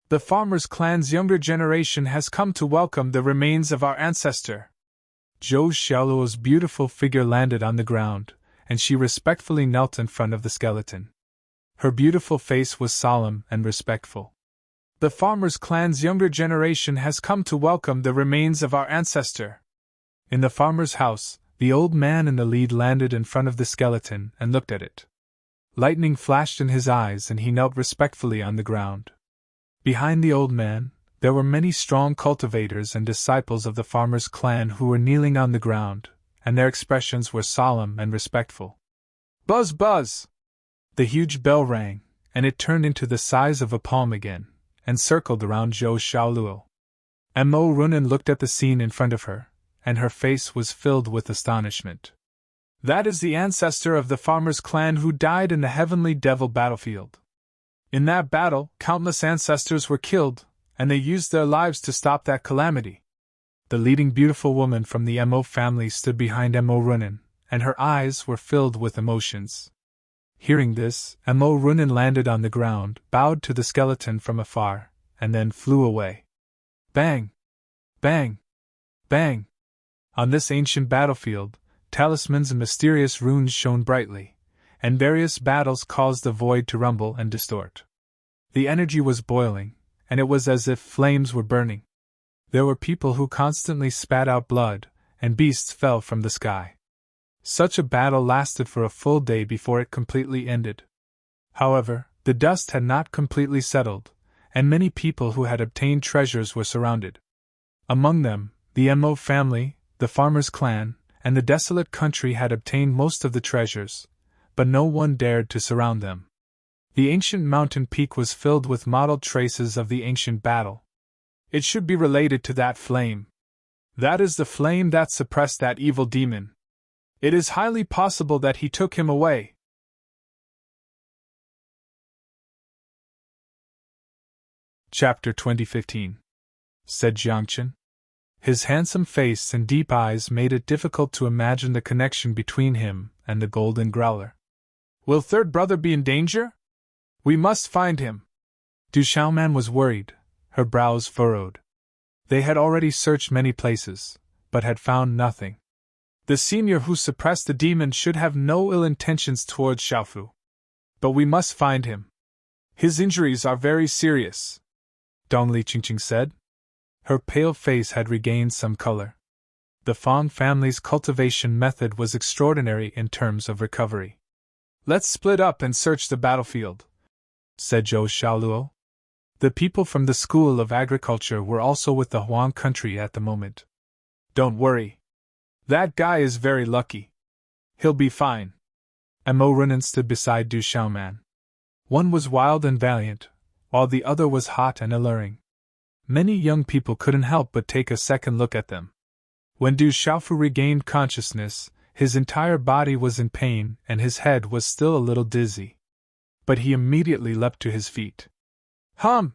The farmer's clan's younger generation has come to welcome the remains of our ancestor. Zhou Xiaoluo's beautiful figure landed on the ground, and she respectfully knelt in front of the skeleton. Her beautiful face was solemn and respectful. The farmer's clan's younger generation has come to welcome the remains of our ancestor. In the farmer's house, the old man in the lead landed in front of the skeleton and looked at it. Lightning flashed in his eyes and he knelt respectfully on the ground. Behind the old man, there were many strong cultivators and disciples of the farmer's clan who were kneeling on the ground, and their expressions were solemn and respectful. Buzz buzz! The huge bell rang, and it turned into the size of a palm again, and circled around Zhou Xiaoluo. Mo Runan looked at the scene in front of her, and her face was filled with astonishment. That is the ancestor of the farmer's clan who died in the heavenly devil battlefield. In that battle, countless ancestors were killed, and they used their lives to stop that calamity. The leading beautiful woman from the Mo family stood behind Mo Runan, and her eyes were filled with emotions. Hearing this, Mo Runan landed on the ground, bowed to the skeleton from afar, and then flew away. Bang! Bang! Bang! On this ancient battlefield, talismans and mysterious runes shone brightly, and various battles caused the void to rumble and distort. The energy was boiling, and it was as if flames were burning. There were people who constantly spat out blood, and beasts fell from the sky. Such a battle lasted for a full day before it completely ended. However, the dust had not completely settled, and many people who had obtained treasures were surrounded. Among them, the Mo family, the farmer's clan, and the desolate country had obtained most of the treasures, but no one dared to surround them. The ancient mountain peak was filled with mottled traces of the ancient battle. It should be related to that flame. That is the flame that suppressed that evil demon. It is highly possible that he took him away. Chapter 2015, said Jiangchen. His handsome face and deep eyes made it difficult to imagine the connection between him and the golden growler. Will third brother be in danger? We must find him. Du Xiaoman was worried, her brows furrowed. They had already searched many places, but had found nothing. The senior who suppressed the demon should have no ill intentions towards Xiaofu. But we must find him. His injuries are very serious, Dong Li Qingqing said. Her pale face had regained some color. The Fang family's cultivation method was extraordinary in terms of recovery. Let's split up and search the battlefield, said Zhou Xiaoluo. The people from the School of Agriculture were also with the Huang country at the moment. Don't worry. That guy is very lucky. He'll be fine. Mo Runan stood beside Du Xiaoman. One was wild and valiant, while the other was hot and alluring. Many young people couldn't help but take a second look at them. When Du Xiaofu regained consciousness, his entire body was in pain and his head was still a little dizzy. But he immediately leapt to his feet. Hum!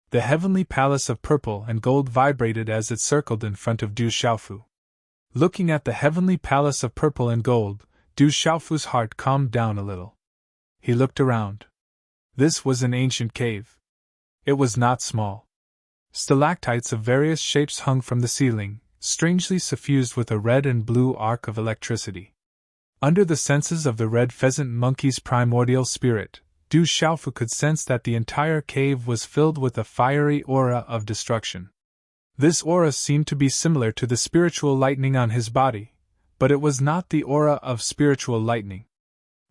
The heavenly palace of purple and gold vibrated as it circled in front of Du Xiaofu. Looking at the heavenly palace of purple and gold, Du Xiaofu's heart calmed down a little. He looked around. This was an ancient cave. It was not small. Stalactites of various shapes hung from the ceiling, strangely suffused with a red and blue arc of electricity. Under the senses of the red pheasant monkey's primordial spirit, Du Xiaofu could sense that the entire cave was filled with a fiery aura of destruction. This aura seemed to be similar to the spiritual lightning on his body, but it was not the aura of spiritual lightning.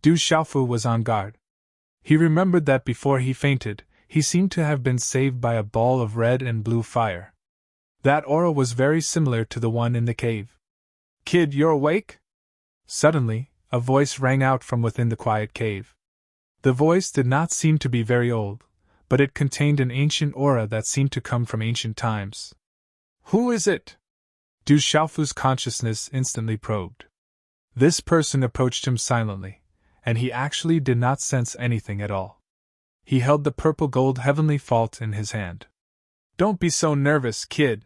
Du Xiaofu was on guard. He remembered that before he fainted, he seemed to have been saved by a ball of red and blue fire. That aura was very similar to the one in the cave. Kid, you're awake? Suddenly, a voice rang out from within the quiet cave. The voice did not seem to be very old, but it contained an ancient aura that seemed to come from ancient times. Who is it? Du Xiaofu's consciousness instantly probed. This person approached him silently, and he actually did not sense anything at all. He held the purple gold heavenly fault in his hand. Don't be so nervous, kid.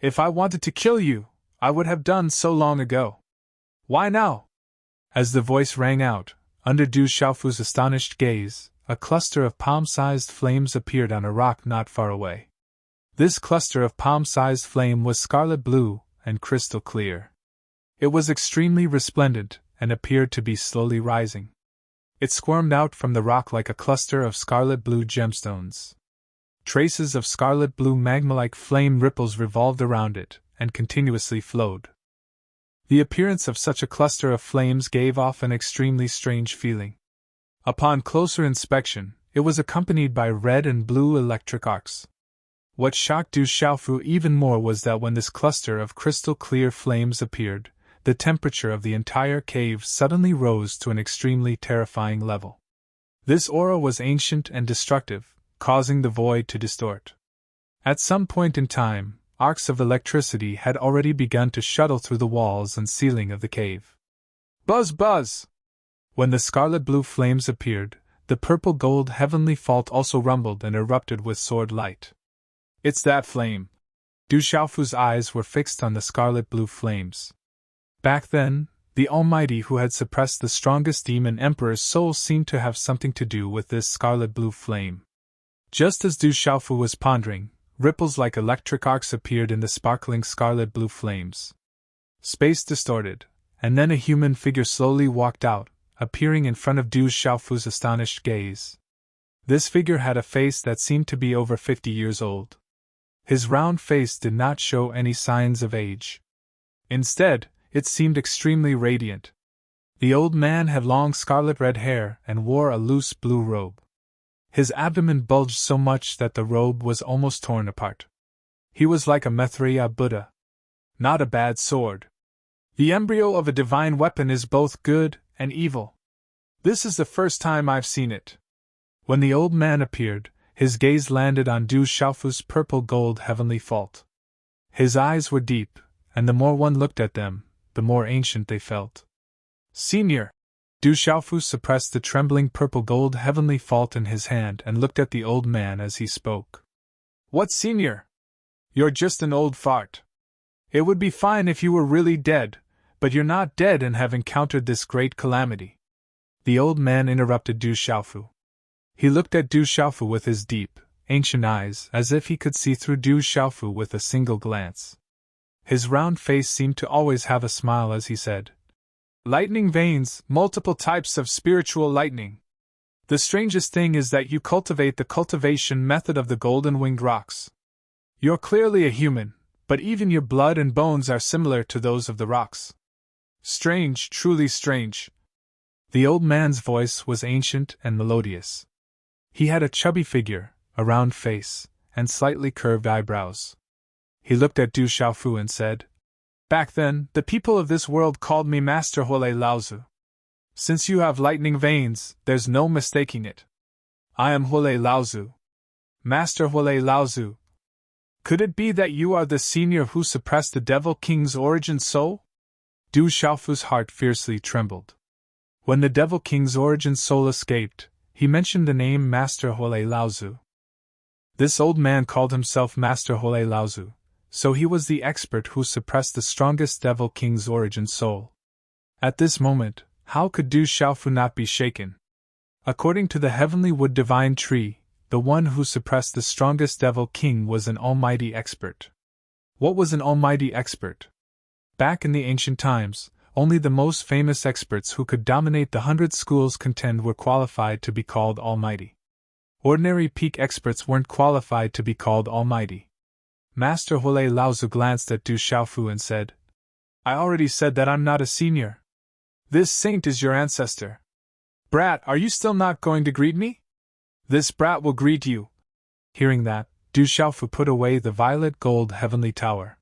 If I wanted to kill you, I would have done so long ago. Why now? As the voice rang out, under Du Xiaofu's astonished gaze, a cluster of palm-sized flames appeared on a rock not far away. This cluster of palm-sized flame was scarlet blue and crystal clear. It was extremely resplendent and appeared to be slowly rising. It squirmed out from the rock like a cluster of scarlet blue gemstones. Traces of scarlet blue magma-like flame ripples revolved around it and continuously flowed. The appearance of such a cluster of flames gave off an extremely strange feeling. Upon closer inspection, it was accompanied by red and blue electric arcs. What shocked Du Xiaofu even more was that when this cluster of crystal-clear flames appeared, the temperature of the entire cave suddenly rose to an extremely terrifying level. This aura was ancient and destructive, causing the void to distort. At some point in time, arcs of electricity had already begun to shuttle through the walls and ceiling of the cave. Buzz, buzz! When the scarlet blue flames appeared, the purple gold heavenly fault also rumbled and erupted with sword light. It's that flame! Du Xiaofu's eyes were fixed on the scarlet blue flames. Back then, the Almighty who had suppressed the strongest demon emperor's soul seemed to have something to do with this scarlet blue flame. Just as Du Xiaofu was pondering, ripples like electric arcs appeared in the sparkling scarlet blue flames. Space distorted, and then a human figure slowly walked out, appearing in front of Du Xiaofu's astonished gaze. This figure had a face that seemed to be over 50 years old. His round face did not show any signs of age. Instead, it seemed extremely radiant. The old man had long scarlet-red hair and wore a loose blue robe. His abdomen bulged so much that the robe was almost torn apart. He was like a Maitreya Buddha. Not a bad sword. The embryo of a divine weapon is both good and evil. This is the first time I've seen it. When the old man appeared, his gaze landed on Du Xiaofu's purple gold heavenly fault. His eyes were deep, and the more one looked at them, the more ancient they felt. Senior! Du Xiaofu suppressed the trembling purple gold heavenly fault in his hand and looked at the old man as he spoke. What, senior? You're just an old fart. It would be fine if you were really dead, but you're not dead and have encountered this great calamity. The old man interrupted Du Xiaofu. He looked at Du Xiaofu with his deep, ancient eyes as if he could see through Du Xiaofu with a single glance. His round face seemed to always have a smile as he said, Lightning veins, multiple types of spiritual lightning. The strangest thing is that you cultivate the cultivation method of the golden-winged rocks. You're clearly a human, but even your blood and bones are similar to those of the rocks. Strange, truly strange. The old man's voice was ancient and melodious. He had a chubby figure, a round face, and slightly curved eyebrows. He looked at Du Xiaofu and said, Back then, the people of this world called me Master Huolei Laozu. Since you have lightning veins, there's no mistaking it. I am Huolei Laozu. Master Huolei Laozu. Could it be that you are the senior who suppressed the Devil King's origin soul? Du Xiaofu's heart fiercely trembled. When the Devil King's origin soul escaped, he mentioned the name Master Huolei Laozu. This old man called himself Master Huolei Laozu, so he was the expert who suppressed the strongest Devil King's origin soul. At this moment, how could Du Xiaofu not be shaken? According to the heavenly wood divine tree, the one who suppressed the strongest Devil King was an almighty expert. What was an almighty expert? Back in the ancient times, only the most famous experts who could dominate the 100 schools contend were qualified to be called almighty. Ordinary peak experts weren't qualified to be called almighty. Master Huolei Laozu glanced at Du Xiaofu and said, I already said that I'm not a senior. This saint is your ancestor. Brat, are you still not going to greet me? This brat will greet you. Hearing that, Du Xiaofu put away the violet gold heavenly tower.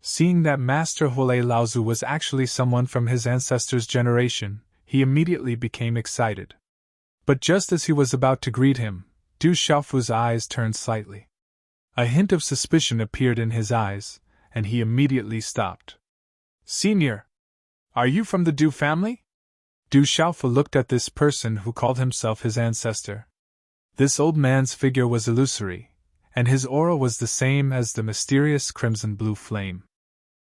Seeing that Master Huolei Laozu was actually someone from his ancestors' generation, he immediately became excited. But just as he was about to greet him, Du Xiaofu's eyes turned slightly. A hint of suspicion appeared in his eyes, and he immediately stopped. "Senior, are you from the Du family?" Du Xiaofu looked at this person who called himself his ancestor. This old man's figure was illusory, and his aura was the same as the mysterious crimson-blue flame.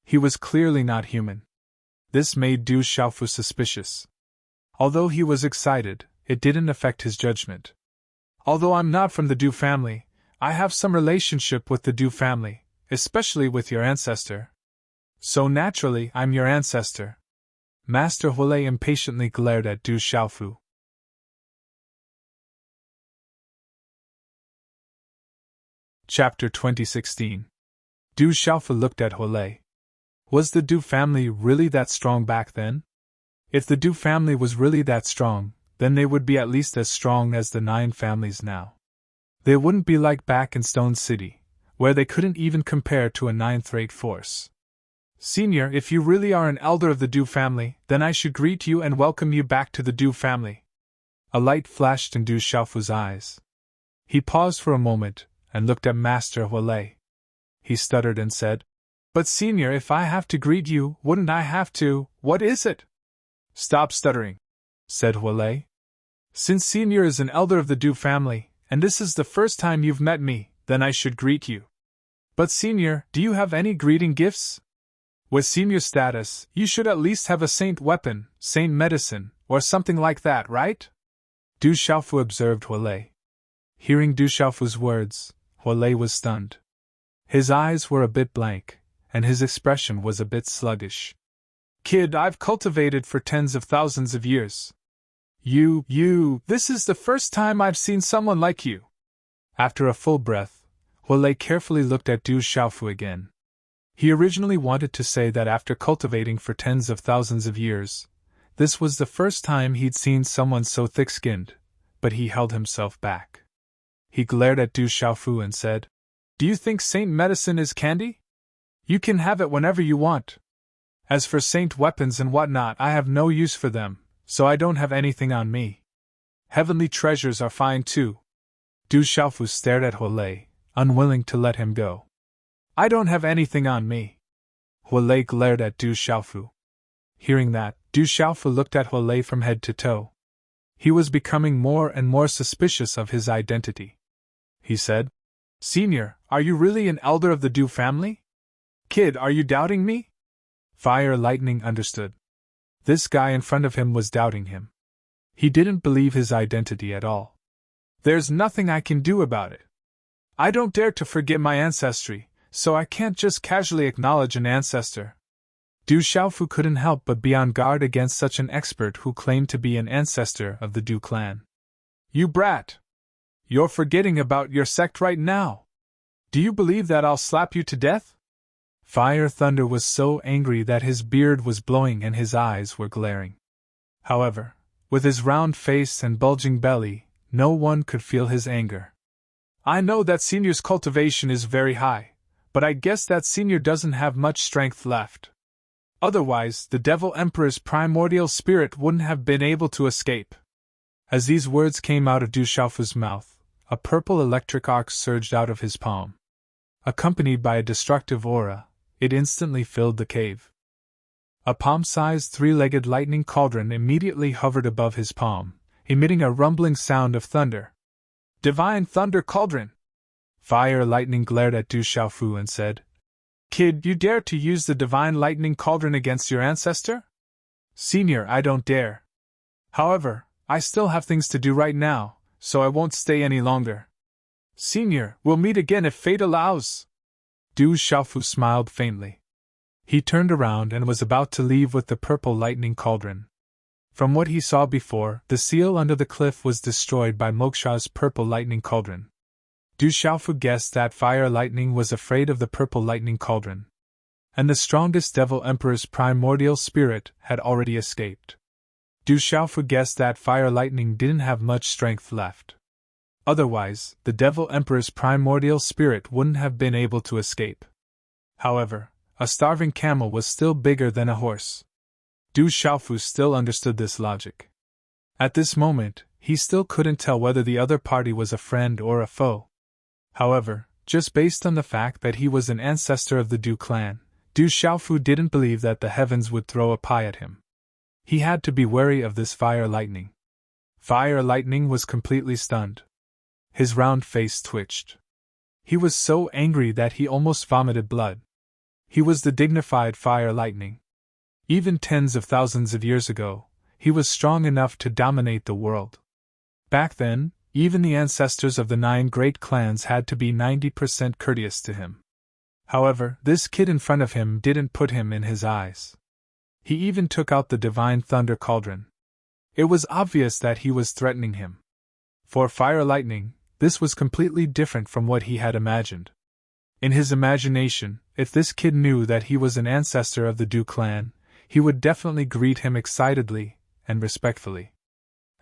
He was clearly not human. This made Du Xiaofu suspicious. Although he was excited, it didn't affect his judgment. "Although I'm not from the Du family, I have some relationship with the Du family, especially with your ancestor. So naturally, I'm your ancestor." Master Huolei impatiently glared at Du Xiaofu. Chapter 2016. Du Xiaofu looked at Huolei. Was the Du family really that strong back then? If the Du family was really that strong, then they would be at least as strong as the 9 families now. They wouldn't be like back in Stone City, where they couldn't even compare to a 9th-rate force. "Senior, if you really are an elder of the Du family, then I should greet you and welcome you back to the Du family." A light flashed in Du Xiaofu's eyes. He paused for a moment and looked at Master Huolei. He stuttered and said, "But senior, if I have to greet you, wouldn't I have to— what is it?" "Stop stuttering," said Huolei. "Since senior is an elder of the Du family, and this is the first time you've met me, then I should greet you. But senior, do you have any greeting gifts? With senior status, you should at least have a saint weapon, saint medicine, or something like that, right?" Du Xiaofu observed Huolei. Hearing Du Xiaofu's words, Huolei was stunned. His eyes were a bit blank, and his expression was a bit sluggish. "Kid, I've cultivated for tens of thousands of years. This is the first time I've seen someone like you." After a full breath, Huolei carefully looked at Du Xiaofu again. He originally wanted to say that after cultivating for tens of thousands of years, this was the first time he'd seen someone so thick-skinned, but he held himself back. He glared at Du Xiaofu and said, "Do you think saint medicine is candy? You can have it whenever you want. As for saint weapons and whatnot, I have no use for them, so I don't have anything on me. Heavenly treasures are fine too." Du Xiaofu stared at Huolei, unwilling to let him go. "I don't have anything on me." Huolei glared at Du Xiaofu. Hearing that, Du Xiaofu looked at Huolei from head to toe. He was becoming more and more suspicious of his identity. He said, "Senior, are you really an elder of the Du family? Kid, are you doubting me?" Fire Lightning understood. This guy in front of him was doubting him. He didn't believe his identity at all. "There's nothing I can do about it. I don't dare to forget my ancestry, so I can't just casually acknowledge an ancestor." Du Xiaofu couldn't help but be on guard against such an expert who claimed to be an ancestor of the Du clan. "You brat! You're forgetting about your sect right now. Do you believe that I'll slap you to death?" Fire Thunder was so angry that his beard was blowing and his eyes were glaring. However, with his round face and bulging belly, no one could feel his anger. "I know that senior's cultivation is very high, but I guess that senior doesn't have much strength left. Otherwise, the Devil Emperor's primordial spirit wouldn't have been able to escape." As these words came out of Du Xiaofu's mouth, a purple electric arc surged out of his palm. Accompanied by a destructive aura, it instantly filled the cave. A palm-sized three-legged lightning cauldron immediately hovered above his palm, emitting a rumbling sound of thunder. "Divine Thunder Cauldron!" Fire Lightning glared at Du Xiaofu and said, "Kid, you dare to use the Divine Lightning Cauldron against your ancestor?" "Senior, I don't dare. However, I still have things to do right now, so I won't stay any longer." "Senior, we'll meet again if fate allows." Du Xiaofu smiled faintly. He turned around and was about to leave with the purple lightning cauldron. From what he saw before, the seal under the cliff was destroyed by Moksha's purple lightning cauldron. Du Xiaofu guessed that Fire Lightning was afraid of the purple lightning cauldron. And the strongest Devil Emperor's primordial spirit had already escaped. Du Xiaofu guessed that Fire Lightning didn't have much strength left. Otherwise, the Devil Emperor's primordial spirit wouldn't have been able to escape. However, A starving camel was still bigger than a horse. Du Xiaofu still understood this logic. At this moment, he still couldn't tell whether the other party was a friend or a foe. However, just based on the fact that he was an ancestor of the Du clan, Du Xiaofu didn't believe that the heavens would throw a pie at him. He had to be wary of this fire lightning. Fire lightning was completely stunned. His round face twitched. He was so angry that he almost vomited blood. He was the dignified fire lightning. Even tens of thousands of years ago, he was strong enough to dominate the world. Back then, even the ancestors of the 9 great clans had to be 90% courteous to him. However, this kid in front of him didn't put him in his eyes. He even took out the divine thunder cauldron. It was obvious that he was threatening him. For fire lightning, this was completely different from what he had imagined. In his imagination, if this kid knew that he was an ancestor of the Du clan, he would definitely greet him excitedly and respectfully.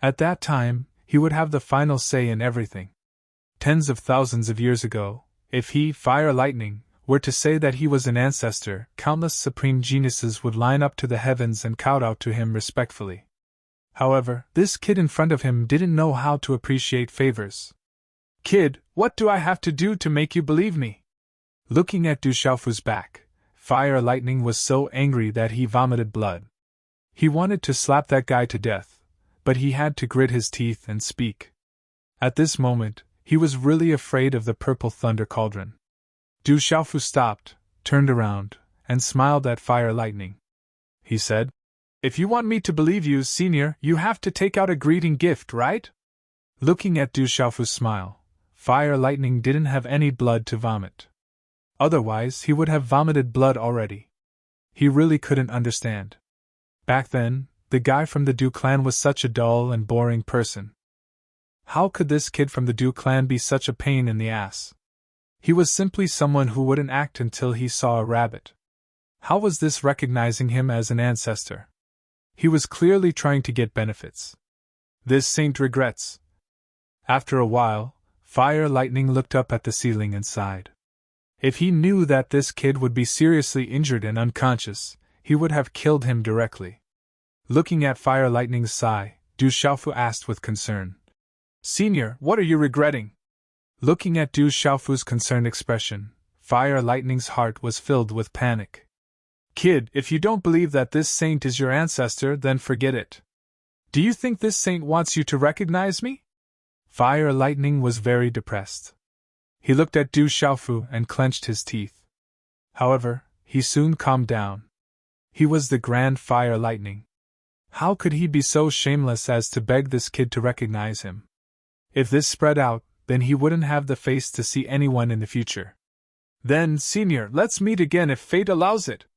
At that time, he would have the final say in everything. Tens of thousands of years ago, if he, fire lightning, were to say that he was an ancestor, countless supreme geniuses would line up to the heavens and kowtow to him respectfully. However, this kid in front of him didn't know how to appreciate favors. "Kid, what do I have to do to make you believe me?" Looking at Du Xiaofu's back, fire lightning was so angry that he vomited blood. He wanted to slap that guy to death, but he had to grit his teeth and speak. At this moment, he was really afraid of the purple thunder cauldron. Du Xiaofu stopped, turned around, and smiled at fire lightning. He said, "If you want me to believe you, senior, you have to take out a greeting gift, right?" Looking at Du Xiaofu's smile, fire lightning didn't have any blood to vomit. Otherwise, he would have vomited blood already. He really couldn't understand. Back then, the guy from the Du clan was such a dull and boring person. How could this kid from the Du clan be such a pain in the ass? He was simply someone who wouldn't act until he saw a rabbit. How was this recognizing him as an ancestor? He was clearly trying to get benefits. This saint regrets. After a while, fire lightning looked up at the ceiling and sighed. If he knew that this kid would be seriously injured and unconscious, he would have killed him directly. Looking at fire lightning's sigh, Du Xiaofu asked with concern, "Senior, what are you regretting?" Looking at Du Xiaofu's concerned expression, fire lightning's heart was filled with panic. "Kid, if you don't believe that this saint is your ancestor, then forget it. Do you think this saint wants you to recognize me?" Fire lightning was very depressed. He looked at Du Xiaofu and clenched his teeth. However, he soon calmed down. He was the grand fire lightning. How could he be so shameless as to beg this kid to recognize him? If this spread out, then he wouldn't have the face to see anyone in the future. "Then, senior, let's meet again if fate allows it."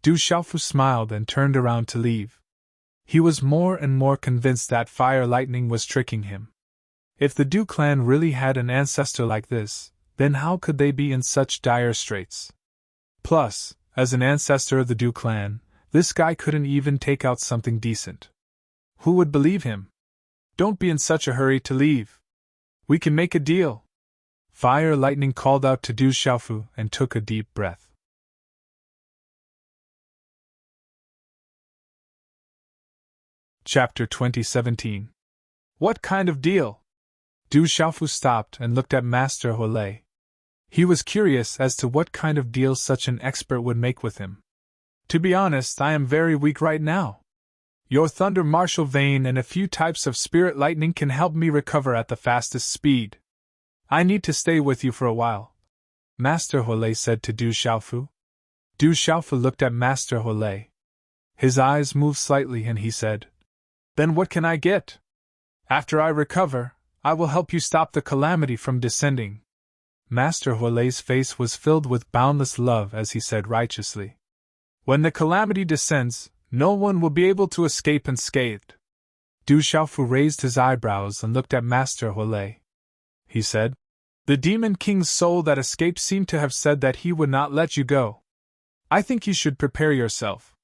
Du Xiaofu smiled and turned around to leave. He was more and more convinced that fire lightning was tricking him. If the Du clan really had an ancestor like this, then how could they be in such dire straits? Plus, as an ancestor of the Du clan, this guy couldn't even take out something decent. Who would believe him? "Don't be in such a hurry to leave. We can make a deal." Fire lightning called out to Du Xiaofu and took a deep breath. Chapter 2017. What kind of deal? Du Xiaofu stopped and looked at Master Huolei. He was curious as to what kind of deal such an expert would make with him. "To be honest, I am very weak right now. Your Thunder Martial Vein and a few types of Spirit Lightning can help me recover at the fastest speed. I need to stay with you for a while," Master Huolei said to Du Xiaofu. Du Xiaofu looked at Master Huolei. His eyes moved slightly and he said, "Then what can I get? After I recover, I will help you stop the calamity from descending." Master Huolei's face was filled with boundless love as he said righteously, "When the calamity descends, no one will be able to escape unscathed." Du Xiaofu raised his eyebrows and looked at Master Huolei. He said, "The Demon King's soul that escaped seemed to have said that he would not let you go. I think you should prepare yourself.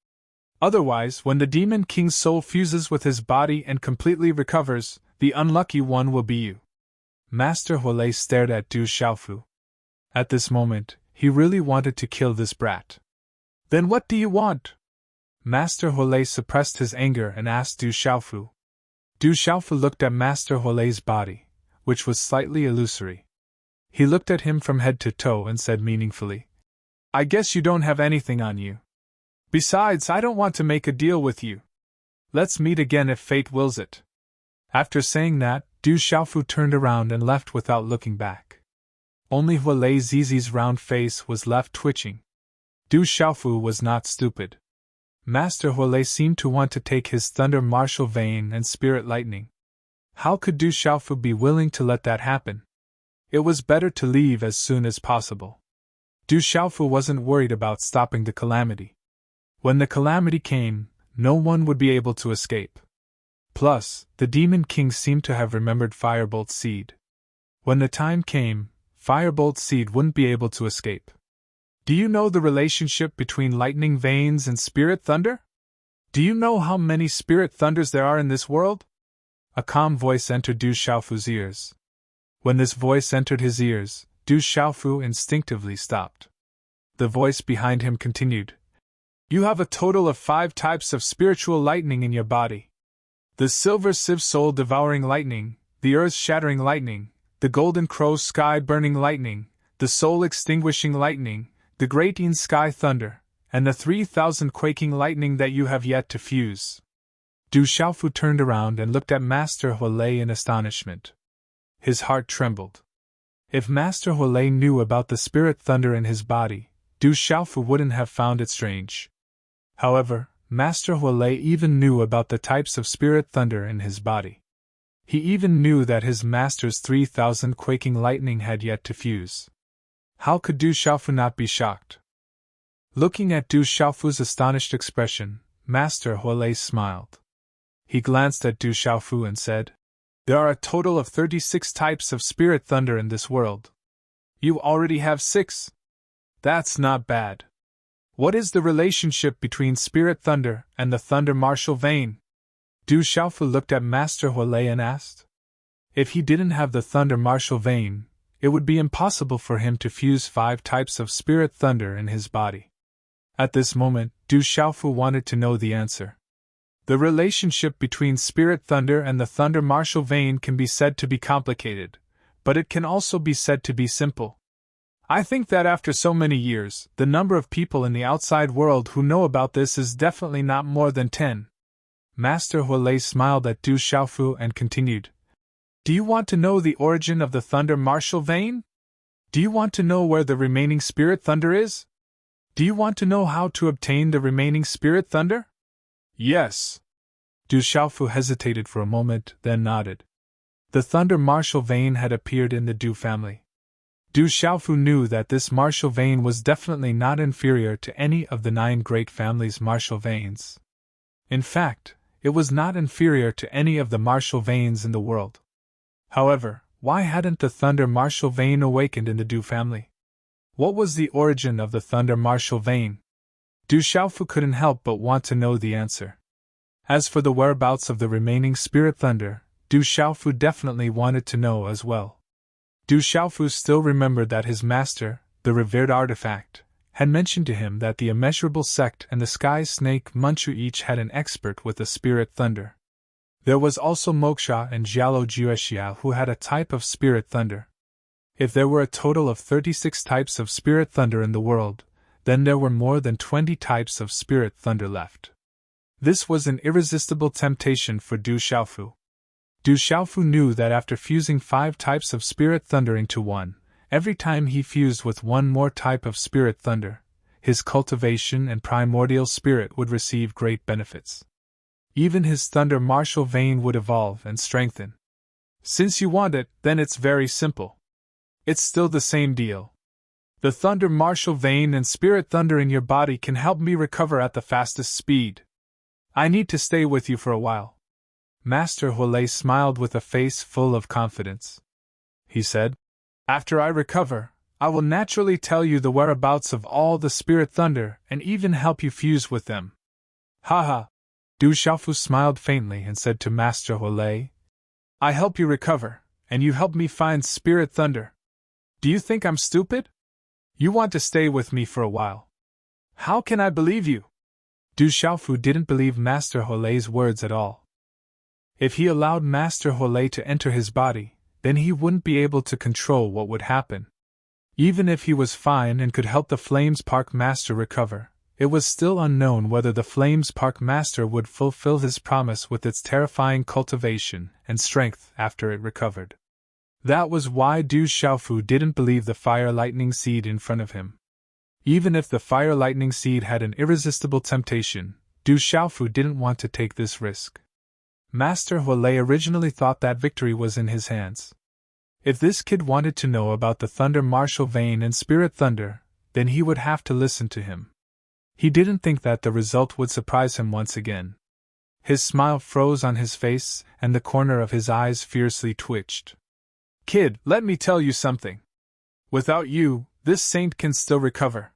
Otherwise, when the Demon King's soul fuses with his body and completely recovers, the unlucky one will be you." Master Huolei stared at Du Xiaofu. At this moment, he really wanted to kill this brat. Then what do you want? Master Huolei suppressed his anger and asked Du Xiaofu. Du Xiaofu looked at Master Huolei's body, which was slightly illusory. He looked at him from head to toe and said meaningfully, I guess you don't have anything on you. Besides, I don't want to make a deal with you. Let's meet again if fate wills it. After saying that, Du Xiaofu turned around and left without looking back. Only Huolei Zizi's round face was left twitching. Du Xiaofu was not stupid. Master Huolei seemed to want to take his thunder martial vein and spirit lightning. How could Du Xiaofu be willing to let that happen? It was better to leave as soon as possible. Du Xiaofu wasn't worried about stopping the calamity. When the calamity came, no one would be able to escape. Plus, the Demon King seemed to have remembered Firebolt Seed. When the time came, Firebolt Seed wouldn't be able to escape. Do you know the relationship between lightning veins and spirit thunder? Do you know how many spirit thunders there are in this world? A calm voice entered Du Xiaofu's ears. When this voice entered his ears, Du Xiaofu instinctively stopped. The voice behind him continued. You have a total of 5 types of spiritual lightning in your body. The silver sieve soul-devouring lightning, the earth-shattering lightning, the golden crow sky-burning lightning, the soul-extinguishing lightning, the great in-sky thunder, and the 3,000 quaking lightning that you have yet to fuse. Du Xiaofu turned around and looked at Master Huolei in astonishment. His heart trembled. If Master Huolei knew about the spirit thunder in his body, Du Xiaofu wouldn't have found it strange. However, Master Huolei even knew about the types of spirit thunder in his body. He even knew that his master's 3,000 quaking lightning had yet to fuse. How could Du Xiaofu not be shocked? Looking at Du Xiaofu's astonished expression, Master Huolei smiled. He glanced at Du Xiaofu and said, There are a total of 36 types of spirit thunder in this world. You already have 6. That's not bad. What is the relationship between spirit thunder and the thunder martial vein? Du Xiaofu looked at Master Huolei and asked. If he didn't have the thunder martial vein, it would be impossible for him to fuse 5 types of spirit thunder in his body. At this moment, Du Xiaofu wanted to know the answer. The relationship between spirit thunder and the thunder martial vein can be said to be complicated, but it can also be said to be simple. I think that after so many years, the number of people in the outside world who know about this is definitely not more than 10. Master Huolei smiled at Du Xiaofu and continued. Do you want to know the origin of the thunder martial vein? Do you want to know where the remaining spirit thunder is? Do you want to know how to obtain the remaining spirit thunder? Yes. Du Xiaofu hesitated for a moment, then nodded. The thunder martial vein had appeared in the Du family. Du Xiaofu knew that this martial vein was definitely not inferior to any of the 9 great families' martial veins. In fact, it was not inferior to any of the martial veins in the world. However, why hadn't the thunder martial vein awakened in the Du family? What was the origin of the thunder martial vein? Du Xiaofu couldn't help but want to know the answer. As for the whereabouts of the remaining spirit thunder, Du Xiaofu definitely wanted to know as well. Du Xiaofu still remembered that his master, the revered artifact, had mentioned to him that the immeasurable sect and the sky snake Munchu each had an expert with the spirit thunder. There was also Moksha and Jialo Juexia who had a type of spirit thunder. If there were a total of 36 types of spirit thunder in the world, then there were more than 20 types of spirit thunder left. This was an irresistible temptation for Du Xiaofu. Du Xiaofu knew that after fusing 5 types of spirit thunder into one, every time he fused with one more type of spirit thunder, his cultivation and primordial spirit would receive great benefits. Even his thunder martial vein would evolve and strengthen. Since you want it, then it's very simple. It's still the same deal. The thunder martial vein and spirit thunder in your body can help me recover at the fastest speed. I need to stay with you for a while. Master Huolei smiled with a face full of confidence. He said, After I recover, I will naturally tell you the whereabouts of all the spirit thunder and even help you fuse with them. Haha! Du Xiaofu smiled faintly and said to Master Huolei, I help you recover, and you help me find spirit thunder. Do you think I'm stupid? You want to stay with me for a while. How can I believe you? Du Xiaofu didn't believe Master Huolei's words at all. If he allowed Master Huolei to enter his body, then he wouldn't be able to control what would happen. Even if he was fine and could help the Flames Park Master recover, it was still unknown whether the Flames Park Master would fulfill his promise with its terrifying cultivation and strength after it recovered. That was why Du Xiaofu didn't believe the Fire Lightning Seed in front of him. Even if the Fire Lightning Seed had an irresistible temptation, Du Xiaofu didn't want to take this risk. Master Huolei originally thought that victory was in his hands. If this kid wanted to know about the Thunder Martial Vein and Spirit Thunder, then he would have to listen to him. He didn't think that the result would surprise him once again. His smile froze on his face, and the corner of his eyes fiercely twitched. Kid, let me tell you something. Without you, this saint can still recover.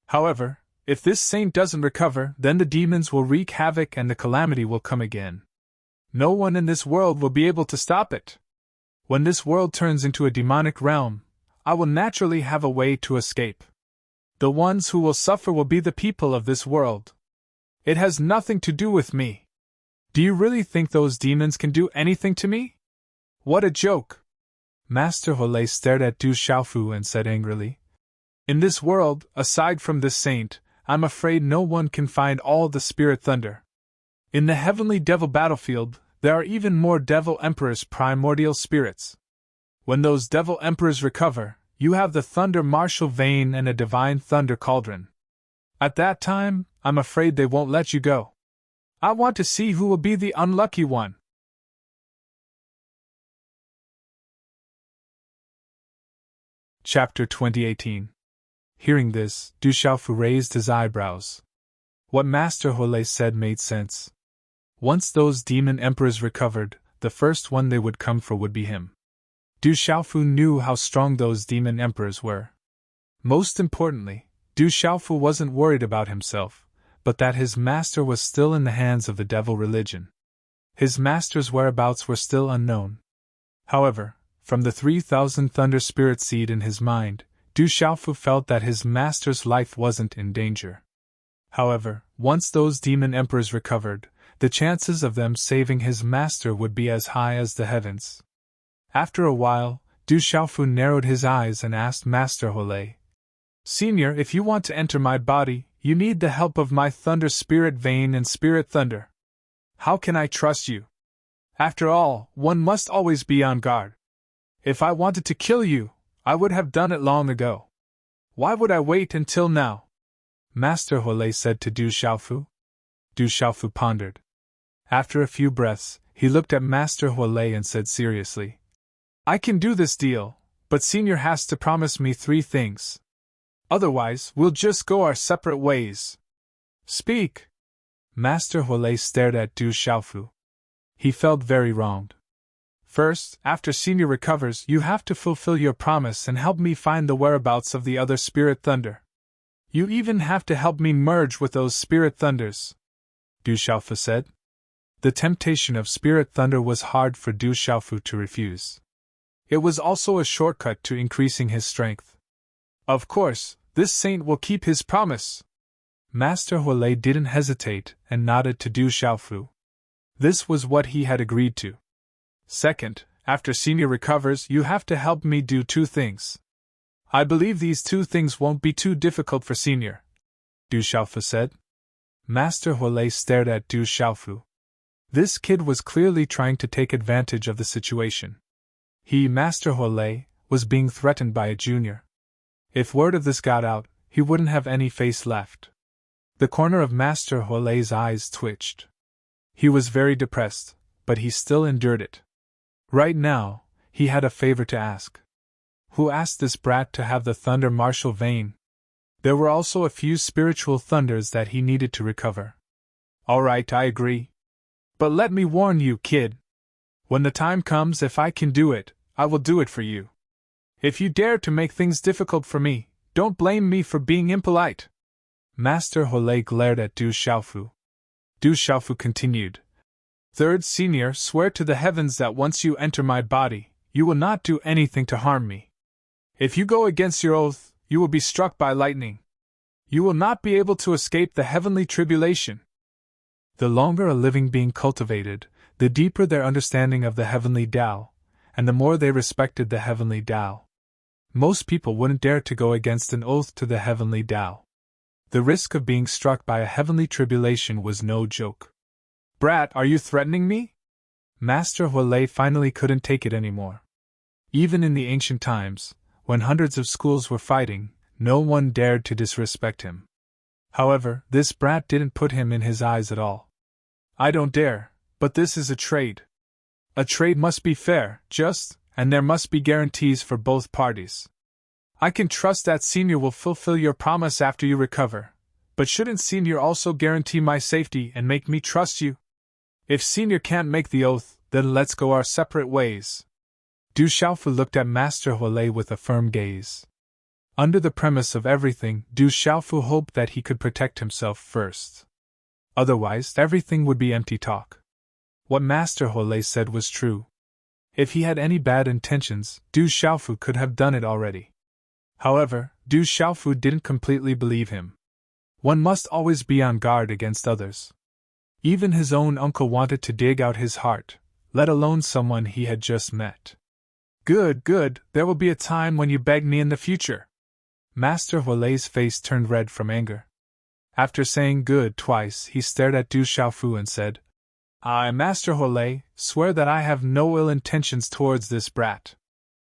However, if this saint doesn't recover, then the demons will wreak havoc and the calamity will come again. No one in this world will be able to stop it. When this world turns into a demonic realm, I will naturally have a way to escape. The ones who will suffer will be the people of this world. It has nothing to do with me. Do you really think those demons can do anything to me? What a joke! Master Huolei stared at Du Xiaofu and said angrily, In this world, aside from this saint, I'm afraid no one can find all the Spirit Thunder. In the heavenly devil battlefield, there are even more Devil Emperor's primordial spirits. When those Devil Emperors recover, you have the Thunder Martial Vein and a Divine Thunder Cauldron. At that time, I'm afraid they won't let you go. I want to see who will be the unlucky one. Chapter 2018. Hearing this, Du Xiaofu raised his eyebrows. What Master Huolei said made sense. Once those demon emperors recovered, the first one they would come for would be him. Du Xiaofu knew how strong those demon emperors were. Most importantly, Du Xiaofu wasn't worried about himself, but that his master was still in the hands of the devil religion. His master's whereabouts were still unknown. However, from the 3,000 Thunder Spirit Seed in his mind, Du Xiaofu felt that his master's life wasn't in danger. However, once those demon emperors recovered, the chances of them saving his master would be as high as the heavens. After a while, Du Xiaofu narrowed his eyes and asked Master Huolei, Senior, if you want to enter my body, you need the help of my Thunder Spirit Vein and Spirit Thunder. How can I trust you? After all, one must always be on guard. If I wanted to kill you, I would have done it long ago. Why would I wait until now? Master Huolei said to Du Xiaofu. Du Xiaofu pondered. After a few breaths, he looked at Master Huolei and said seriously, I can do this deal, but Senior has to promise me 3 things. Otherwise, we'll just go our separate ways. Speak! Master Huolei stared at Du Xiaofu. He felt very wronged. First, after Senior recovers, you have to fulfill your promise and help me find the whereabouts of the other Spirit Thunder. You even have to help me merge with those Spirit Thunders, Du Xiaofu said. The temptation of Spirit Thunder was hard for Du Xiaofu to refuse. It was also a shortcut to increasing his strength. Of course, this saint will keep his promise. Master Huolei didn't hesitate and nodded to Du Xiaofu. This was what he had agreed to. Second, after Senior recovers, you have to help me do 2 things. I believe these 2 things won't be too difficult for Senior, Du Xiaofu said. Master Huolei stared at Du Xiaofu. This kid was clearly trying to take advantage of the situation. He, Master Huolei, was being threatened by a junior. If word of this got out, he wouldn't have any face left. The corner of Master Huolei's eyes twitched. He was very depressed, but he still endured it. Right now, he had a favor to ask. Who asked this brat to have the Thunder Martial Vein? There were also a few spiritual thunders that he needed to recover. All right, I agree. But let me warn you, kid. When the time comes, if I can do it, I will do it for you. If you dare to make things difficult for me, don't blame me for being impolite. Master Huolei glared at Du Xiaofu. Du Xiaofu continued. Third, Senior, swear to the heavens that once you enter my body, you will not do anything to harm me. If you go against your oath, you will be struck by lightning. You will not be able to escape the heavenly tribulation. The longer a living being cultivated, the deeper their understanding of the heavenly Tao, and the more they respected the heavenly Tao. Most people wouldn't dare to go against an oath to the heavenly Tao. The risk of being struck by a heavenly tribulation was no joke. Brat, are you threatening me? Master Huolei finally couldn't take it anymore. Even in the ancient times, when hundreds of schools were fighting, no one dared to disrespect him. However, this brat didn't put him in his eyes at all. I don't dare, but this is a trade. A trade must be fair, just, and there must be guarantees for both parties. I can trust that Senior will fulfill your promise after you recover, but shouldn't Senior also guarantee my safety and make me trust you? If Senior can't make the oath, then let's go our separate ways. Du Xiaofu looked at Master Huolei with a firm gaze. Under the premise of everything, Du Xiaofu hoped that he could protect himself first. Otherwise, everything would be empty talk. What Master Huolei said was true. If he had any bad intentions, Du Xiaofu could have done it already. However, Du Xiaofu didn't completely believe him. One must always be on guard against others. Even his own uncle wanted to dig out his heart, let alone someone he had just met. Good, there will be a time when you beg me in the future. Master Huolei's face turned red from anger. After saying good twice, he stared at Du Xiaofu and said, I, Master Huolei, swear that I have no ill intentions towards this brat.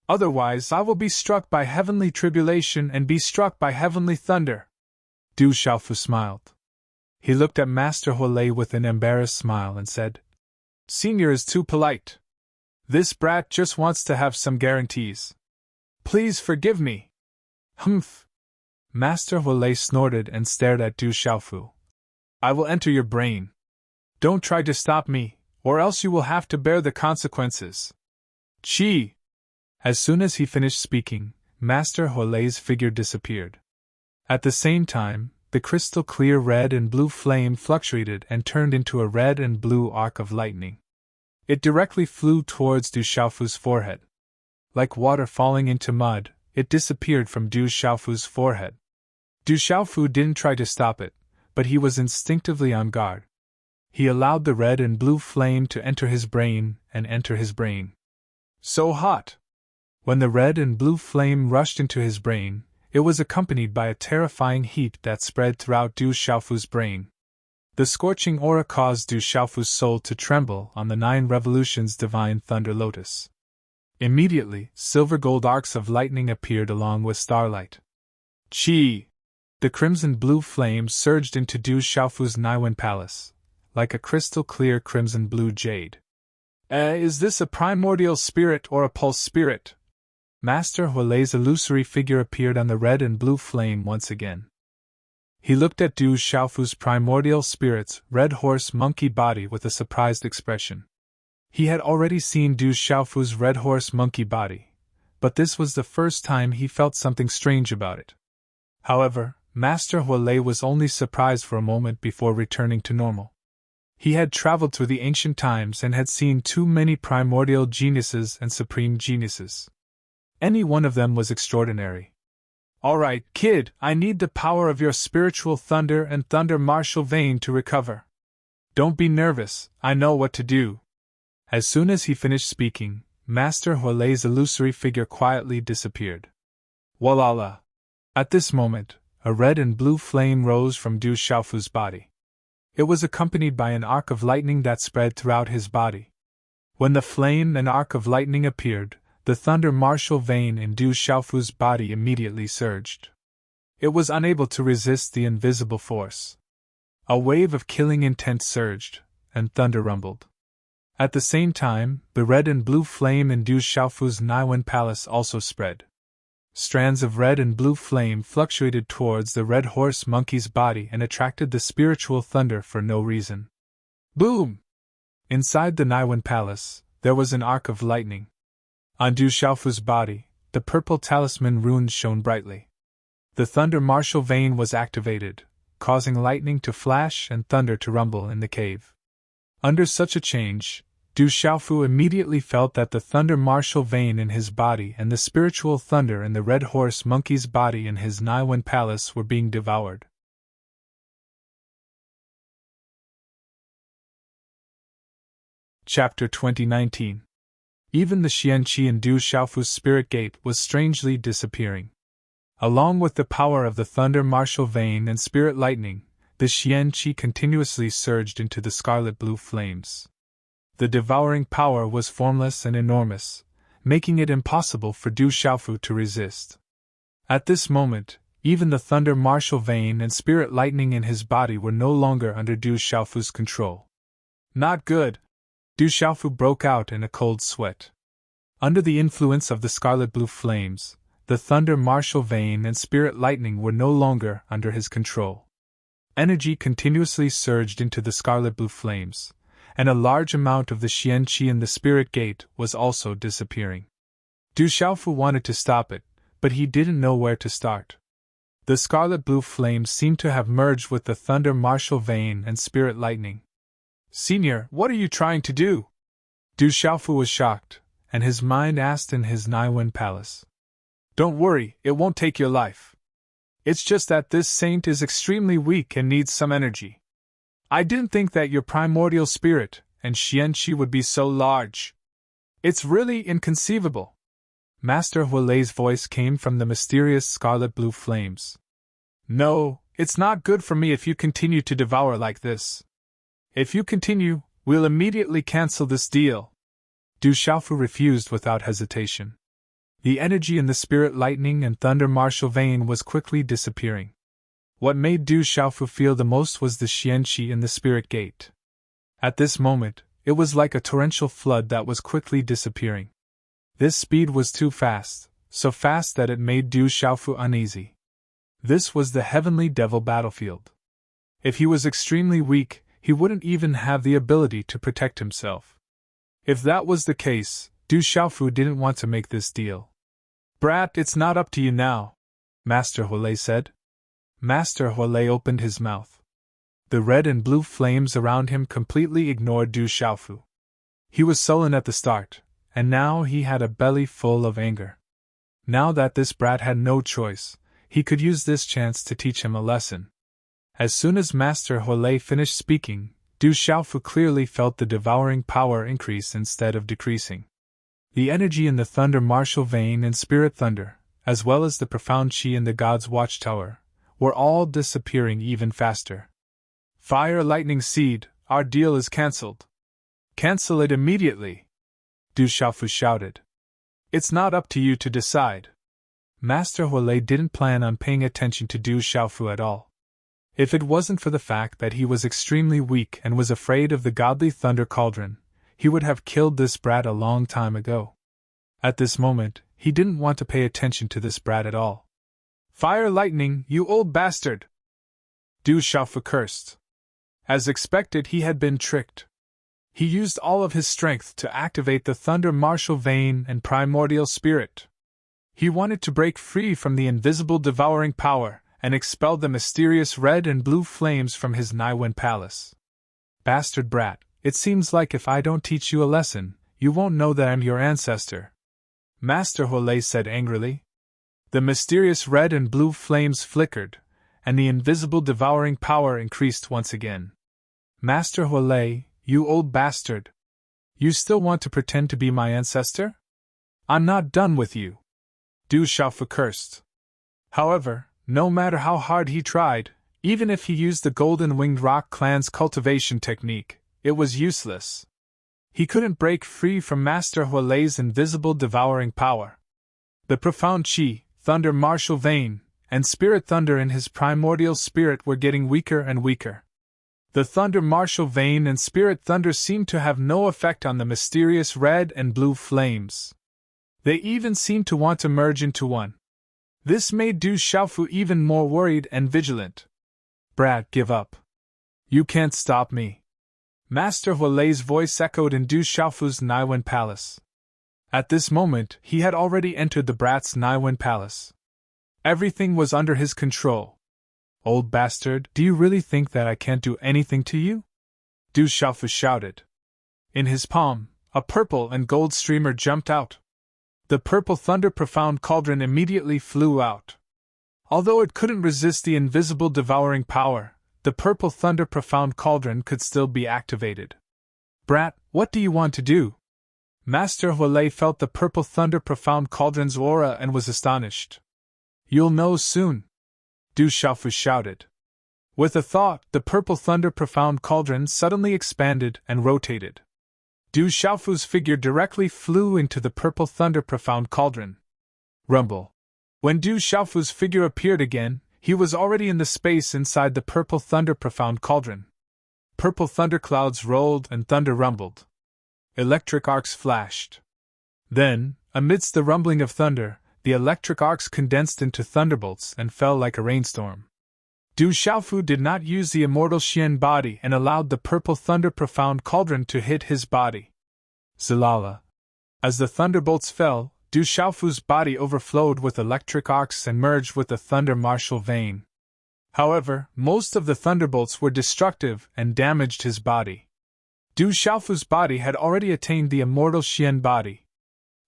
Otherwise, I will be struck by heavenly tribulation and be struck by heavenly thunder. Du Xiaofu smiled. He looked at Master Huolei with an embarrassed smile and said, Senior is too polite. This brat just wants to have some guarantees. Please forgive me. Humph. Master Huolei snorted and stared at Du Xiaofu. I will enter your brain. Don't try to stop me, or else you will have to bear the consequences. Chi! As soon as he finished speaking, Master Huolei's figure disappeared. At the same time, the crystal-clear red and blue flame fluctuated and turned into a red and blue arc of lightning. It directly flew towards Du Xiaofu's forehead. Like water falling into mud, it disappeared from Du Xiaofu's forehead. Du Xiaofu didn't try to stop it, but he was instinctively on guard. He allowed the red and blue flame to enter his brain and enter his brain. So hot! When the red and blue flame rushed into his brain, it was accompanied by a terrifying heat that spread throughout Du Xiaofu's brain. The scorching aura caused Du Xiaofu's soul to tremble on the 9 revolutions divine thunder lotus. Immediately, silver-gold arcs of lightning appeared along with starlight. Chi! The crimson-blue flame surged into Du Xiaofu's Naiwen palace, like a crystal-clear crimson-blue jade. Is this a primordial spirit or a pulse spirit? Master Huolei's illusory figure appeared on the red and blue flame once again. He looked at Du Xiaofu's primordial spirit's red horse monkey body with a surprised expression. He had already seen Du Xiaofu's red horse monkey body, but this was the first time he felt something strange about it. However, Master Huolei was only surprised for a moment before returning to normal. He had traveled through the ancient times and had seen too many primordial geniuses and supreme geniuses. Any one of them was extraordinary. All right, kid, I need the power of your spiritual thunder and thunder martial vein to recover. Don't be nervous, I know what to do. As soon as he finished speaking, Master Huolei's illusory figure quietly disappeared. Walala! At this moment, a red and blue flame rose from Du Xiaofu's body. It was accompanied by an arc of lightning that spread throughout his body. When the flame and arc of lightning appeared, the thunder martial vein in Du Xiaofu's body immediately surged. It was unable to resist the invisible force. A wave of killing intent surged, and thunder rumbled. At the same time, the red and blue flame in Du Xiaofu's Naiwen palace also spread. Strands of red and blue flame fluctuated towards the red horse monkey's body and attracted the spiritual thunder for no reason. Boom! Inside the Naiwen palace, there was an arc of lightning. On Du Xiaofu's body, the purple talisman runes shone brightly. The thunder martial vein was activated, causing lightning to flash and thunder to rumble in the cave. Under such a change, Du Xiaofu immediately felt that the thunder martial vein in his body and the spiritual thunder in the red horse monkey's body in his Naiwen palace were being devoured. Chapter 2019. Even the Xianqi in Du Xiaofu's spirit gate was strangely disappearing. Along with the power of the thunder martial vein and spirit lightning, the Xianqi continuously surged into the scarlet blue flames. The devouring power was formless and enormous, making it impossible for Du Xiaofu to resist. At this moment, even the thunder martial vein and spirit lightning in his body were no longer under Du Xiaofu's control. Not good! Du Xiaofu broke out in a cold sweat. Under the influence of the scarlet blue flames, the thunder martial vein and spirit lightning were no longer under his control. Energy continuously surged into the scarlet blue flames, and a large amount of the Xianqi in the spirit gate was also disappearing. Du Xiaofu wanted to stop it, but he didn't know where to start. The scarlet blue flames seemed to have merged with the thunder martial vein and spirit lightning. Senior, what are you trying to do? Du Xiaofu was shocked, and his mind asked in his Naiwen palace. Don't worry, it won't take your life. It's just that this saint is extremely weak and needs some energy. I didn't think that your primordial spirit and Xianqi would be so large. It's really inconceivable. Master Hualei's voice came from the mysterious scarlet blue flames. No, it's not good for me if you continue to devour like this. If you continue, we'll immediately cancel this deal. Du Xiaofu refused without hesitation. The energy in the spirit lightning and thunder martial vein was quickly disappearing. What made Du Xiaofu feel the most was the Xianqi in the spirit gate. At this moment, it was like a torrential flood that was quickly disappearing. This speed was too fast, so fast that it made Du Xiaofu uneasy. This was the heavenly devil battlefield. If he was extremely weak, he wouldn't even have the ability to protect himself. If that was the case, Du Xiaofu didn't want to make this deal. Brat, it's not up to you now, Master Hualei said. Master Hualei opened his mouth. The red and blue flames around him completely ignored Du Xiaofu. He was sullen at the start, and now he had a belly full of anger. Now that this brat had no choice, he could use this chance to teach him a lesson. As soon as Master Hualei finished speaking, Du Xiaofu clearly felt the devouring power increase instead of decreasing. The energy in the thunder martial vein and spirit thunder, as well as the profound qi in the god's watchtower, were all disappearing even faster. Fire lightning seed, our deal is cancelled. Cancel it immediately, Du Xiaofu shouted. It's not up to you to decide. Master Hualei didn't plan on paying attention to Du Xiaofu at all. If it wasn't for the fact that he was extremely weak and was afraid of the godly thunder cauldron, he would have killed this brat a long time ago. At this moment, he didn't want to pay attention to this brat at all. Fire lightning, you old bastard! Du Xiaofu cursed. As expected, he had been tricked. He used all of his strength to activate the thunder martial vein and primordial spirit. He wanted to break free from the invisible devouring power and expelled the mysterious red and blue flames from his Naiwen palace. Bastard brat, it seems like if I don't teach you a lesson, you won't know that I'm your ancestor, Master Hualei said angrily. The mysterious red and blue flames flickered, and the invisible devouring power increased once again. Master Hualei, you old bastard! You still want to pretend to be my ancestor? I'm not done with you! Du Xiaofu cursed. However, no matter how hard he tried, even if he used the Golden Winged Rock Clan's cultivation technique, it was useless. He couldn't break free from Master Hualei's invisible devouring power. The profound qi, thunder martial vein, and spirit thunder in his primordial spirit were getting weaker and weaker. The thunder martial vein and spirit thunder seemed to have no effect on the mysterious red and blue flames. They even seemed to want to merge into one. This made Du Xiaofu even more worried and vigilant. Brat, give up. You can't stop me. Master Hualei's voice echoed in Du Xiaofu's Naiwen palace. At this moment, he had already entered the brat's Naiwen palace. Everything was under his control. Old bastard, do you really think that I can't do anything to you? Du Xiaofu shouted. In his palm, a purple and gold streamer jumped out. The purple thunder profound cauldron immediately flew out. Although it couldn't resist the invisible devouring power, the purple thunder profound cauldron could still be activated. Brat, what do you want to do? Master Huolei felt the purple thunder profound cauldron's aura and was astonished. You'll know soon, Du Xiaofu shouted. With a thought, the purple thunder profound cauldron suddenly expanded and rotated. Du Xiaofu's figure directly flew into the purple thunder profound cauldron. Rumble. When Du Xiaofu's figure appeared again, he was already in the space inside the purple thunder profound cauldron. Purple thunder clouds rolled and thunder rumbled. Electric arcs flashed. Then, amidst the rumbling of thunder, the electric arcs condensed into thunderbolts and fell like a rainstorm. Du Xiaofu did not use the immortal Xian body and allowed the purple thunder profound cauldron to hit his body. Zilala. As the thunderbolts fell, Du Xiaofu's body overflowed with electric arcs and merged with the thunder martial vein. However, most of the thunderbolts were destructive and damaged his body. Du Xiaofu's body had already attained the immortal Xian body.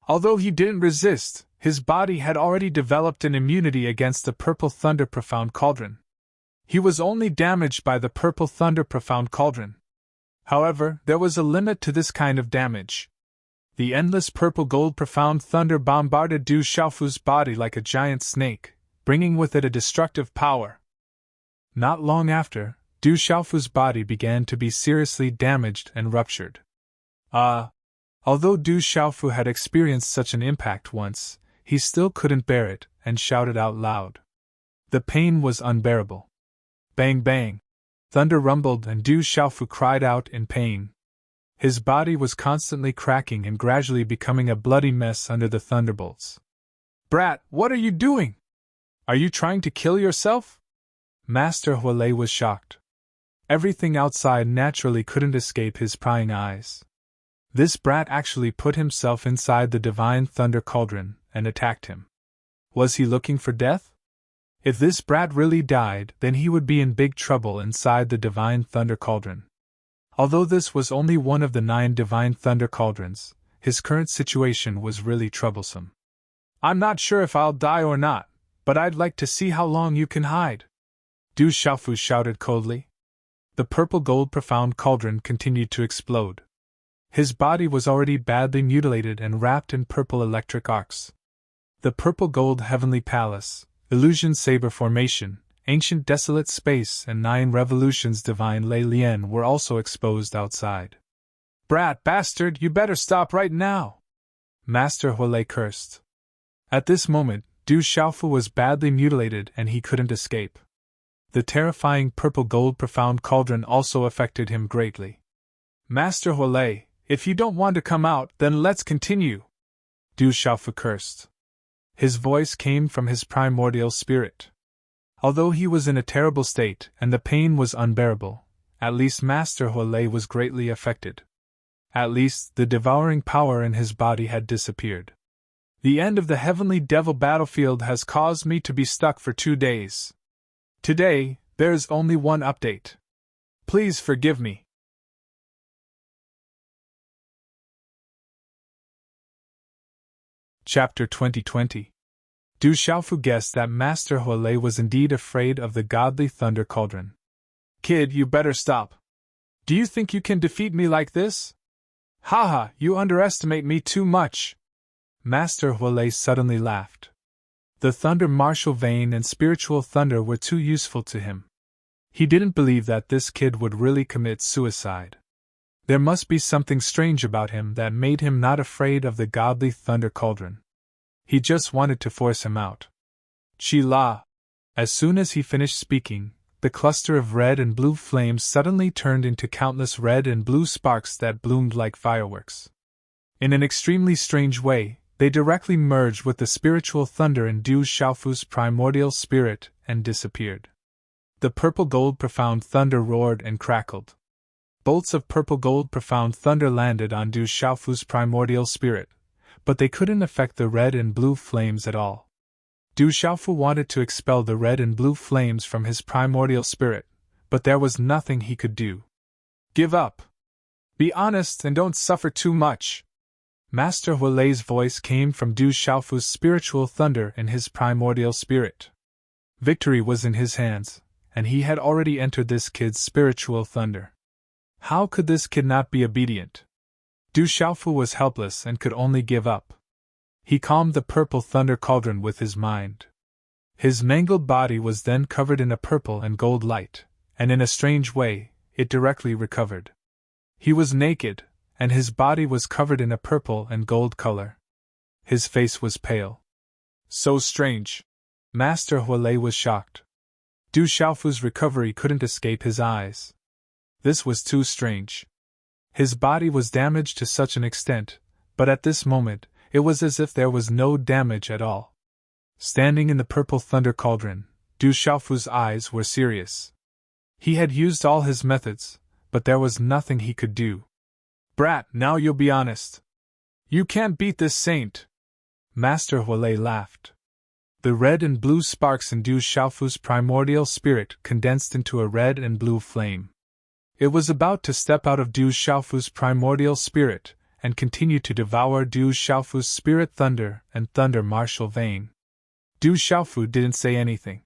Although he didn't resist, his body had already developed an immunity against the purple thunder profound cauldron. He was only damaged by the purple thunder profound cauldron. However, there was a limit to this kind of damage. The endless purple gold profound thunder bombarded Du Xiaofu's body like a giant snake, bringing with it a destructive power. Not long after, Du Xiaofu's body began to be seriously damaged and ruptured. Although Du Xiaofu had experienced such an impact once, he still couldn't bear it and shouted out loud. The pain was unbearable. Bang bang! Thunder rumbled and Du Xiaofu cried out in pain. His body was constantly cracking and gradually becoming a bloody mess under the thunderbolts. Brat, what are you doing? Are you trying to kill yourself? Master Huolei was shocked. Everything outside naturally couldn't escape his prying eyes. This brat actually put himself inside the divine thunder cauldron and attacked him. Was he looking for death? If this brat really died, then he would be in big trouble inside the divine thunder cauldron. Although this was only one of the 9 divine thunder cauldrons, his current situation was really troublesome. I'm not sure if I'll die or not, but I'd like to see how long you can hide. Du Xiaofu shouted coldly. The purple gold profound cauldron continued to explode. His body was already badly mutilated and wrapped in purple electric arcs. The purple gold heavenly palace, illusion saber formation, ancient desolate space, and 9 revolutions divine Lei Lian were also exposed outside. Brat bastard, you better stop right now! Master Huolei cursed. At this moment, Du Xiaofu was badly mutilated and he couldn't escape. The terrifying purple gold profound cauldron also affected him greatly. Master Huolei, if you don't want to come out, then let's continue! Du Xiaofu cursed. His voice came from his primordial spirit. Although he was in a terrible state and the pain was unbearable, at least Master Huolei was greatly affected. At least the devouring power in his body had disappeared. The end of the heavenly devil battlefield has caused me to be stuck for 2 days. Today, there is only one update. Please forgive me. Chapter 2020. Du Xiaofu guessed that Master Huolei was indeed afraid of the godly thunder cauldron. Kid, you better stop. Do you think you can defeat me like this? Haha, you underestimate me too much. Master Huolei suddenly laughed. The thunder martial vein and spiritual thunder were too useful to him. He didn't believe that this kid would really commit suicide. There must be something strange about him that made him not afraid of the godly thunder cauldron. He just wanted to force him out. Chi La! As soon as he finished speaking, the cluster of red and blue flames suddenly turned into countless red and blue sparks that bloomed like fireworks. In an extremely strange way, they directly merged with the spiritual thunder in Du Xiaofu's primordial spirit and disappeared. The purple gold profound thunder roared and crackled. Bolts of purple gold profound thunder landed on Du Xiaofu's primordial spirit, but they couldn't affect the red and blue flames at all. Du Xiaofu wanted to expel the red and blue flames from his primordial spirit, but there was nothing he could do. Give up! Be honest and don't suffer too much. Master Huilei's voice came from Du Xiaofu's spiritual thunder in his primordial spirit. Victory was in his hands, and he had already entered this kid's spiritual thunder. How could this kid not be obedient? Du Xiaofu was helpless and could only give up. He calmed the purple thunder cauldron with his mind. His mangled body was then covered in a purple and gold light, and in a strange way, it directly recovered. He was naked, and his body was covered in a purple and gold color. His face was pale. So strange. Master Huilei was shocked. Du Xiaofu's recovery couldn't escape his eyes. This was too strange. His body was damaged to such an extent, but at this moment, it was as if there was no damage at all. Standing in the purple thunder cauldron, Du Xiaofu's eyes were serious. He had used all his methods, but there was nothing he could do. Brat, now you'll be honest. You can't beat this saint. Master Huilei laughed. The red and blue sparks in Du Xiaofu's primordial spirit condensed into a red and blue flame. It was about to step out of Du Xiaofu's primordial spirit and continue to devour Du Xiaofu's spirit thunder and thunder martial vein. Du Xiaofu didn't say anything.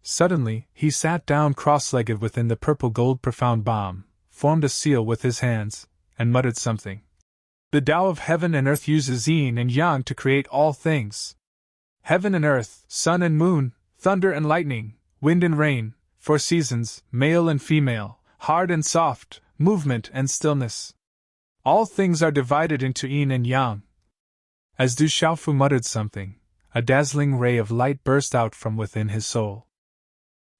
Suddenly, he sat down cross-legged within the purple gold profound bomb, formed a seal with his hands, and muttered something. The Tao of heaven and earth uses yin and yang to create all things. Heaven and earth, sun and moon, thunder and lightning, wind and rain, 4 seasons, male and female, hard and soft, movement and stillness. All things are divided into yin and yang. As Du Xiaofu muttered something, a dazzling ray of light burst out from within his soul.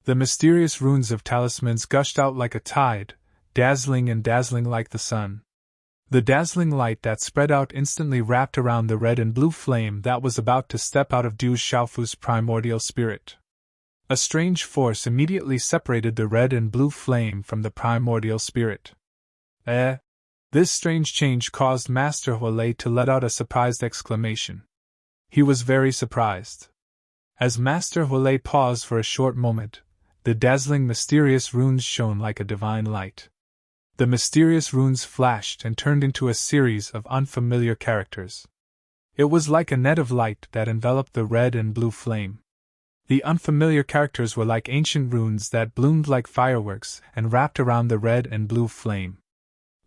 The mysterious runes of talismans gushed out like a tide, dazzling and dazzling like the sun. The dazzling light that spread out instantly wrapped around the red and blue flame that was about to step out of Du Xiaofu's primordial spirit. A strange force immediately separated the red and blue flame from the primordial spirit. This strange change caused Master Huilei to let out a surprised exclamation. He was very surprised. As Master Huilei paused for a short moment, the dazzling mysterious runes shone like a divine light. The mysterious runes flashed and turned into a series of unfamiliar characters. It was like a net of light that enveloped the red and blue flame. The unfamiliar characters were like ancient runes that bloomed like fireworks and wrapped around the red and blue flame.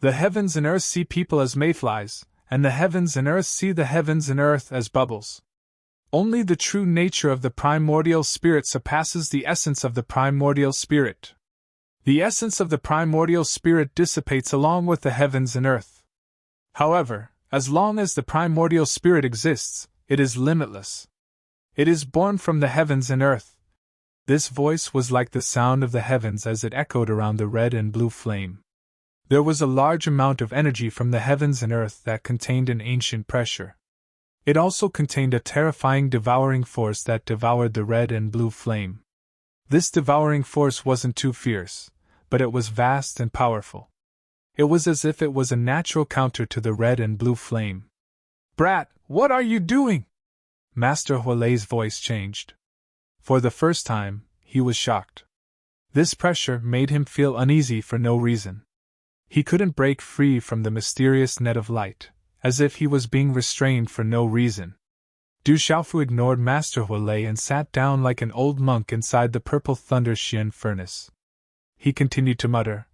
The heavens and earth see people as mayflies, and the heavens and earth see the heavens and earth as bubbles. Only the true nature of the primordial spirit surpasses the essence of the primordial spirit. The essence of the primordial spirit dissipates along with the heavens and earth. However, as long as the primordial spirit exists, it is limitless. It is born from the heavens and earth. This voice was like the sound of the heavens as it echoed around the red and blue flame. There was a large amount of energy from the heavens and earth that contained an ancient pressure. It also contained a terrifying devouring force that devoured the red and blue flame. This devouring force wasn't too fierce, but it was vast and powerful. It was as if it was a natural counter to the red and blue flame. Brat, what are you doing? Master Huilei's voice changed. For the first time, he was shocked. This pressure made him feel uneasy for no reason. He couldn't break free from the mysterious net of light, as if he was being restrained for no reason. Du Xiaofu ignored Master Huilei and sat down like an old monk inside the purple thunder Xian furnace. He continued to mutter,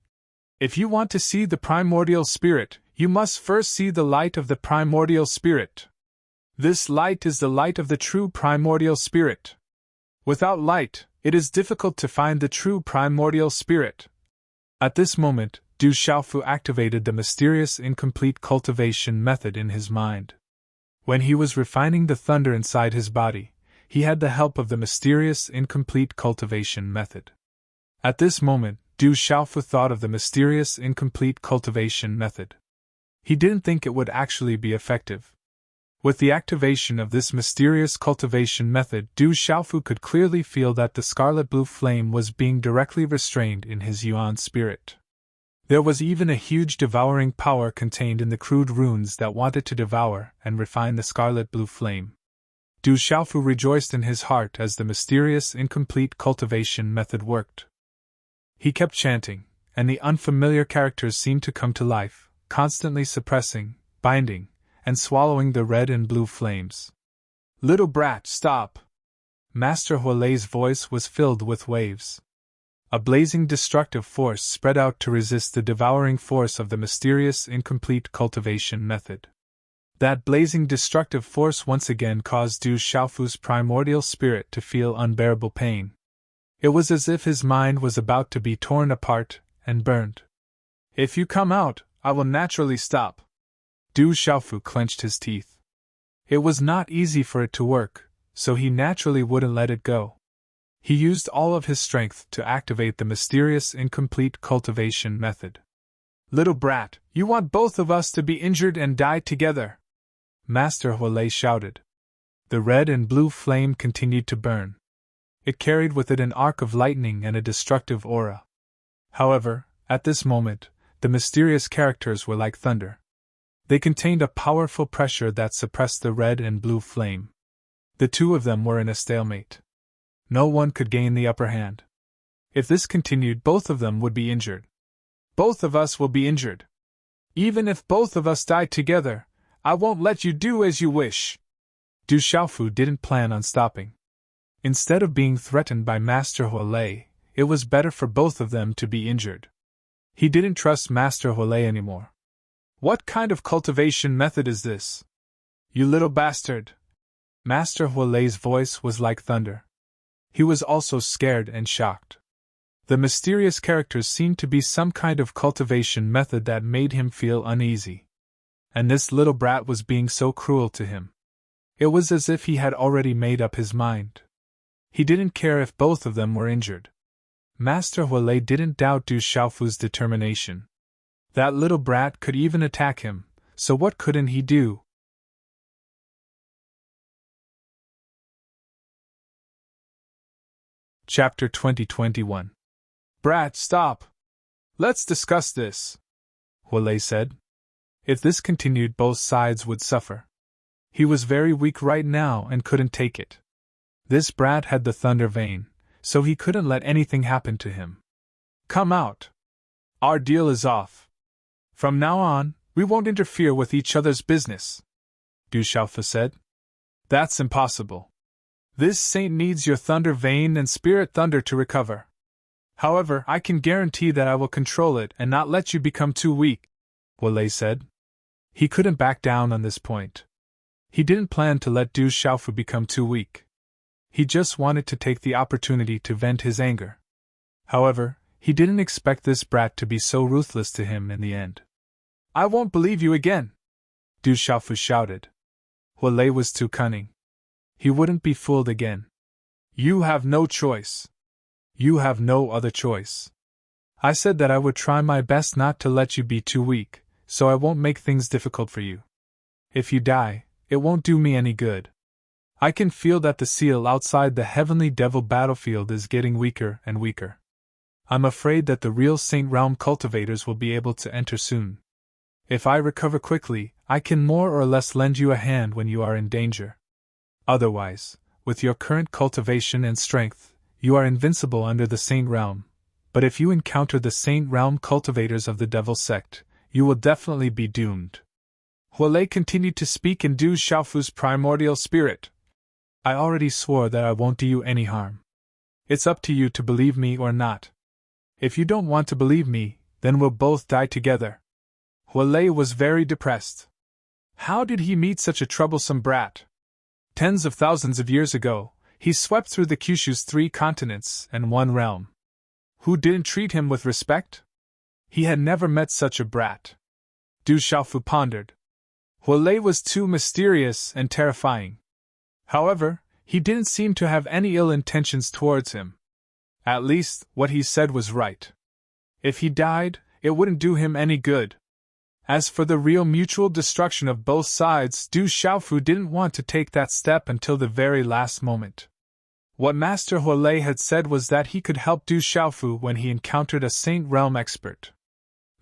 If you want to see the primordial spirit, you must first see the light of the primordial spirit. This light is the light of the true primordial spirit. Without light, it is difficult to find the true primordial spirit. At this moment, Du Xiaofu activated the mysterious incomplete cultivation method in his mind. When he was refining the thunder inside his body, he had the help of the mysterious incomplete cultivation method. At this moment, Du Xiaofu thought of the mysterious incomplete cultivation method. He didn't think it would actually be effective. With the activation of this mysterious cultivation method, Du Xiaofu could clearly feel that the scarlet blue flame was being directly restrained in his yuan spirit. There was even a huge devouring power contained in the crude runes that wanted to devour and refine the scarlet blue flame. Du Xiaofu rejoiced in his heart as the mysterious incomplete cultivation method worked. He kept chanting, and the unfamiliar characters seemed to come to life, constantly suppressing, binding, and swallowing the red and blue flames. "Little brat, stop!" Master Hualei's voice was filled with waves. A blazing destructive force spread out to resist the devouring force of the mysterious incomplete cultivation method. That blazing destructive force once again caused Du Xiaofu's primordial spirit to feel unbearable pain. It was as if his mind was about to be torn apart and burned. "If you come out, I will naturally stop." Du Xiaofu clenched his teeth. It was not easy for it to work, so he naturally wouldn't let it go. He used all of his strength to activate the mysterious incomplete cultivation method. "Little brat, you want both of us to be injured and die together!" Master Hualei shouted. The red and blue flame continued to burn. It carried with it an arc of lightning and a destructive aura. However, at this moment, the mysterious characters were like thunder. They contained a powerful pressure that suppressed the red and blue flame. The two of them were in a stalemate. No one could gain the upper hand. If this continued, both of them would be injured. "Both of us will be injured. Even if both of us die together, I won't let you do as you wish." Du Xiaofu didn't plan on stopping. Instead of being threatened by Master Hualei, it was better for both of them to be injured. He didn't trust Master Hualei anymore. "What kind of cultivation method is this? You little bastard!" Master Hualei's voice was like thunder. He was also scared and shocked. The mysterious characters seemed to be some kind of cultivation method that made him feel uneasy. And this little brat was being so cruel to him. It was as if he had already made up his mind. He didn't care if both of them were injured. Master Hualei didn't doubt Du Xiaofu's determination. That little brat could even attack him, so what couldn't he do? Chapter 2021. "Brat, stop! Let's discuss this," Hualei said. If this continued, both sides would suffer. He was very weak right now and couldn't take it. This brat had the thunder vein, so he couldn't let anything happen to him. "Come out. Our deal is off. From now on, we won't interfere with each other's business," Du Xiaofu said. "That's impossible. This saint needs your thunder vein and spirit thunder to recover. However, I can guarantee that I will control it and not let you become too weak," Hualei said. He couldn't back down on this point. He didn't plan to let Du Xiaofu become too weak. He just wanted to take the opportunity to vent his anger. However, he didn't expect this brat to be so ruthless to him in the end. "I won't believe you again!" Du Xiaofu shouted. Hualei was too cunning. He wouldn't be fooled again. "You have no choice. You have no other choice. I said that I would try my best not to let you be too weak, so I won't make things difficult for you. If you die, it won't do me any good. I can feel that the seal outside the heavenly devil battlefield is getting weaker and weaker. I'm afraid that the real Saint Realm cultivators will be able to enter soon. If I recover quickly, I can more or less lend you a hand when you are in danger. Otherwise, with your current cultivation and strength, you are invincible under the Saint Realm, but if you encounter the Saint Realm cultivators of the Devil Sect, you will definitely be doomed." Hualei continued to speak in Du Xiaofu's primordial spirit. "I already swore that I won't do you any harm. It's up to you to believe me or not. If you don't want to believe me, then we'll both die together." Hualei was very depressed. How did he meet such a troublesome brat? Tens of thousands of years ago, he swept through the Kyushu's 3 continents and 1 realm. Who didn't treat him with respect? He had never met such a brat. Du Xiaofu pondered. Hualei was too mysterious and terrifying. However, he didn't seem to have any ill intentions towards him. At least, what he said was right. If he died, it wouldn't do him any good. As for the real mutual destruction of both sides, Du Xiaofu didn't want to take that step until the very last moment. What Master Hualei had said was that he could help Du Xiaofu when he encountered a Saint Realm expert.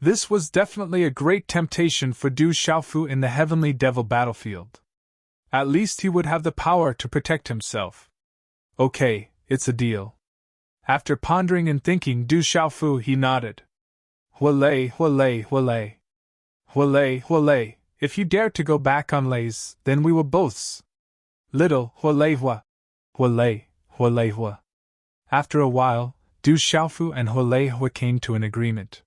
This was definitely a great temptation for Du Xiaofu in the heavenly devil battlefield. At least he would have the power to protect himself. "Okay, it's a deal." After pondering and thinking Du Xiaofu, he nodded. "Hualei, Hualei, Hualei. Hualei, if you dare to go back on lays, then we will both. Little Hualei. After a while, Du Xiaofu and Hualei came to an agreement.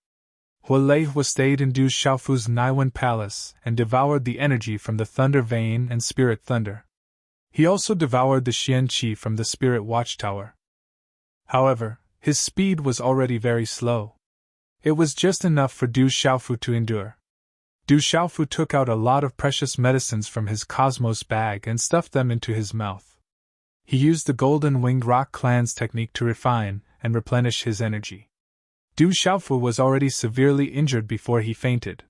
Hualei stayed in Du Xiaofu's Naiwen palace and devoured the energy from the thunder vein and spirit thunder. He also devoured the Xian Qi from the spirit watchtower. However, his speed was already very slow. It was just enough for Du Xiaofu to endure. Du Xiaofu took out a lot of precious medicines from his cosmos bag and stuffed them into his mouth. He used the golden winged rock clan's technique to refine and replenish his energy. Du Xiaofu was already severely injured before he fainted.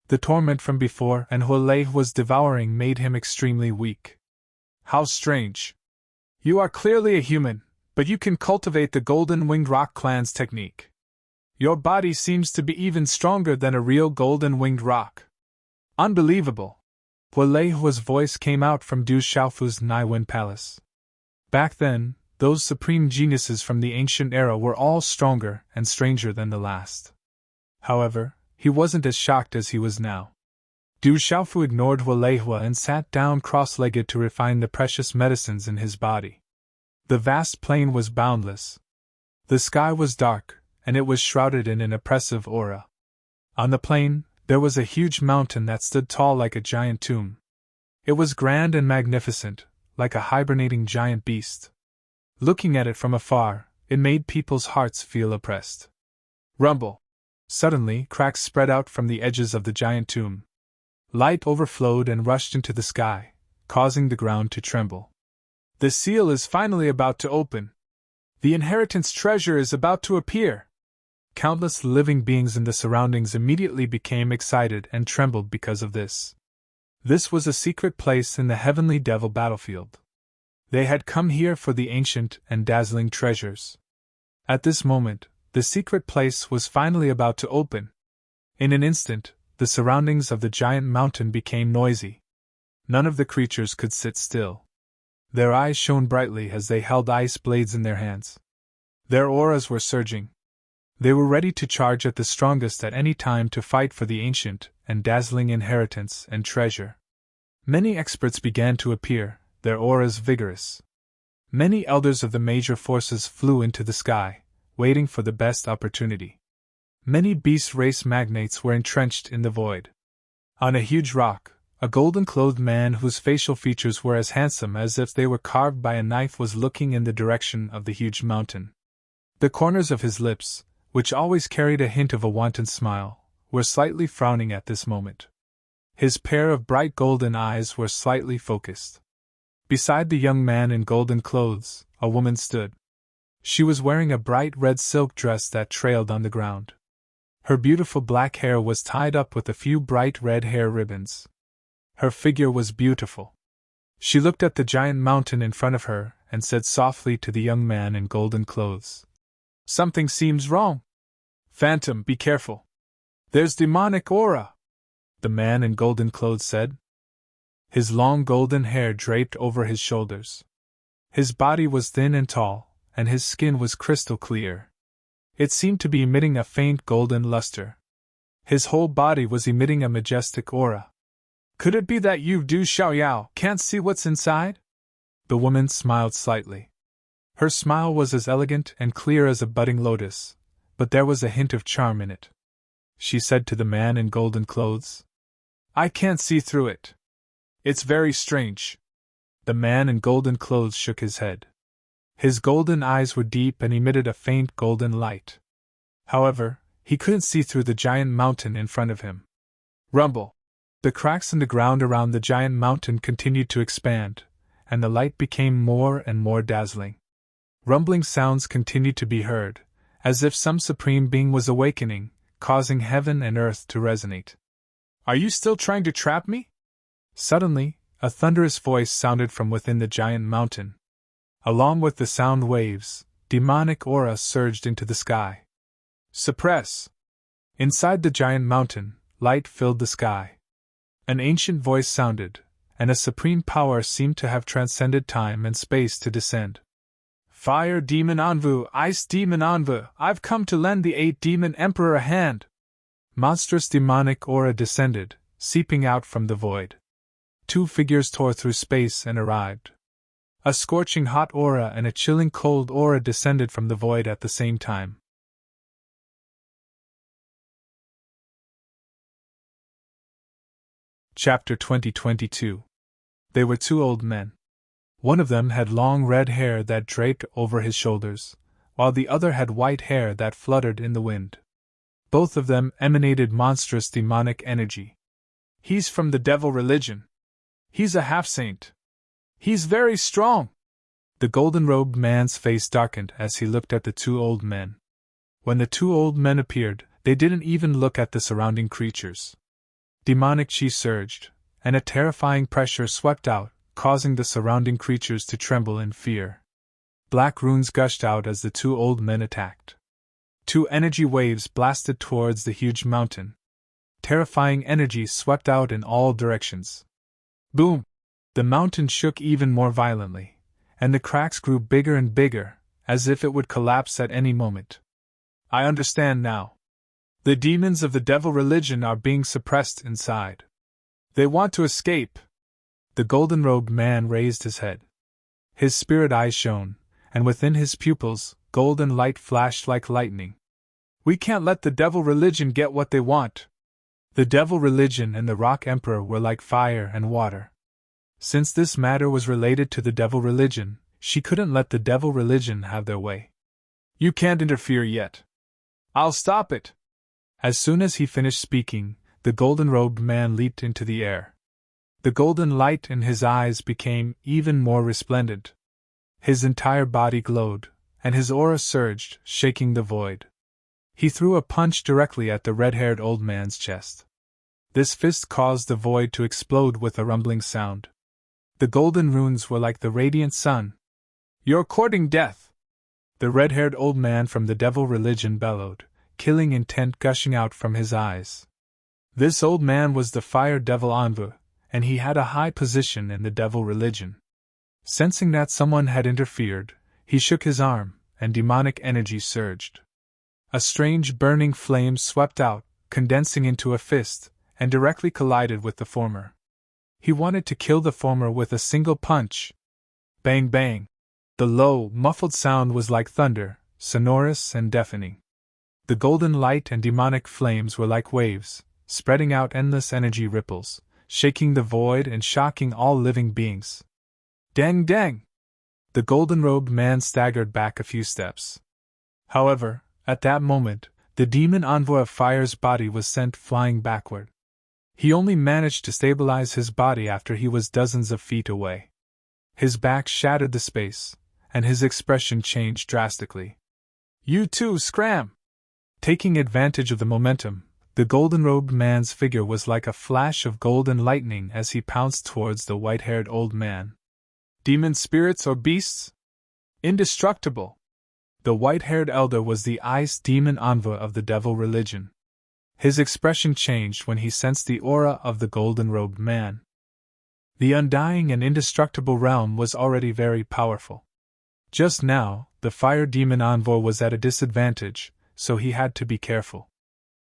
The torment from before and Hualei was devouring made him extremely weak. How strange! You are clearly a human, but you can cultivate the golden winged rock clan's technique. Your body seems to be even stronger than a real golden winged rock. Unbelievable! Hualei's voice came out from Du Xiaofu's Naiwen palace. Back then, those supreme geniuses from the ancient era were all stronger and stranger than the last. However, he wasn't as shocked as he was now. Du Xiaofu ignored Hualei and sat down cross-legged to refine the precious medicines in his body. The vast plain was boundless. The sky was dark, and it was shrouded in an oppressive aura. On the plain, there was a huge mountain that stood tall like a giant tomb. It was grand and magnificent, like a hibernating giant beast. Looking at it from afar, it made people's hearts feel oppressed. Rumble! Suddenly, cracks spread out from the edges of the giant tomb. Light overflowed and rushed into the sky, causing the ground to tremble. The seal is finally about to open. The inheritance treasure is about to appear. Countless living beings in the surroundings immediately became excited and trembled because of this. This was a secret place in the heavenly devil battlefield. They had come here for the ancient and dazzling treasures. At this moment, the secret place was finally about to open. In an instant, the surroundings of the giant mountain became noisy. None of the creatures could sit still. Their eyes shone brightly as they held ice blades in their hands. Their auras were surging. They were ready to charge at the strongest at any time to fight for the ancient and dazzling inheritance and treasure. Many experts began to appear, their auras vigorous. Many elders of the major forces flew into the sky, waiting for the best opportunity. Many beast race magnates were entrenched in the void. On a huge rock, a golden-clothed man whose facial features were as handsome as if they were carved by a knife was looking in the direction of the huge mountain. The corners of his lips, which always carried a hint of a wanton smile, were slightly frowning at this moment. His pair of bright golden eyes were slightly focused. Beside the young man in golden clothes, a woman stood. She was wearing a bright red silk dress that trailed on the ground. Her beautiful black hair was tied up with a few bright red hair ribbons. Her figure was beautiful. She looked at the giant mountain in front of her and said softly to the young man in golden clothes, "Something seems wrong. Phantom, be careful. There's demonic aura," the man in golden clothes said. His long golden hair draped over his shoulders. His body was thin and tall, and his skin was crystal clear. It seemed to be emitting a faint golden luster. His whole body was emitting a majestic aura. "Could it be that you, Du Xiaoyao, can't see what's inside?" The woman smiled slightly. Her smile was as elegant and clear as a budding lotus, but there was a hint of charm in it. She said to the man in golden clothes, "I can't see through it. It's very strange." The man in golden clothes shook his head. His golden eyes were deep and emitted a faint golden light. However, he couldn't see through the giant mountain in front of him. Rumble! The cracks in the ground around the giant mountain continued to expand, and the light became more and more dazzling. Rumbling sounds continued to be heard, as if some supreme being was awakening, causing heaven and earth to resonate. "Are you still trying to trap me?" Suddenly, a thunderous voice sounded from within the giant mountain. Along with the sound waves, demonic aura surged into the sky. "Suppress!" Inside the giant mountain, light filled the sky. An ancient voice sounded, and a supreme power seemed to have transcended time and space to descend. "Fire Demon Anvu, Ice Demon Anvu, I've come to lend the 8 Demon Emperor a hand." Monstrous demonic aura descended, seeping out from the void. Two figures tore through space and arrived. A scorching hot aura and a chilling cold aura descended from the void at the same time. Chapter 2022. They were two old men. One of them had long red hair that draped over his shoulders, while the other had white hair that fluttered in the wind. Both of them emanated monstrous demonic energy. "He's from the devil religion. He's a half-saint. He's very strong." The golden-robed man's face darkened as he looked at the two old men. When the two old men appeared, they didn't even look at the surrounding creatures. Demonic chi surged, and a terrifying pressure swept out, causing the surrounding creatures to tremble in fear. Black runes gushed out as the two old men attacked. Two energy waves blasted towards the huge mountain. Terrifying energy swept out in all directions. Boom! The mountain shook even more violently, and the cracks grew bigger and bigger, as if it would collapse at any moment. "I understand now. The demons of the devil religion are being suppressed inside. They want to escape." The golden-robed man raised his head. His spirit eyes shone, and within his pupils, golden light flashed like lightning. "We can't let the devil religion get what they want." The devil religion and the Rock Emperor were like fire and water. Since this matter was related to the devil religion, she couldn't let the devil religion have their way. "You can't interfere yet. I'll stop it." As soon as he finished speaking, the golden-robed man leaped into the air. The golden light in his eyes became even more resplendent. His entire body glowed, and his aura surged, shaking the void. He threw a punch directly at the red-haired old man's chest. This fist caused the void to explode with a rumbling sound. The golden runes were like the radiant sun. "You're courting death!" The red-haired old man from the devil religion bellowed, killing intent gushing out from his eyes. This old man was the fire devil Envu, and he had a high position in the devil religion. Sensing that someone had interfered, he shook his arm, and demonic energy surged. A strange burning flame swept out, condensing into a fist, and directly collided with the former. He wanted to kill the former with a single punch. Bang bang! The low, muffled sound was like thunder, sonorous and deafening. The golden light and demonic flames were like waves, spreading out endless energy ripples, shaking the void and shocking all living beings. Dang dang! The golden-robed man staggered back a few steps. However, at that moment, the demon envoy of fire's body was sent flying backward. He only managed to stabilize his body after he was dozens of feet away. His back shattered the space, and his expression changed drastically. "You too, scram!" Taking advantage of the momentum, the golden-robed man's figure was like a flash of golden lightning as he pounced towards the white-haired old man. "Demon spirits or beasts? Indestructible!" The white-haired elder was the ice demon envoy of the devil religion. His expression changed when he sensed the aura of the golden-robed man. The undying and indestructible realm was already very powerful. Just now, the fire demon envoy was at a disadvantage, so he had to be careful.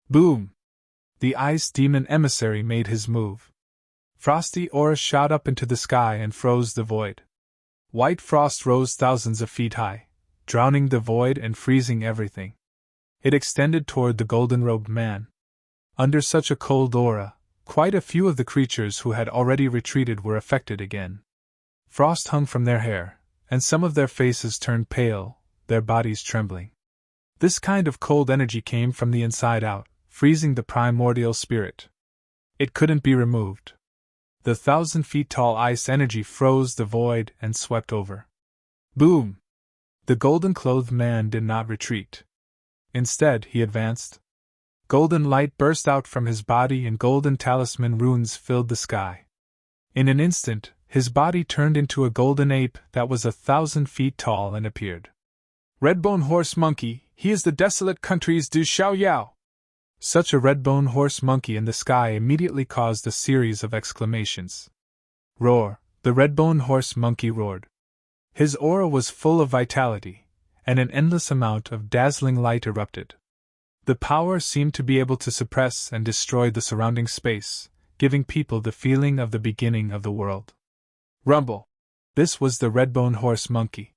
Boom! The ice demon emissary made his move. Frosty aura shot up into the sky and froze the void. White frost rose thousands of feet high, drowning the void and freezing everything. It extended toward the golden-robed man. Under such a cold aura, quite a few of the creatures who had already retreated were affected again. Frost hung from their hair, and some of their faces turned pale, their bodies trembling. This kind of cold energy came from the inside out, freezing the primordial spirit. It couldn't be removed. The 1,000-feet-tall ice energy froze the void and swept over. Boom! The golden-clothed man did not retreat. Instead, he advanced. Golden light burst out from his body and golden talisman runes filled the sky. In an instant, his body turned into a golden ape that was 1,000 feet tall and appeared. "Redbone horse monkey, he is the desolate country's Du Xiao Yao." Such a redbone horse monkey in the sky immediately caused a series of exclamations. Roar! The redbone horse monkey roared. His aura was full of vitality, and an endless amount of dazzling light erupted. The power seemed to be able to suppress and destroy the surrounding space, giving people the feeling of the beginning of the world. Rumble! This was the Redbone Horse Monkey.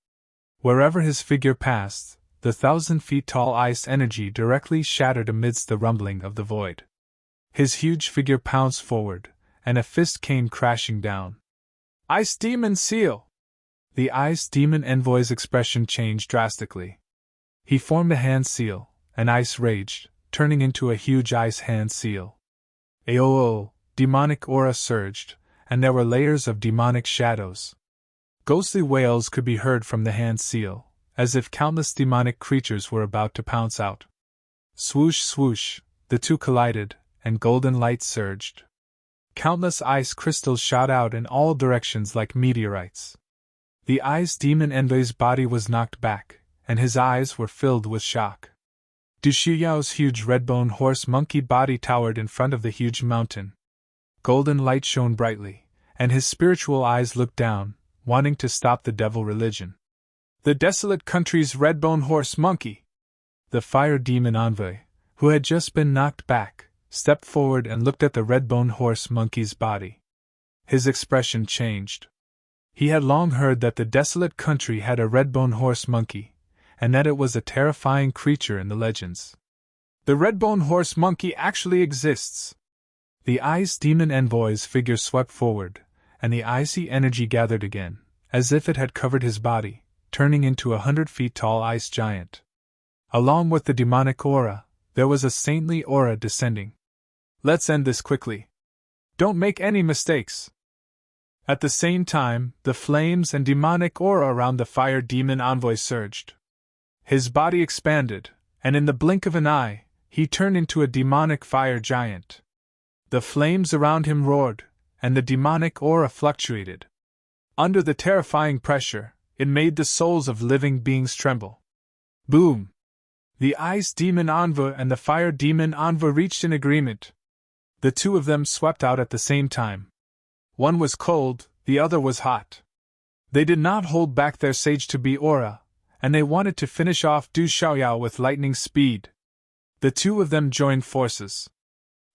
Wherever his figure passed, the 1,000 feet tall ice energy directly shattered amidst the rumbling of the void. His huge figure pounced forward, and a fist came crashing down. Ice Demon Seal! The Ice Demon Envoy's expression changed drastically. He formed a hand seal, and ice raged, turning into a huge ice hand seal. Aoo! Demonic aura surged, and there were layers of demonic shadows. Ghostly wails could be heard from the hand seal, as if countless demonic creatures were about to pounce out. Swoosh, swoosh, the two collided, and golden light surged. Countless ice crystals shot out in all directions like meteorites. The Ice Demon Envoy's body was knocked back, and his eyes were filled with shock. Du Xiaoyao's huge redbone horse monkey body towered in front of the huge mountain. Golden light shone brightly, and his spiritual eyes looked down, wanting to stop the devil religion. The desolate country's redbone horse monkey! The fire demon envoy, who had just been knocked back, stepped forward and looked at the redbone horse monkey's body. His expression changed. He had long heard that the desolate country had a redbone horse monkey, and that it was a terrifying creature in the legends. The redbone horse monkey actually exists! The Ice Demon Envoy's figure swept forward, and the icy energy gathered again, as if it had covered his body, turning into 100 feet tall ice giant. Along with the demonic aura, there was a saintly aura descending. Let's end this quickly. Don't make any mistakes. At the same time, the flames and demonic aura around the fire demon envoy surged. His body expanded, and in the blink of an eye, he turned into a demonic fire giant. The flames around him roared, and the demonic aura fluctuated. Under the terrifying pressure, it made the souls of living beings tremble. Boom! The Ice Demon Envoy and the Fire Demon Envoy reached an agreement. The two of them swept out at the same time. One was cold, the other was hot. They did not hold back their sage-to-be aura, and they wanted to finish off Du Xiaoyao with lightning speed. The two of them joined forces.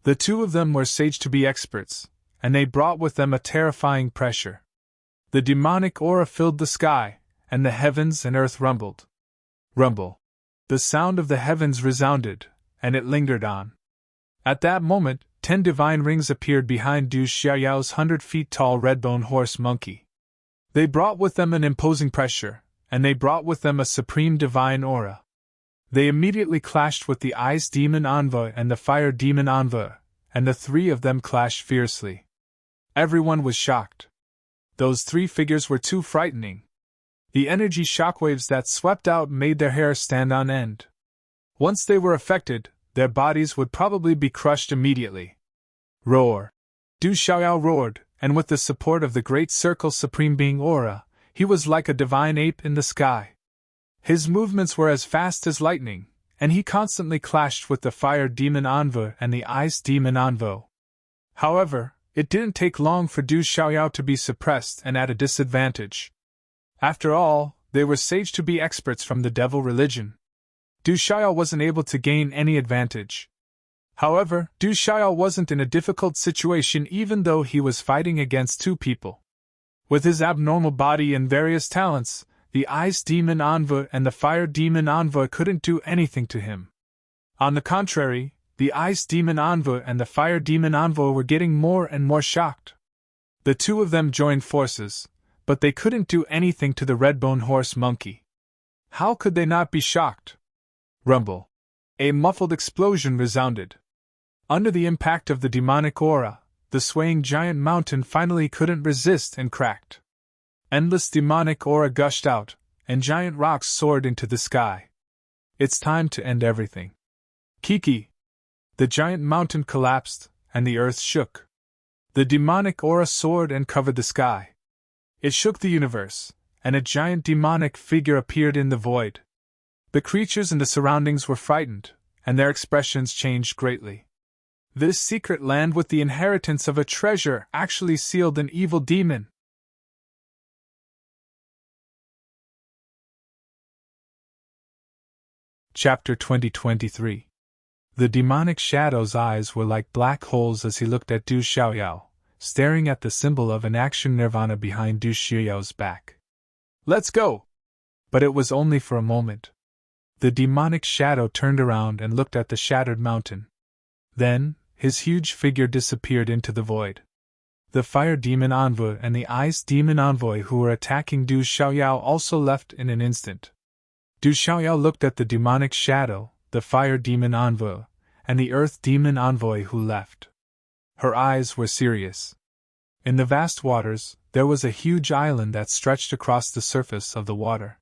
The two of them were sage-to-be experts, and they brought with them a terrifying pressure. The demonic aura filled the sky, and the heavens and earth rumbled. Rumble. The sound of the heavens resounded, and it lingered on. At that moment, 10 divine rings appeared behind Du Xiaoyao's 100 feet tall redbone horse monkey. They brought with them an imposing pressure, and they brought with them a supreme divine aura. They immediately clashed with the Ice Demon Envoy and the Fire Demon Envoy, and the three of them clashed fiercely. Everyone was shocked. Those three figures were too frightening. The energy shockwaves that swept out made their hair stand on end. Once they were affected, their bodies would probably be crushed immediately. Roar! Du Xiaoyao roared, and with the support of the Great Circle Supreme Being Aura, he was like a divine ape in the sky. His movements were as fast as lightning, and he constantly clashed with the Fire Demon Envoy and the Ice Demon Envoy. However, it didn't take long for Du Xiaoyao to be suppressed and at a disadvantage. After all, they were sage-to-be experts from the devil religion. Du Xiaoyao wasn't able to gain any advantage. However, Du Xiaoyao wasn't in a difficult situation even though he was fighting against two people. With his abnormal body and various talents, the Ice Demon Envoy and the Fire Demon Envoy couldn't do anything to him. On the contrary, the Ice Demon Envoy and the Fire Demon Envoy were getting more and more shocked. The two of them joined forces, but they couldn't do anything to the redbone horse monkey. How could they not be shocked? Rumble. A muffled explosion resounded. Under the impact of the demonic aura, the swaying giant mountain finally couldn't resist and cracked. Endless demonic aura gushed out, and giant rocks soared into the sky. It's time to end everything. Kiki! The giant mountain collapsed, and the earth shook. The demonic aura soared and covered the sky. It shook the universe, and a giant demonic figure appeared in the void. The creatures in the surroundings were frightened, and their expressions changed greatly. This secret land with the inheritance of a treasure actually sealed an evil demon. Chapter 2023. The demonic shadow's eyes were like black holes as he looked at Du Xiaoyao, staring at the symbol of inaction nirvana behind Du Xiaoyao's back. "Let's go!" But it was only for a moment. The demonic shadow turned around and looked at the shattered mountain. Then, his huge figure disappeared into the void. The fire demon envoy and the ice demon envoy who were attacking Du Xiaoyao also left in an instant. Du Xiaoyao looked at the demonic shadow, the fire demon envoy, and the earth demon envoy who left. Her eyes were serious. In the vast waters, there was a huge island that stretched across the surface of the water.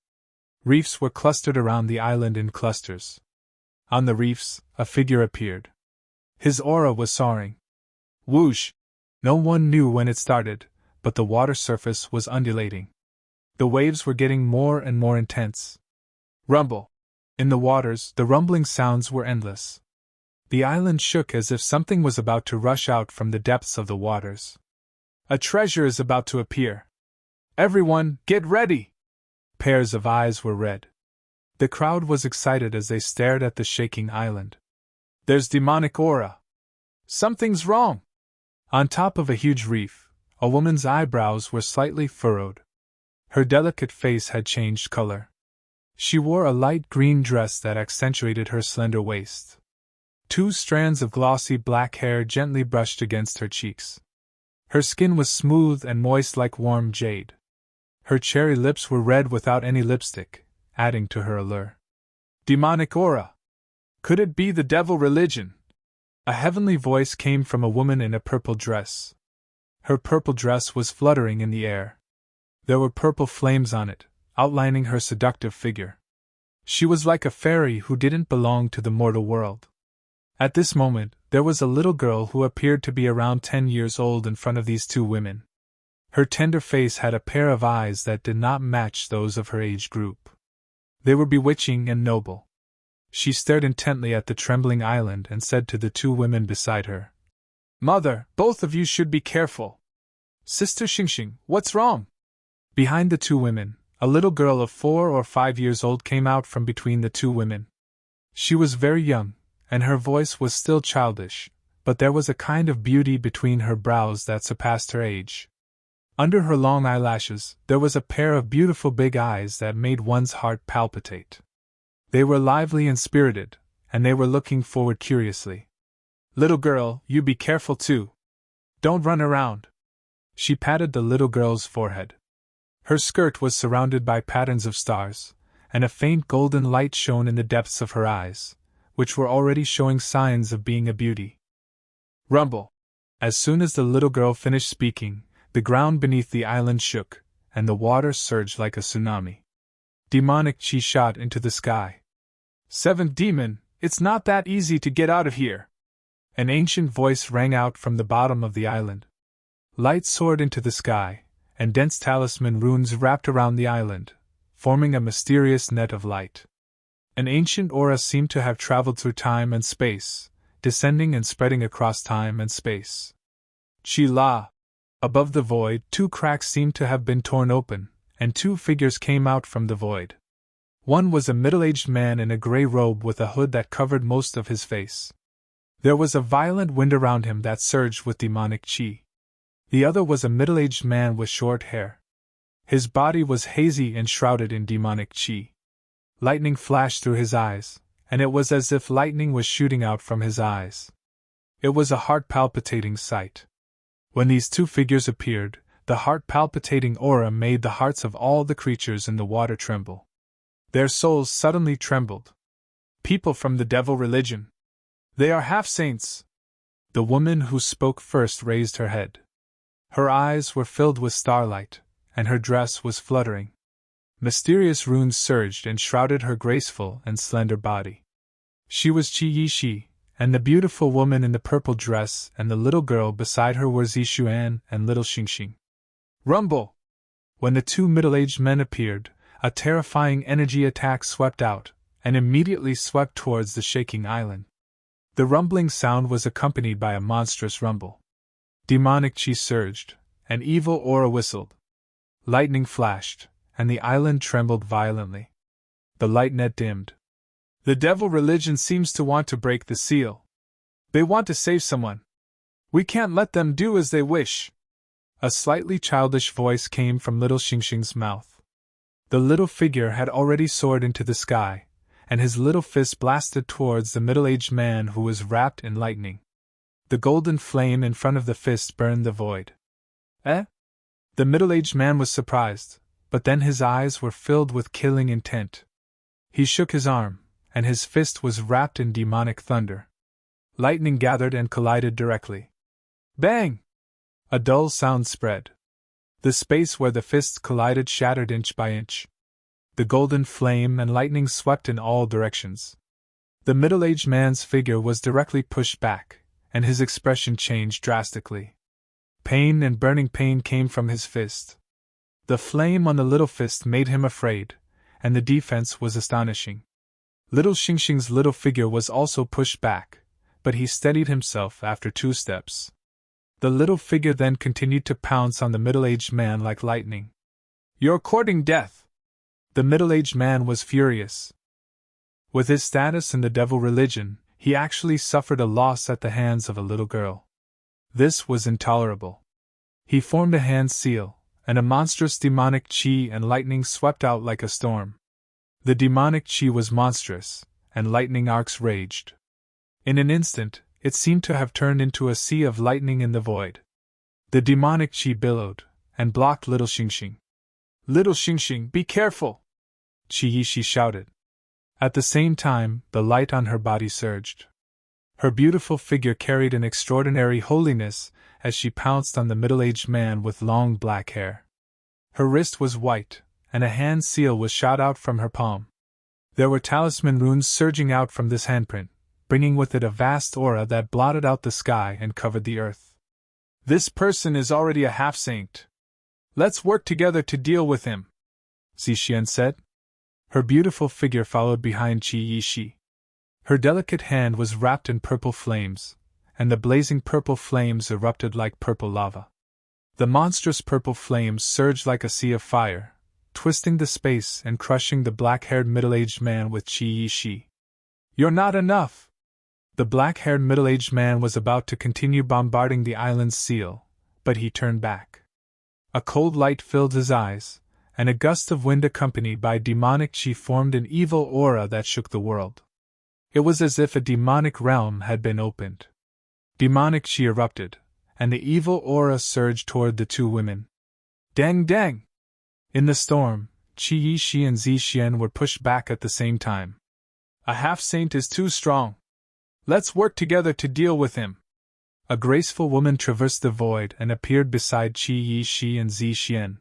Reefs were clustered around the island in clusters. On the reefs, a figure appeared. His aura was soaring. Whoosh! No one knew when it started, but the water surface was undulating. The waves were getting more and more intense. Rumble! In the waters, the rumbling sounds were endless. The island shook as if something was about to rush out from the depths of the waters. A treasure is about to appear. Everyone, get ready! Pairs of eyes were red. The crowd was excited as they stared at the shaking island. There's demonic aura. Something's wrong. On top of a huge reef, a woman's eyebrows were slightly furrowed. Her delicate face had changed color. She wore a light green dress that accentuated her slender waist. 2 strands of glossy black hair gently brushed against her cheeks. Her skin was smooth and moist like warm jade. Her cherry lips were red without any lipstick, adding to her allure. Demonic aura! Could it be the devil religion? A heavenly voice came from a woman in a purple dress. Her purple dress was fluttering in the air. There were purple flames on it, outlining her seductive figure. She was like a fairy who didn't belong to the mortal world. At this moment, there was a little girl who appeared to be around 10 years old in front of these 2 women. Her tender face had a pair of eyes that did not match those of her age group. They were bewitching and noble. She stared intently at the trembling island and said to the 2 women beside her, "Mother, both of you should be careful. Sister Xingxing, what's wrong?" Behind the 2 women, a little girl of 4 or 5 years old came out from between the 2 women. She was very young, and her voice was still childish, but there was a kind of beauty between her brows that surpassed her age. Under her long eyelashes, there was a pair of beautiful big eyes that made one's heart palpitate. They were lively and spirited, and they were looking forward curiously. "Little girl, you be careful too. Don't run around." She patted the little girl's forehead. Her skirt was surrounded by patterns of stars, and a faint golden light shone in the depths of her eyes, which were already showing signs of being a beauty. Rumble! As soon as the little girl finished speaking, the ground beneath the island shook, and the water surged like a tsunami. Demonic chi shot into the sky. "Seventh demon, it's not that easy to get out of here!" An ancient voice rang out from the bottom of the island. Light soared into the sky, and dense talisman runes wrapped around the island, forming a mysterious net of light. An ancient aura seemed to have traveled through time and space, descending and spreading across time and space. Chi-la! Above the void, 2 cracks seemed to have been torn open, and 2 figures came out from the void. One was a middle-aged man in a gray robe with a hood that covered most of his face. There was a violent wind around him that surged with demonic chi. The other was a middle-aged man with short hair. His body was hazy and shrouded in demonic chi. Lightning flashed through his eyes, and it was as if lightning was shooting out from his eyes. It was a heart-palpitating sight. When these 2 figures appeared, the heart-palpitating aura made the hearts of all the creatures in the water tremble. Their souls suddenly trembled. People from the devil religion. They are half-saints. The woman who spoke first raised her head. Her eyes were filled with starlight, and her dress was fluttering. Mysterious runes surged and shrouded her graceful and slender body. She was Qi Yishi, and the beautiful woman in the purple dress and the little girl beside her were Zixuan and little Xingxing. Rumble! When the 2 middle-aged men appeared, a terrifying energy attack swept out, and immediately swept towards the shaking island. The rumbling sound was accompanied by a monstrous rumble. Demonic chi surged, an evil aura whistled. Lightning flashed, and the island trembled violently. The light net dimmed. The devil religion seems to want to break the seal. They want to save someone. We can't let them do as they wish. A slightly childish voice came from little Xingxing's mouth. The little figure had already soared into the sky, and his little fist blasted towards the middle-aged man who was wrapped in lightning. The golden flame in front of the fist burned the void. Eh? The middle-aged man was surprised, but then his eyes were filled with killing intent. He shook his arm, and his fist was wrapped in demonic thunder. Lightning gathered and collided directly. Bang! A dull sound spread. The space where the fists collided shattered inch by inch. The golden flame and lightning swept in all directions. The middle-aged man's figure was directly pushed back, and his expression changed drastically. Pain and burning pain came from his fist. The flame on the little fist made him afraid, and the defense was astonishing. Little Xingxing's little figure was also pushed back, but he steadied himself after 2 steps. The little figure then continued to pounce on the middle-aged man like lightning. You're courting death! The middle-aged man was furious. With his status in the devil religion, he actually suffered a loss at the hands of a little girl. This was intolerable. He formed a hand seal, and a monstrous demonic chi and lightning swept out like a storm. The demonic chi was monstrous, and lightning arcs raged. In an instant, it seemed to have turned into a sea of lightning in the void. The demonic chi billowed, and blocked little Xingxing. Little Xingxing, be careful! Chi shouted. At the same time, the light on her body surged. Her beautiful figure carried an extraordinary holiness as she pounced on the middle-aged man with long black hair. Her wrist was white, and a hand seal was shot out from her palm. There were talisman runes surging out from this handprint, bringing with it a vast aura that blotted out the sky and covered the earth. This person is already a half-saint. Let's work together to deal with him, Zixian said. Her beautiful figure followed behind Qi Yishi. Her delicate hand was wrapped in purple flames, and the blazing purple flames erupted like purple lava. The monstrous purple flames surged like a sea of fire, twisting the space and crushing the black-haired middle-aged man with Qi Yishi. You're not enough! The black-haired middle-aged man was about to continue bombarding the island's seal, but he turned back. A cold light filled his eyes, and a gust of wind accompanied by demonic chi formed an evil aura that shook the world. It was as if a demonic realm had been opened. Demonic chi erupted, and the evil aura surged toward the 2 women. Dang dang! In the storm, Qi Yishi and Zixian were pushed back at the same time. A half-saint is too strong. Let's work together to deal with him. A graceful woman traversed the void and appeared beside Qi Yishi and Zixian.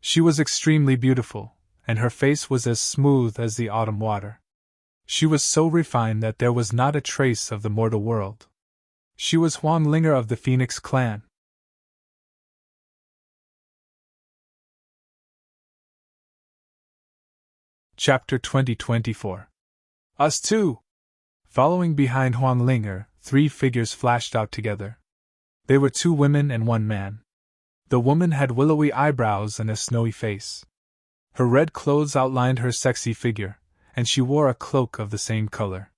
She was extremely beautiful, and her face was as smooth as the autumn water. She was so refined that there was not a trace of the mortal world. She was Huang Linger of the Phoenix clan. Chapter 2024. Us too! Following behind Huang Linger, 3 figures flashed out together. They were 2 women and 1 man. The woman had willowy eyebrows and a snowy face. Her red clothes outlined her sexy figure, and she wore a cloak of the same color.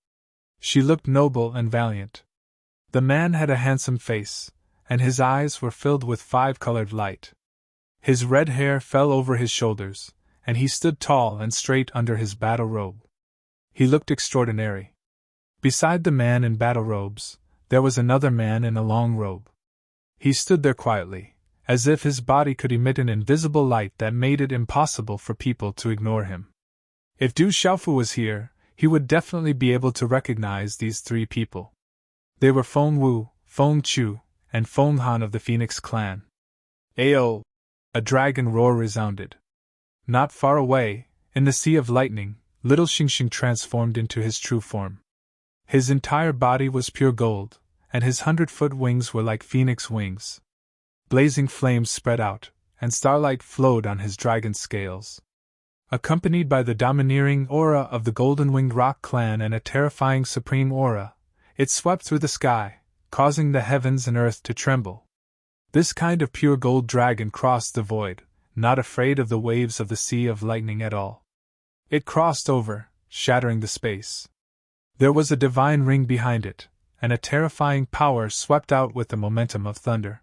She looked noble and valiant. The man had a handsome face, and his eyes were filled with 5-colored light. His red hair fell over his shoulders, and he stood tall and straight under his battle robe. He looked extraordinary. Beside the man in battle robes, there was another man in a long robe. He stood there quietly, as if his body could emit an invisible light that made it impossible for people to ignore him. If Du Xiaofu was here, he would definitely be able to recognize these 3 people. They were Feng Wu, Feng Chu, and Feng Han of the Phoenix clan. Ayo! A dragon roar resounded. Not far away, in the sea of lightning, little Xingxing transformed into his true form. His entire body was pure gold, and his 100-foot wings were like phoenix wings. Blazing flames spread out, and starlight flowed on his dragon scales. Accompanied by the domineering aura of the Golden-Winged Rock clan and a terrifying supreme aura, it swept through the sky, causing the heavens and earth to tremble. This kind of pure gold dragon crossed the void, not afraid of the waves of the sea of lightning at all. It crossed over, shattering the space. There was a divine ring behind it, and a terrifying power swept out with the momentum of thunder.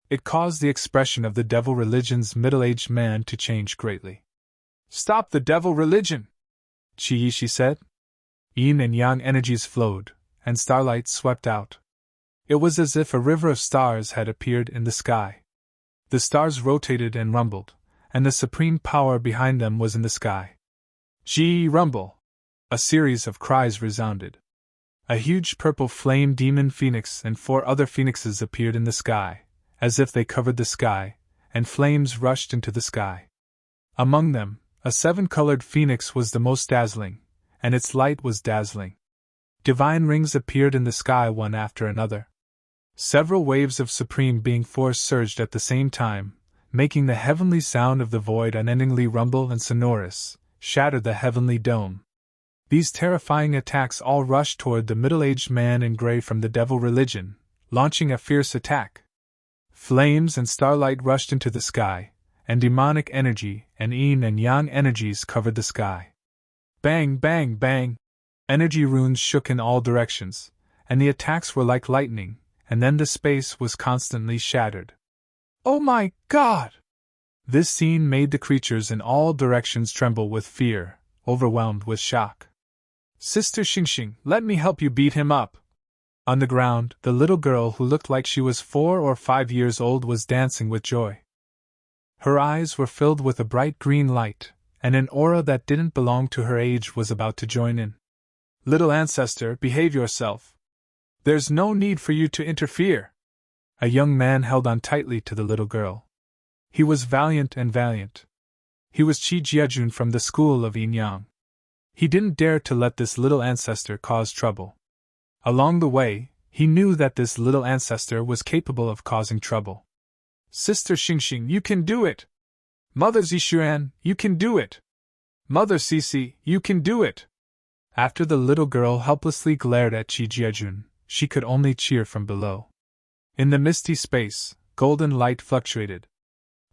It caused the expression of the devil religion's middle-aged man to change greatly. "Stop the devil religion!" Chi-Yi said. Yin and yang energies flowed, and starlight swept out. It was as if a river of stars had appeared in the sky. The stars rotated and rumbled, and the supreme power behind them was in the sky. "Gee, rumble!" A series of cries resounded. A huge purple flame demon phoenix and 4 other phoenixes appeared in the sky, as if they covered the sky, and flames rushed into the sky. Among them, a 7-colored phoenix was the most dazzling, and its light was dazzling. Divine rings appeared in the sky one after another. Several waves of supreme being force surged at the same time, making the heavenly sound of the void unendingly rumble and sonorous, shattered the heavenly dome. These terrifying attacks all rushed toward the middle-aged man in gray from the devil religion, launching a fierce attack. Flames and starlight rushed into the sky, and demonic energy and yin and yang energies covered the sky. Bang, bang, bang! Energy runes shook in all directions, and the attacks were like lightning, and then the space was constantly shattered. "Oh my God!" This scene made the creatures in all directions tremble with fear, overwhelmed with shock. "Sister Xingxing, let me help you beat him up." On the ground, the little girl who looked like she was 4 or 5 years old was dancing with joy. Her eyes were filled with a bright green light, and an aura that didn't belong to her age was about to join in. "Little ancestor, behave yourself. There's no need for you to interfere." A young man held on tightly to the little girl. He was valiant and valiant. He was Qi Jiajun from the school of Yin Yang. He didn't dare to let this little ancestor cause trouble. Along the way, he knew that this little ancestor was capable of causing trouble. "Sister Xingxing, you can do it! Mother Zishuan, you can do it! Mother Sisi, you can do it!" After the little girl helplessly glared at Qi Jiajun, she could only cheer from below. In the misty space, golden light fluctuated.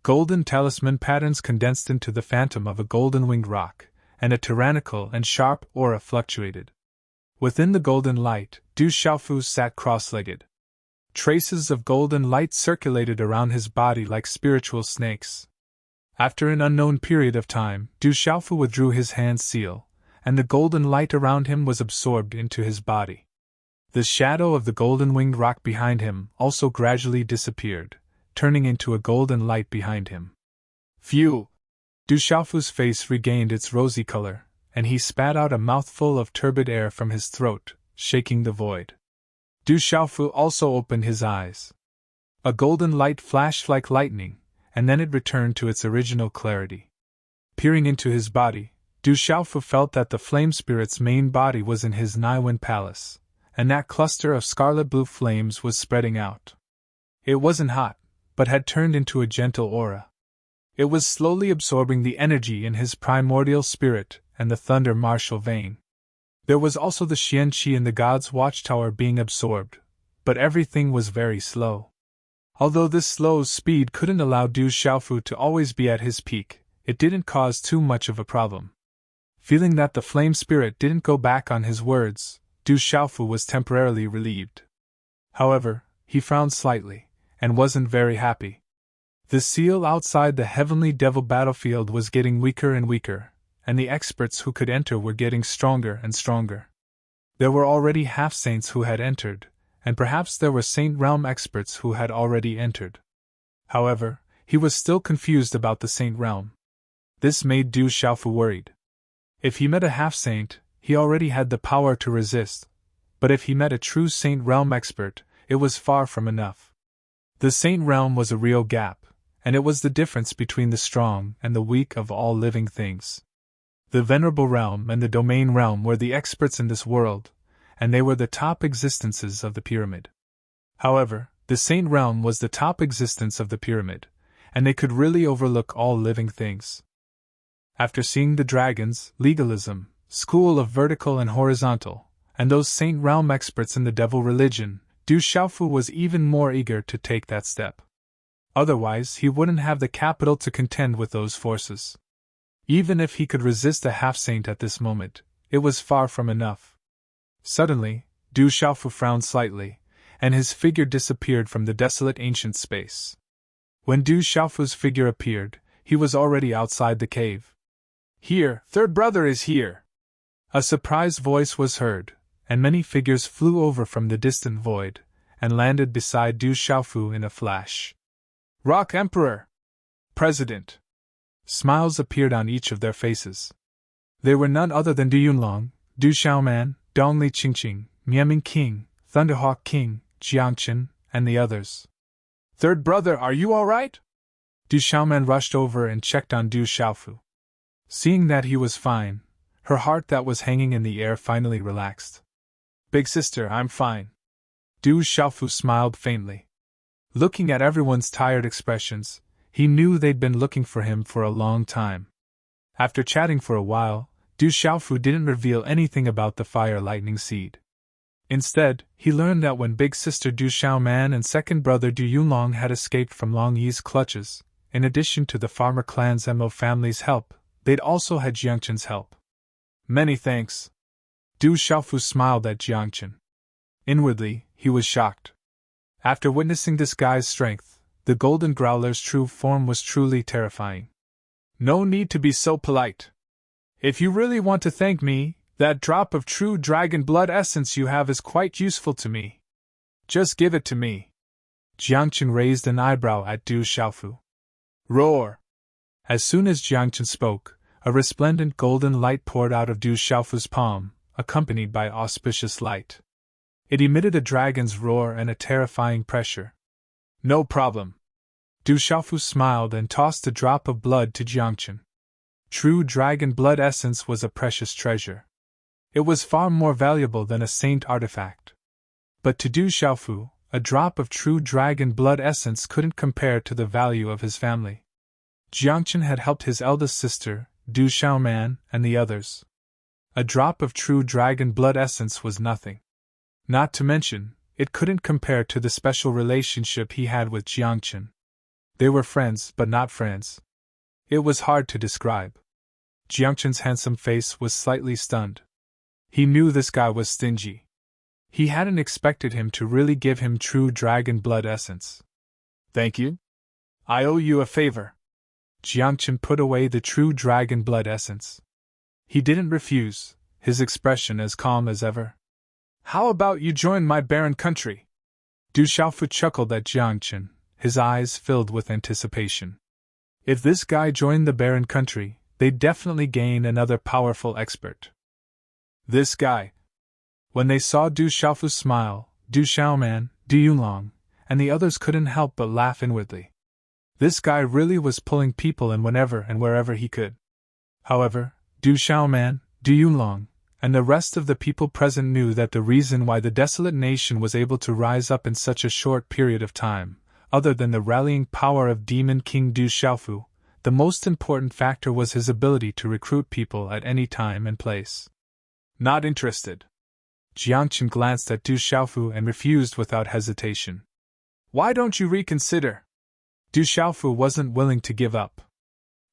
Golden talisman patterns condensed into the phantom of a golden-winged rock, and a tyrannical and sharp aura fluctuated. Within the golden light, Du Xiaofu sat cross-legged. Traces of golden light circulated around his body like spiritual snakes. After an unknown period of time, Du Xiaofu withdrew his hand seal, and the golden light around him was absorbed into his body. The shadow of the golden-winged rock behind him also gradually disappeared, turning into a golden light behind him. Phew! Du Xiaofu's face regained its rosy color, and he spat out a mouthful of turbid air from his throat, shaking the void. Du Xiaofu also opened his eyes. A golden light flashed like lightning, and then it returned to its original clarity. Peering into his body, Du Xiaofu felt that the flame spirit's main body was in his Naiwen palace, and that cluster of scarlet-blue flames was spreading out. It wasn't hot, but had turned into a gentle aura. It was slowly absorbing the energy in his primordial spirit and the thunder martial vein. There was also the Xian Qi in the God's Watchtower being absorbed, but everything was very slow. Although this slow speed couldn't allow Du Xiaofu to always be at his peak, it didn't cause too much of a problem. Feeling that the flame spirit didn't go back on his words, Du Xiaofu was temporarily relieved. However, he frowned slightly, and wasn't very happy. The seal outside the heavenly devil battlefield was getting weaker and weaker, and the experts who could enter were getting stronger and stronger. There were already half-saints who had entered, and perhaps there were Saint Realm experts who had already entered. However, he was still confused about the Saint Realm. This made Du Xiaofu worried. If he met a half-saint, he already had the power to resist, but if he met a true Saint Realm expert, it was far from enough. The Saint Realm was a real gap, and it was the difference between the strong and the weak of all living things. The Venerable Realm and the Domain Realm were the experts in this world, and they were the top existences of the pyramid. However, the Saint Realm was the top existence of the pyramid, and they could really overlook all living things. After seeing the dragons, legalism, school of vertical and horizontal, and those Saint Realm experts in the devil religion, Du Xiaofu was even more eager to take that step. Otherwise, he wouldn't have the capital to contend with those forces. Even if he could resist a half-saint at this moment, it was far from enough. Suddenly, Du Xiaofu frowned slightly, and his figure disappeared from the desolate ancient space. When Du Xiaofu's figure appeared, he was already outside the cave. "Here, third brother is here!" A surprised voice was heard, and many figures flew over from the distant void, and landed beside Du Xiaofu in a flash. "Rock Emperor! President!" Smiles appeared on each of their faces. They were none other than Du Yunlong, Du Xiaoman, Dongli Qingqing, Mianming King, Thunderhawk King, Jiangchen, and the others. "Third brother, are you all right?" Du Xiaoman rushed over and checked on Du Xiaofu. Seeing that he was fine, her heart that was hanging in the air finally relaxed. "Big sister, I'm fine." Du Xiaofu smiled faintly. Looking at everyone's tired expressions, he knew they'd been looking for him for a long time. After chatting for a while, Du Xiaofu didn't reveal anything about the fire lightning seed. Instead, he learned that when big sister Du Xiaoman and second brother Du Yunlong had escaped from Long Yi's clutches, in addition to the farmer clan's Mo family's help, they'd also had Jiangchen's help. "Many thanks." Du Xiaofu smiled at Jiangchen. Inwardly, he was shocked. After witnessing this guy's strength, the golden growler's true form was truly terrifying. "No need to be so polite. If you really want to thank me, that drop of true dragon blood essence you have is quite useful to me. Just give it to me." Jiangchen raised an eyebrow at Du Xiaofu. "Roar!" As soon as Jiangchen spoke, a resplendent golden light poured out of Du Xiaofu's palm, accompanied by auspicious light. It emitted a dragon's roar and a terrifying pressure. "No problem." Du Xiaofu smiled and tossed a drop of blood to Jiangchen. True dragon blood essence was a precious treasure. It was far more valuable than a saint artifact. But to Du Xiaofu, a drop of true dragon blood essence couldn't compare to the value of his family. Jiangchen had helped his eldest sister, Du Xiaoman, and the others. A drop of true dragon blood essence was nothing. Not to mention, it couldn't compare to the special relationship he had with Jiangchen. They were friends, but not friends. It was hard to describe. Jiangchen's handsome face was slightly stunned. He knew this guy was stingy. He hadn't expected him to really give him true dragon blood essence. "Thank you? I owe you a favor." Jiangchen put away the true dragon blood essence. He didn't refuse, his expression as calm as ever. "How about you join my barren country?" Du Xiaofu chuckled at Jiangchen, his eyes filled with anticipation. If this guy joined the barren country, they'd definitely gain another powerful expert. This guy. When they saw Du Xiaofu smile, Du Xiaoman, Du Yunlong, and the others couldn't help but laugh inwardly. This guy really was pulling people in whenever and wherever he could. However, Du Xiaoman, Du Yunlong, and the rest of the people present knew that the reason why the desolate nation was able to rise up in such a short period of time, other than the rallying power of Demon King Du Xiaofu, the most important factor was his ability to recruit people at any time and place. "Not interested." Jiangchen glanced at Du Xiaofu and refused without hesitation. "Why don't you reconsider?" Du Xiaofu wasn't willing to give up.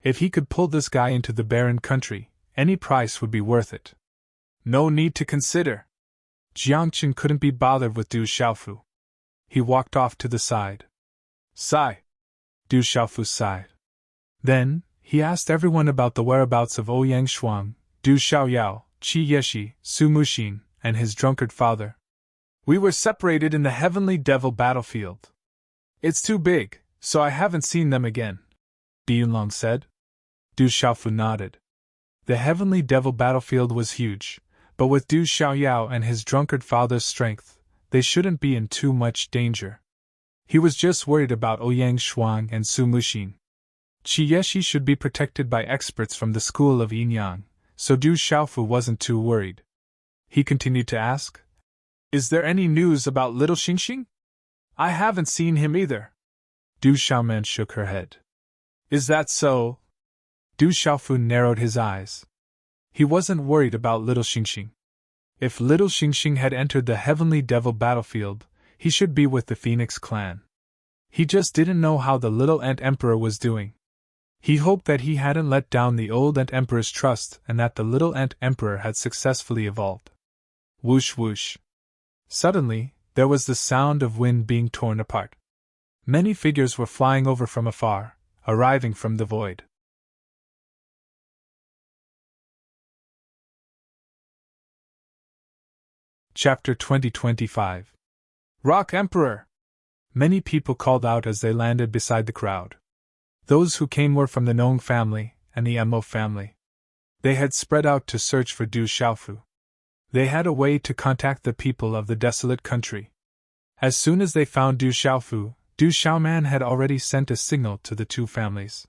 If he could pull this guy into the barren country, any price would be worth it. "No need to consider." Jiangchen couldn't be bothered with Du Xiaofu. He walked off to the side. "Sigh." Du Xiaofu sighed. Then, he asked everyone about the whereabouts of Ouyang Shuang, Du Xiaoyao, Qi Yeshi, Su Muxin, and his drunkard father. "We were separated in the Heavenly Devil battlefield. It's too big, so I haven't seen them again," Du Yunlong said. Du Xiaofu nodded. The Heavenly Devil battlefield was huge, but with Du Xiaoyao and his drunkard father's strength, they shouldn't be in too much danger. He was just worried about Ouyang Shuang and Su Muxin. Qi Yeshi should be protected by experts from the school of Yinyang, so Du Xiaofu wasn't too worried. He continued to ask, "Is there any news about little Xingxing? I haven't seen him either." Du Xiaoman shook her head. "Is that so?" Du Xiaofu narrowed his eyes. He wasn't worried about little Xingxing. If little Xingxing had entered the Heavenly Devil battlefield, he should be with the Phoenix clan. He just didn't know how the little Ant Emperor was doing. He hoped that he hadn't let down the old Ant Emperor's trust and that the little Ant Emperor had successfully evolved. Whoosh whoosh. Suddenly, there was the sound of wind being torn apart. Many figures were flying over from afar, arriving from the void. Chapter 2025. Rock Emperor! Many people called out as they landed beside the crowd. Those who came were from the Nong family and the Mo family. They had spread out to search for Du Xiaofu. They had a way to contact the people of the desolate country. As soon as they found Du Xiaofu, Du Xiaoman had already sent a signal to the two families.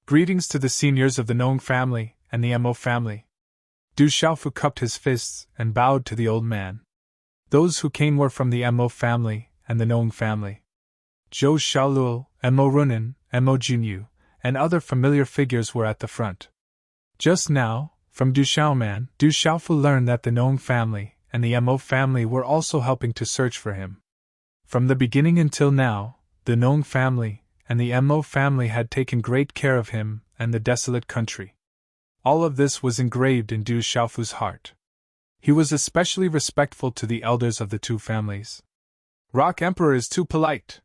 Greetings to the seniors of the Nong family and the Mo family. Du Xiaofu cupped his fists and bowed to the old man. Those who came were from the Mo family and the Nong family. Zhou Xiaoluo, Mo Runan, Mo Junyu, and other familiar figures were at the front. Just now, from Du Xiaoman, Du Xiaofu learned that the Nong family and the Mo family were also helping to search for him. From the beginning until now, the Nong family and the Mo family had taken great care of him and the desolate country. All of this was engraved in Du Xiaofu's heart. He was especially respectful to the elders of the two families. Rock Emperor is too polite.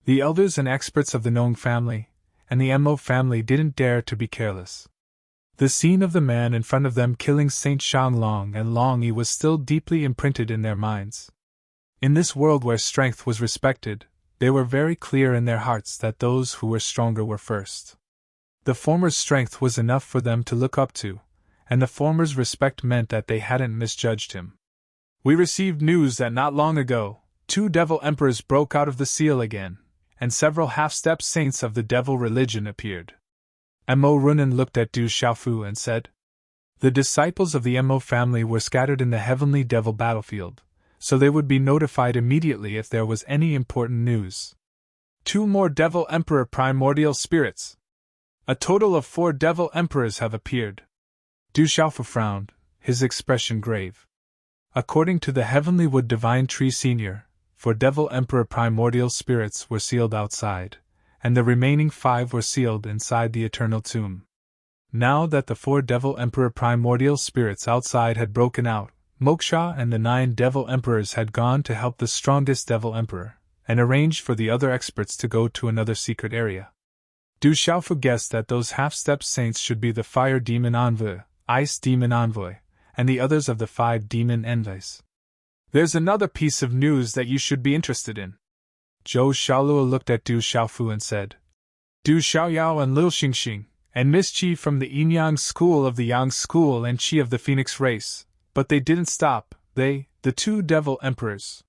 The elders and experts of the Nong family and the Mo family didn't dare to be careless. The scene of the man in front of them killing Saint Xianglong and Long Yi was still deeply imprinted in their minds. In this world where strength was respected, they were very clear in their hearts that those who were stronger were first. The former's strength was enough for them to look up to, and the former's respect meant that they hadn't misjudged him. We received news that not long ago, 2 devil emperors broke out of the seal again, and several half-step saints of the devil religion appeared. Mo Runan looked at Du Xiaofu and said, "The disciples of the Mo family were scattered in the heavenly devil battlefield, so they would be notified immediately if there was any important news. 2 more devil emperor primordial spirits. A total of 4 devil emperors have appeared." Du Xiaofu frowned, his expression grave. According to the Heavenly Wood Divine Tree Senior, 4 devil emperor primordial spirits were sealed outside, and the remaining 5 were sealed inside the eternal tomb. Now that the 4 devil emperor primordial spirits outside had broken out, Moksha and the 9 devil emperors had gone to help the strongest devil emperor, and arranged for the other experts to go to another secret area. Du Xiaofu guessed that those half-step saints should be the fire demon envoy, ice demon envoy, and the others of the 5 demon envoys. "There's another piece of news that you should be interested in." Zhou Xiaoluo looked at Du Xiaofu and said, "Du Xiaoyao and Lil Xingxing, and Miss Qi from the Yinyang school of the Yang school and Qi of the Phoenix race, but they didn't stop, the 2 devil emperors.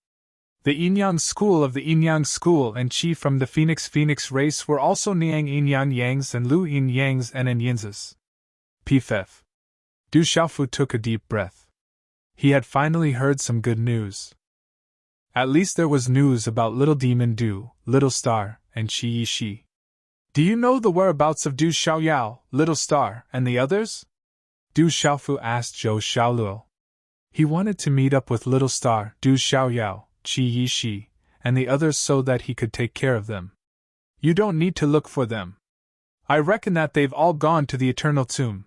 The Yinyang school of the Yinyang school and Qi from the Phoenix race were also Niang Yinyang Yangs and Lu Yin Yangs and Yinzes. PFF. Du Xiaofu took a deep breath. He had finally heard some good news. At least there was news about Little Demon Du, Little Star, and Qi Yishi. "Do you know the whereabouts of Du Xiaoyao, Little Star, and the others?" Du Xiaofu asked Zhou Xiaoluo. He wanted to meet up with Little Star, Du Xiaoyao, Qi Yishi, and the others so that he could take care of them. "You don't need to look for them. I reckon that they've all gone to the eternal tomb."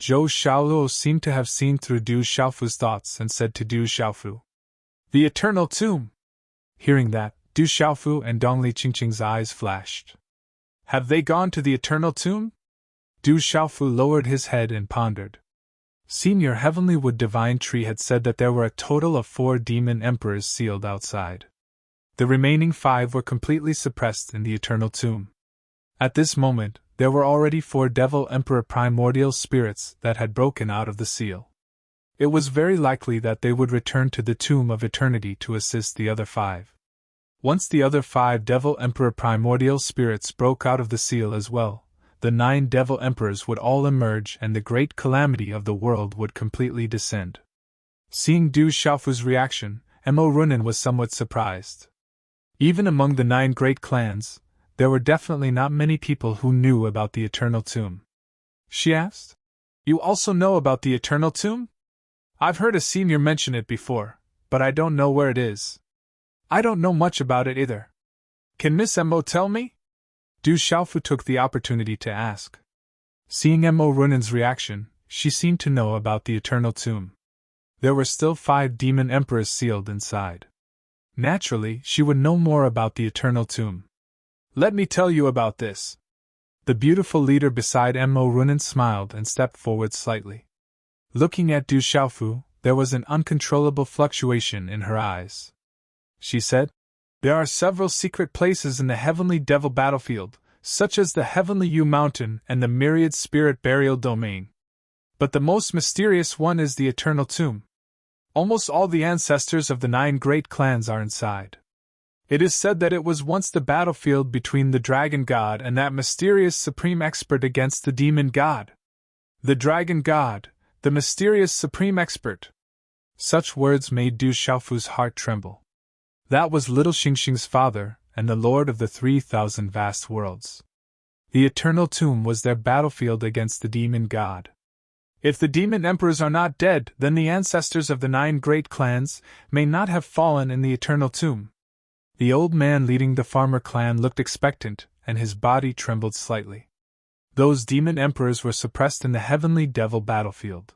Zhou Xiaoluo seemed to have seen through Du Xiaofu's thoughts and said to Du Xiaofu, "The eternal tomb!" Hearing that, Du Xiaofu and Dongli Qingqing's eyes flashed. "Have they gone to the eternal tomb?" Du Xiaofu lowered his head and pondered. Senior Heavenly Wood Divine Tree had said that there were a total of 4 demon emperors sealed outside. The remaining 5 were completely suppressed in the eternal tomb. At this moment, there were already 4 devil emperor primordial spirits that had broken out of the seal. It was very likely that they would return to the tomb of eternity to assist the other 5. Once the other 5 devil emperor primordial spirits broke out of the seal as well, the 9 devil emperors would all emerge and the great calamity of the world would completely descend. Seeing Du Xiaofu's reaction, Mo Runan was somewhat surprised. Even among the 9 great clans, there were definitely not many people who knew about the eternal tomb. She asked, "You also know about the eternal tomb?" "I've heard a senior mention it before, but I don't know where it is." "I don't know much about it either. Can Miss Mo tell me?" Du Xiaofu took the opportunity to ask. Seeing Mo Runen's reaction, she seemed to know about the eternal tomb. There were still 5 demon emperors sealed inside. Naturally, she would know more about the eternal tomb. Let me tell you about this. The beautiful leader beside Mo Runen smiled and stepped forward slightly. Looking at Du Xiaofu, there was an uncontrollable fluctuation in her eyes. She said, "There are several secret places in the Heavenly Devil battlefield, such as the Heavenly Yu Mountain and the Myriad Spirit Burial Domain. But the most mysterious one is the Eternal Tomb. Almost all the ancestors of the 9 great clans are inside. It is said that it was once the battlefield between the Dragon God and that mysterious Supreme Expert against the Demon God. The Dragon God, the mysterious Supreme Expert." Such words made Du Xiaofu's heart tremble. That was little Xingxing's father, and the Lord of the 3,000 vast worlds. The Eternal Tomb was their battlefield against the Demon God. If the Demon Emperors are not dead, then the ancestors of the 9 great clans may not have fallen in the Eternal Tomb. The old man leading the farmer clan looked expectant, and his body trembled slightly. Those Demon Emperors were suppressed in the Heavenly Devil battlefield.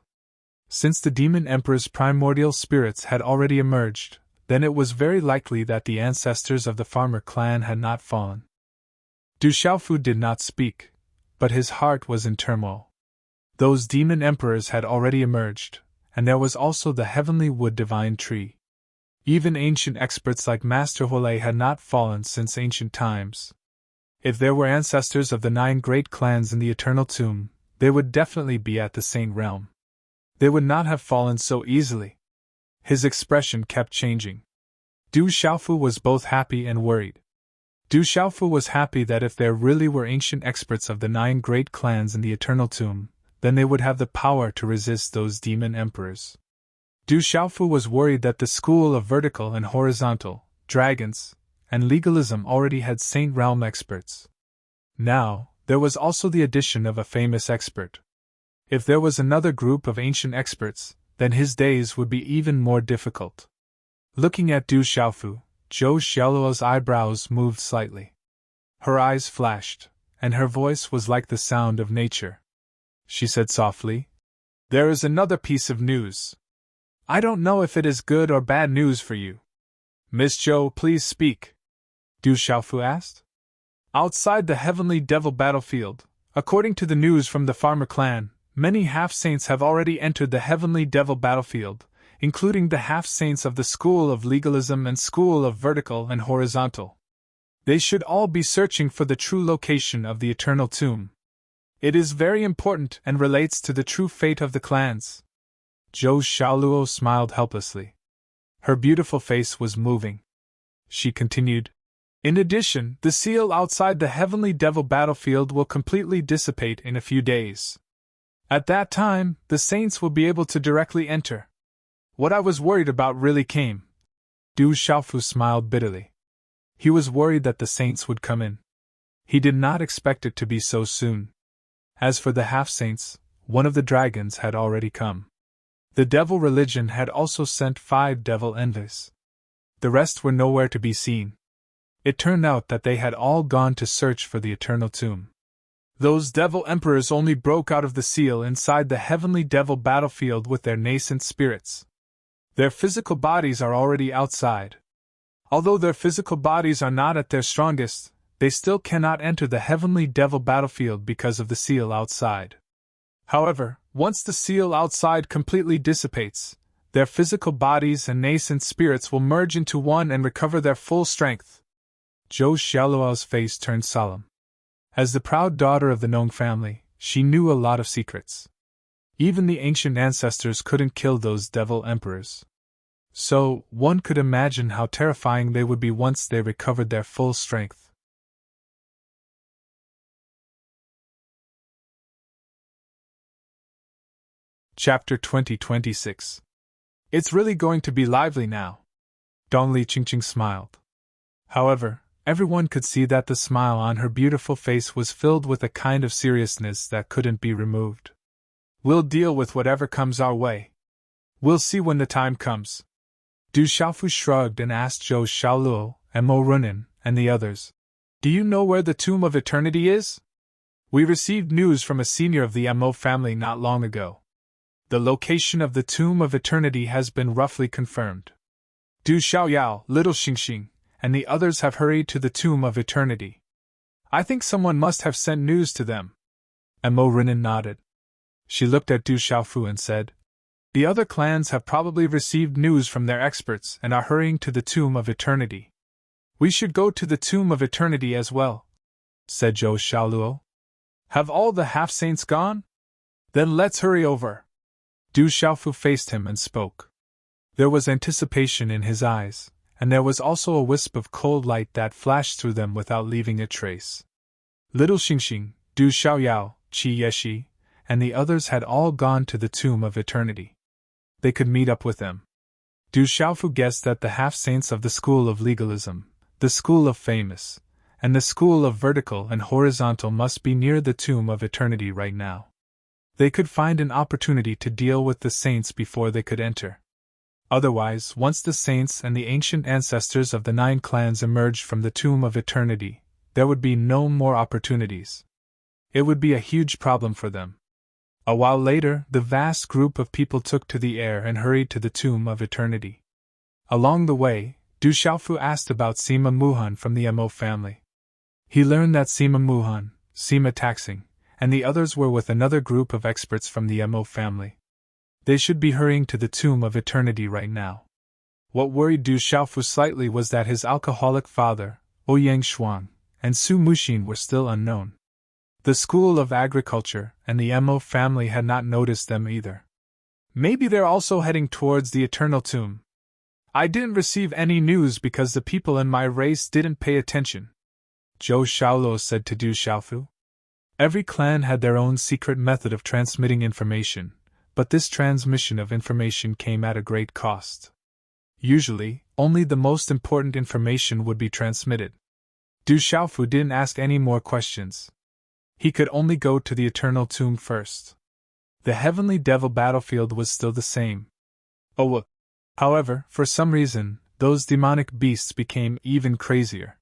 Since the Demon Emperor's primordial spirits had already emerged, then it was very likely that the ancestors of the farmer clan had not fallen. Du Xiaofu did not speak, but his heart was in turmoil. Those Demon Emperors had already emerged, and there was also the Heavenly Wood Divine Tree. Even ancient experts like Master Huolei had not fallen since ancient times. If there were ancestors of the 9 great clans in the Eternal Tomb, they would definitely be at the Saint Realm. They would not have fallen so easily. His expression kept changing. Du Xiaofu was both happy and worried. Du Xiaofu was happy that if there really were ancient experts of the 9 great clans in the Eternal Tomb, then they would have the power to resist those demon emperors. Du Xiaofu was worried that the school of vertical and horizontal, dragons, and legalism already had Saint Realm experts. Now, there was also the addition of a famous expert. If there was another group of ancient experts, then his days would be even more difficult. Looking at Du Xiaofu, Zhou Xiaoluo's eyebrows moved slightly. Her eyes flashed, and her voice was like the sound of nature. She said softly, "There is another piece of news. I don't know if it is good or bad news for you." "Miss Zhou, please speak," Du Xiaofu asked. "Outside the Heavenly Devil battlefield, according to the news from the farmer clan, many half-saints have already entered the Heavenly Devil battlefield, including the half-saints of the School of Legalism and School of Vertical and Horizontal. They should all be searching for the true location of the Eternal Tomb. It is very important and relates to the true fate of the clans." Zhou Xiaoluo smiled helplessly. Her beautiful face was moving. She continued, "In addition, the seal outside the Heavenly Devil battlefield will completely dissipate in a few days. At that time, the saints will be able to directly enter. What I was worried about really came." Du Xiaofu smiled bitterly. He was worried that the saints would come in. He did not expect it to be so soon. As for the half-saints, one of the dragons had already come. The devil religion had also sent 5 devil envoys. The rest were nowhere to be seen. It turned out that they had all gone to search for the Eternal Tomb. Those devil emperors only broke out of the seal inside the Heavenly Devil battlefield with their nascent spirits. Their physical bodies are already outside. Although their physical bodies are not at their strongest, they still cannot enter the Heavenly Devil battlefield because of the seal outside. However, once the seal outside completely dissipates, their physical bodies and nascent spirits will merge into one and recover their full strength." Zhou Xiaoluo's face turned solemn. As the proud daughter of the Nong family, she knew a lot of secrets. Even the ancient ancestors couldn't kill those devil emperors. So, one could imagine how terrifying they would be once they recovered their full strength. Chapter 2026. It's really going to be lively now. Dongli Qingqing smiled. However, everyone could see that the smile on her beautiful face was filled with a kind of seriousness that couldn't be removed. "We'll deal with whatever comes our way. We'll see when the time comes." Du Xiaofu shrugged and asked Zhou Xiaoluo, and Mo Runen, and the others, Do you know where the Tomb of Eternity is? We received news from a senior of the Mo family not long ago. The location of the Tomb of Eternity has been roughly confirmed. Du Xiaoyao, Little Xingxing, and the others have hurried to the Tomb of Eternity. I think someone must have sent news to them. Mo Rinin nodded. She looked at Du Xiaofu and said, The other clans have probably received news from their experts and are hurrying to the Tomb of Eternity. We should go to the Tomb of Eternity as well, said Zhou Xiaoluo. Have all the half-saints gone? Then let's hurry over. Du Xiaofu faced him and spoke. There was anticipation in his eyes, and there was also a wisp of cold light that flashed through them without leaving a trace. Little Xingxing, Du Xiaoyao, Qi Yeshi, and the others had all gone to the Tomb of Eternity. They could meet up with them. Du Xiaofu guessed that the half-saints of the School of Legalism, the School of Famous, and the School of Vertical and Horizontal must be near the Tomb of Eternity right now. They could find an opportunity to deal with the saints before they could enter. Otherwise, once the saints and the ancient ancestors of the 9 clans emerged from the Tomb of Eternity, there would be no more opportunities. It would be a huge problem for them. A while later, the vast group of people took to the air and hurried to the Tomb of Eternity. Along the way, Du Xiaofu asked about Sima Muhan from the Mo family. He learned that Sima Muhan, Sima Taxing, and the others were with another group of experts from the Mo family. They should be hurrying to the Tomb of Eternity right now. What worried Du Xiaofu slightly was that his alcoholic father, Ouyang Shuang, and Su Muxin were still unknown. The School of Agriculture and the Mo family had not noticed them either. Maybe they're also heading towards the Eternal Tomb. I didn't receive any news because the people in my race didn't pay attention, Zhou Xiaoluo said to Du Xiaofu. Every clan had their own secret method of transmitting information, but this transmission of information came at a great cost. Usually, only the most important information would be transmitted. Du Xiaofu didn't ask any more questions. He could only go to the Eternal Tomb first. The Heavenly Devil battlefield was still the same. However, for some reason, those demonic beasts became even crazier.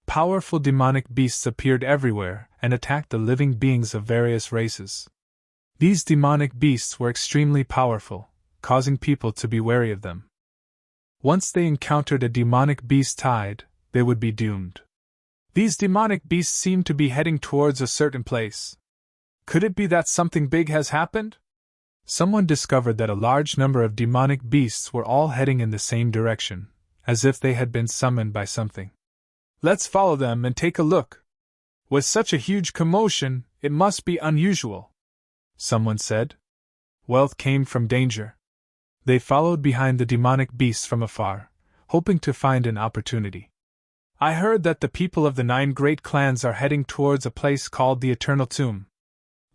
Powerful demonic beasts appeared everywhere and attacked the living beings of various races. These demonic beasts were extremely powerful, causing people to be wary of them. Once they encountered a demonic beast tide, they would be doomed. These demonic beasts seemed to be heading towards a certain place. Could it be that something big has happened? Someone discovered that a large number of demonic beasts were all heading in the same direction, as if they had been summoned by something. Let's follow them and take a look. With such a huge commotion, it must be unusual, someone said. Wealth came from danger. They followed behind the demonic beasts from afar, hoping to find an opportunity. I heard that the people of the 9 great clans are heading towards a place called the Eternal Tomb.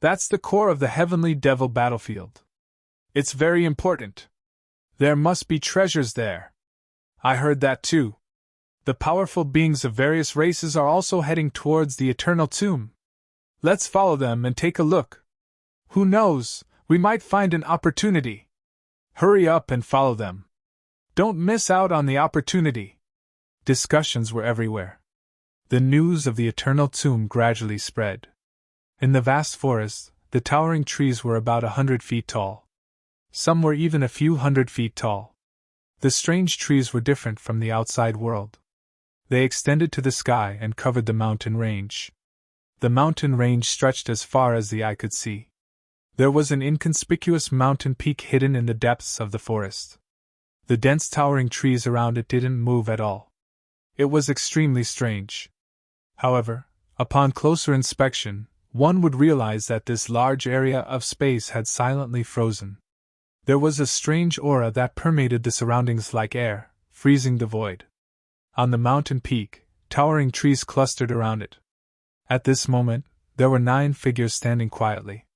That's the core of the Heavenly Devil battlefield. It's very important. There must be treasures there. I heard that too. The powerful beings of various races are also heading towards the Eternal Tomb. Let's follow them and take a look. Who knows, we might find an opportunity. Hurry up and follow them. Don't miss out on the opportunity. Discussions were everywhere. The news of the Eternal Tomb gradually spread. In the vast forest, the towering trees were about 100 feet tall. Some were even a few hundred feet tall. The strange trees were different from the outside world. They extended to the sky and covered the mountain range. The mountain range stretched as far as the eye could see. There was an inconspicuous mountain peak hidden in the depths of the forest. The dense towering trees around it didn't move at all. It was extremely strange. However, upon closer inspection, one would realize that this large area of space had silently frozen. There was a strange aura that permeated the surroundings like air, freezing the void. On the mountain peak, towering trees clustered around it. At this moment, there were 9 figures standing quietly.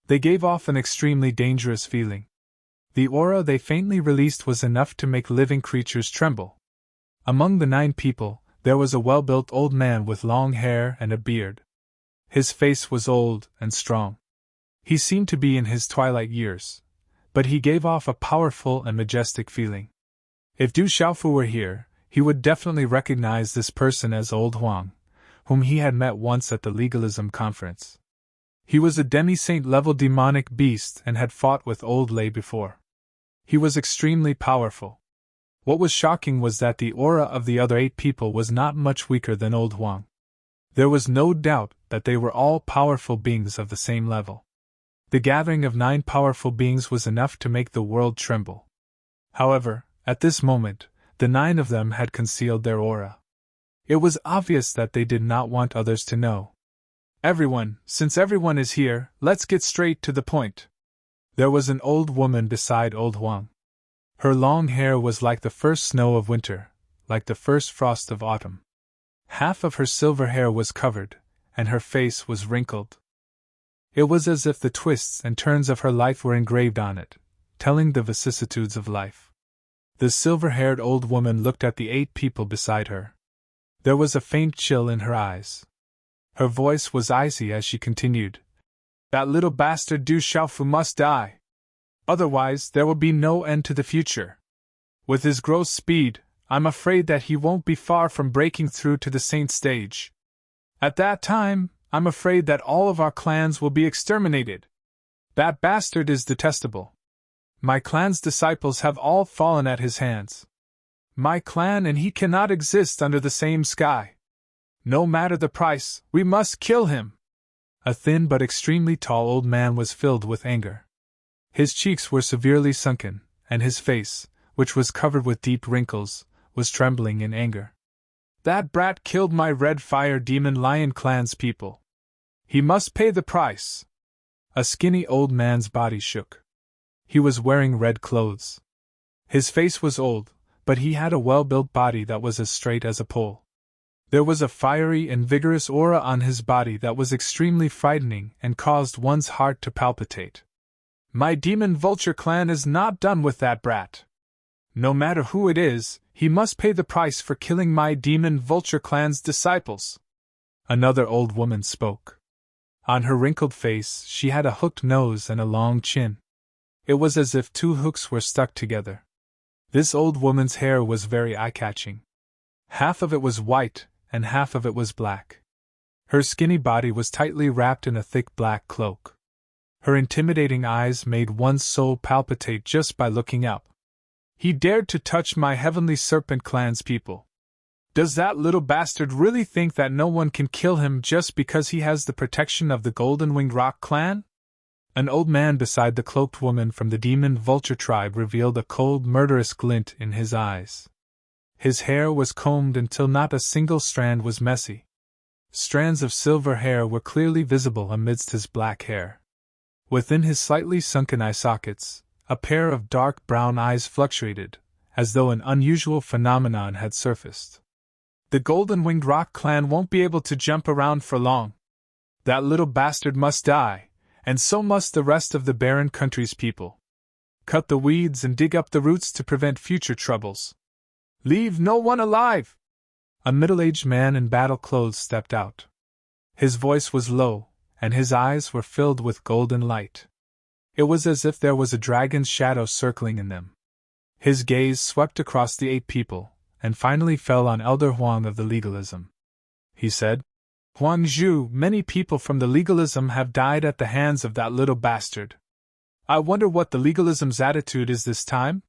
They gave off an extremely dangerous feeling. The aura they faintly released was enough to make living creatures tremble. Among the 9 people, there was a well-built old man with long hair and a beard. His face was old and strong. He seemed to be in his twilight years, but he gave off a powerful and majestic feeling. If Du Xiaofu were here, he would definitely recognize this person as Old Huang, whom he had met once at the legalism conference. He was a demi-saint level demonic beast and had fought with Old Lay before. He was extremely powerful. What was shocking was that the aura of the other 8 people was not much weaker than Old Huang. There was no doubt that they were all powerful beings of the same level. The gathering of 9 powerful beings was enough to make the world tremble. However, at this moment, the 9 of them had concealed their aura. It was obvious that they did not want others to know. Everyone, since everyone is here, let's get straight to the point. There was an old woman beside Old Huang. Her long hair was like the first snow of winter, like the first frost of autumn. Half of her silver hair was covered, and her face was wrinkled. It was as if the twists and turns of her life were engraved on it, telling the vicissitudes of life. The silver-haired old woman looked at the 8 people beside her. There was a faint chill in her eyes. Her voice was icy as she continued. That little bastard Du Xiaofu must die. Otherwise, there will be no end to the future. With his gross speed, I'm afraid that he won't be far from breaking through to the saint stage. At that time, I'm afraid that all of our clans will be exterminated. That bastard is detestable. My clan's disciples have all fallen at his hands. My clan and he cannot exist under the same sky. No matter the price, we must kill him. A thin but extremely tall old man was filled with anger. His cheeks were severely sunken, and his face, which was covered with deep wrinkles, was trembling in anger. That brat killed my Red Fire Demon Lion clan's people. He must pay the price. A skinny old man's body shook. He was wearing red clothes. His face was old, but he had a well-built body that was as straight as a pole. There was a fiery and vigorous aura on his body that was extremely frightening and caused one's heart to palpitate. My Demon Vulture clan is not done with that brat. No matter who it is, he must pay the price for killing my Demon Vulture clan's disciples. Another old woman spoke. On her wrinkled face she had a hooked nose and a long chin. It was as if 2 hooks were stuck together. This old woman's hair was very eye-catching. Half of it was white, and half of it was black. Her skinny body was tightly wrapped in a thick black cloak. Her intimidating eyes made one's soul palpitate just by looking up. He dared to touch my Heavenly Serpent clan's people. Does that little bastard really think that no one can kill him just because he has the protection of the Golden Winged Rock clan? An old man beside the cloaked woman from the Demon Vulture tribe revealed a cold, murderous glint in his eyes. His hair was combed until not a single strand was messy. Strands of silver hair were clearly visible amidst his black hair. Within his slightly sunken eye sockets, a pair of dark brown eyes fluctuated, as though an unusual phenomenon had surfaced. The Golden Winged Rock clan won't be able to jump around for long. That little bastard must die, and so must the rest of the barren country's people. Cut the weeds and dig up the roots to prevent future troubles. Leave no one alive! A middle-aged man in battle clothes stepped out. His voice was low, and his eyes were filled with golden light. It was as if there was a dragon's shadow circling in them. His gaze swept across the 8 people, and finally fell on Elder Huang of the legalism. He said, Huang Zhu, many people from the legalism have died at the hands of that little bastard. I wonder what the legalism's attitude is this time?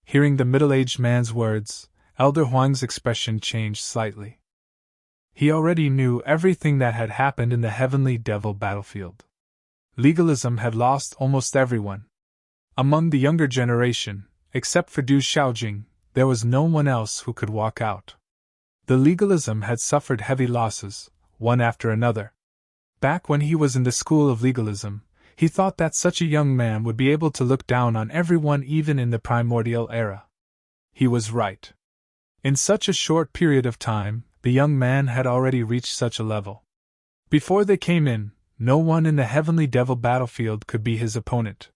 Hearing the middle-aged man's words, Elder Huang's expression changed slightly. He already knew everything that had happened in the Heavenly Devil battlefield. Legalism had lost almost everyone. Among the younger generation, except for Du Xiaojing, there was no one else who could walk out. The legalism had suffered heavy losses, one after another. Back when he was in the school of legalism, he thought that such a young man would be able to look down on everyone even in the primordial era. He was right. In such a short period of time, the young man had already reached such a level. Before they came in, no one in the Heavenly Devil battlefield could be his opponent.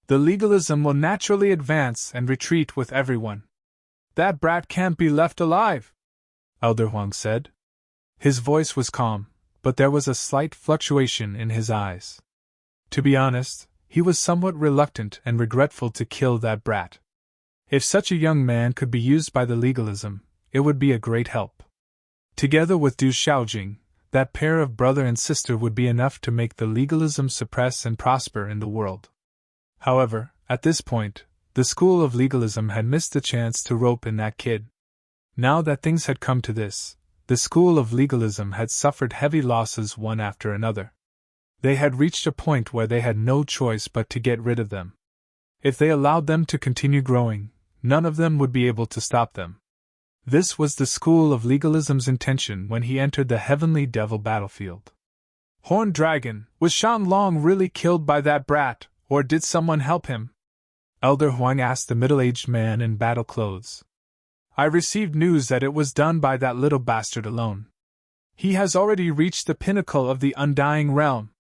The legalism will naturally advance and retreat with everyone. That brat can't be left alive, Elder Huang said. His voice was calm, but there was a slight fluctuation in his eyes. To be honest, he was somewhat reluctant and regretful to kill that brat. If such a young man could be used by the legalism, it would be a great help. Together with Du Xiaojing, that pair of brother and sister would be enough to make the legalism suppress and prosper in the world. However, at this point, the school of legalism had missed the chance to rope in that kid. Now that things had come to this, the school of legalism had suffered heavy losses one after another. They had reached a point where they had no choice but to get rid of them. If they allowed them to continue growing, none of them would be able to stop them. This was the school of legalism's intention when he entered the heavenly devil battlefield. Horned Dragon, was Shanlong really killed by that brat, or did someone help him? Elder Huang asked the middle-aged man in battle clothes. I received news that it was done by that little bastard alone. He has already reached the pinnacle of the undying realm.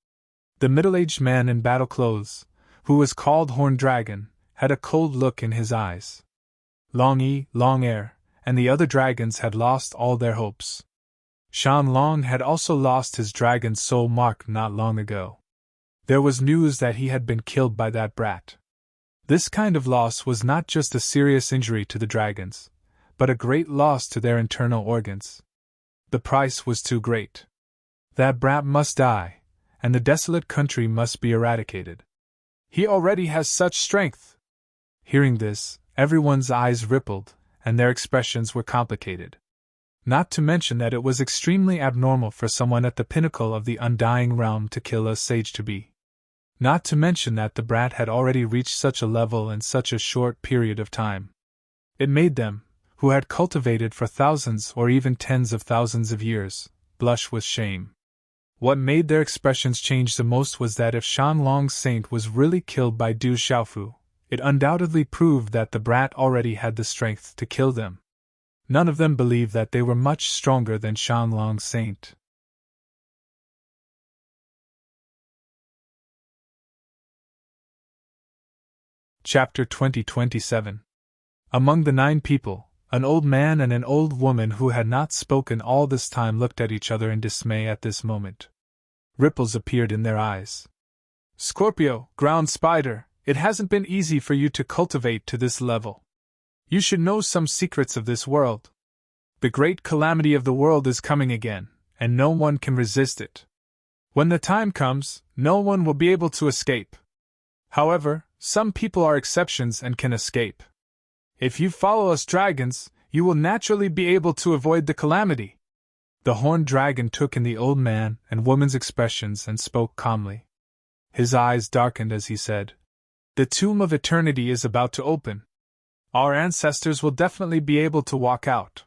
The middle-aged man in battle clothes, who was called Horned Dragon, had a cold look in his eyes. Long Yi, Long Air, and the other dragons had lost all their hopes. Shanlong had also lost his dragon's soul mark not long ago. There was news that he had been killed by that brat. This kind of loss was not just a serious injury to the dragons, but a great loss to their internal organs. The price was too great. That brat must die, and the desolate country must be eradicated. He already has such strength. Hearing this, everyone's eyes rippled, and their expressions were complicated. Not to mention that it was extremely abnormal for someone at the pinnacle of the undying realm to kill a sage-to-be. Not to mention that the brat had already reached such a level in such a short period of time. It made them, who had cultivated for thousands or even tens of thousands of years, blush with shame. What made their expressions change the most was that if Shanlong's saint was really killed by Du Xiaofu, it undoubtedly proved that the brat already had the strength to kill them. None of them believed that they were much stronger than Shanlong's saint. Chapter 2027. Among the 9 people, an old man and an old woman who had not spoken all this time looked at each other in dismay at this moment. Ripples appeared in their eyes. Scorpio, ground spider, it hasn't been easy for you to cultivate to this level. You should know some secrets of this world. The great calamity of the world is coming again, and no one can resist it. When the time comes, no one will be able to escape. However, some people are exceptions and can escape. If you follow us dragons, you will naturally be able to avoid the calamity. The horned dragon took in the old man and woman's expressions and spoke calmly. His eyes darkened as he said, "The tomb of eternity is about to open. Our ancestors will definitely be able to walk out.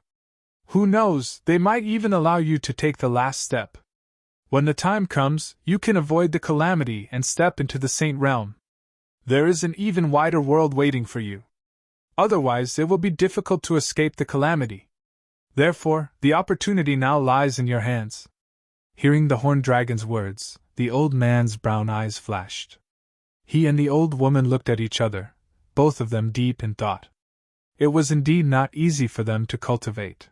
Who knows, they might even allow you to take the last step. When the time comes, you can avoid the calamity and step into the saint realm. There is an even wider world waiting for you. Otherwise, it will be difficult to escape the calamity. Therefore, the opportunity now lies in your hands." Hearing the horned dragon's words, the old man's brown eyes flashed. He and the old woman looked at each other, both of them deep in thought. It was indeed not easy for them to cultivate.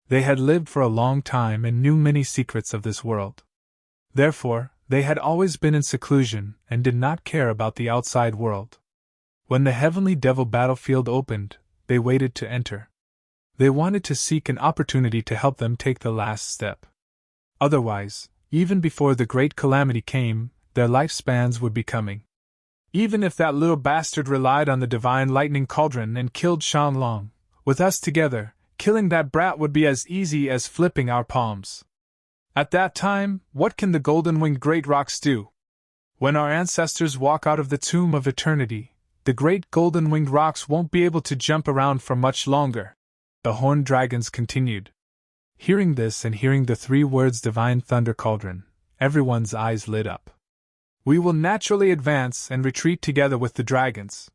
They had lived for a long time and knew many secrets of this world. Therefore, they had always been in seclusion and did not care about the outside world. When the heavenly devil battlefield opened, they waited to enter. They wanted to seek an opportunity to help them take the last step. Otherwise, even before the great calamity came, their lifespans would be coming. Even if that little bastard relied on the divine lightning cauldron and killed Shanlong, with us together, killing that brat would be as easy as flipping our palms. At that time, what can the golden-winged great rocks do? When our ancestors walk out of the tomb of eternity, the great golden-winged rocks won't be able to jump around for much longer. The horned dragons continued. Hearing this and hearing the 3 words divine thunder cauldron, everyone's eyes lit up. We will naturally advance and retreat together with the dragons.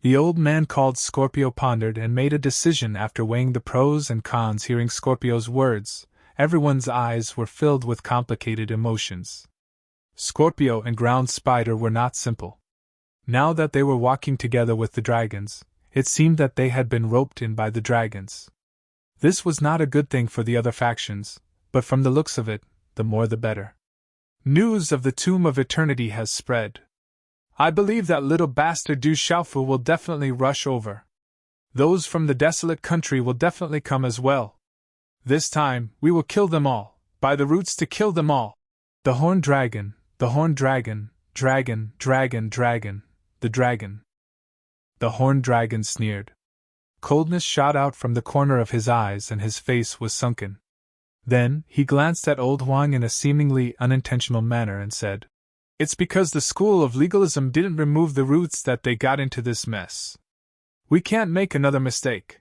The old man called Scorpio pondered and made a decision after weighing the pros and cons. Hearing Scorpio's words, everyone's eyes were filled with complicated emotions. Scorpio and ground spider were not simple. Now that they were walking together with the dragons, it seemed that they had been roped in by the dragons. This was not a good thing for the other factions, but from the looks of it, the more the better. News of the Tomb of Eternity has spread. I believe that little bastard Du Xiaofu will definitely rush over. Those from the desolate country will definitely come as well. This time, we will kill them all, by the roots to kill them all. The horned dragon, the horned dragon, dragon, dragon, dragon, the dragon. The horned dragon sneered. Coldness shot out from the corner of his eyes and his face was sunken. Then, he glanced at old Huang in a seemingly unintentional manner and said, "It's because the school of legalism didn't remove the roots that they got into this mess. We can't make another mistake.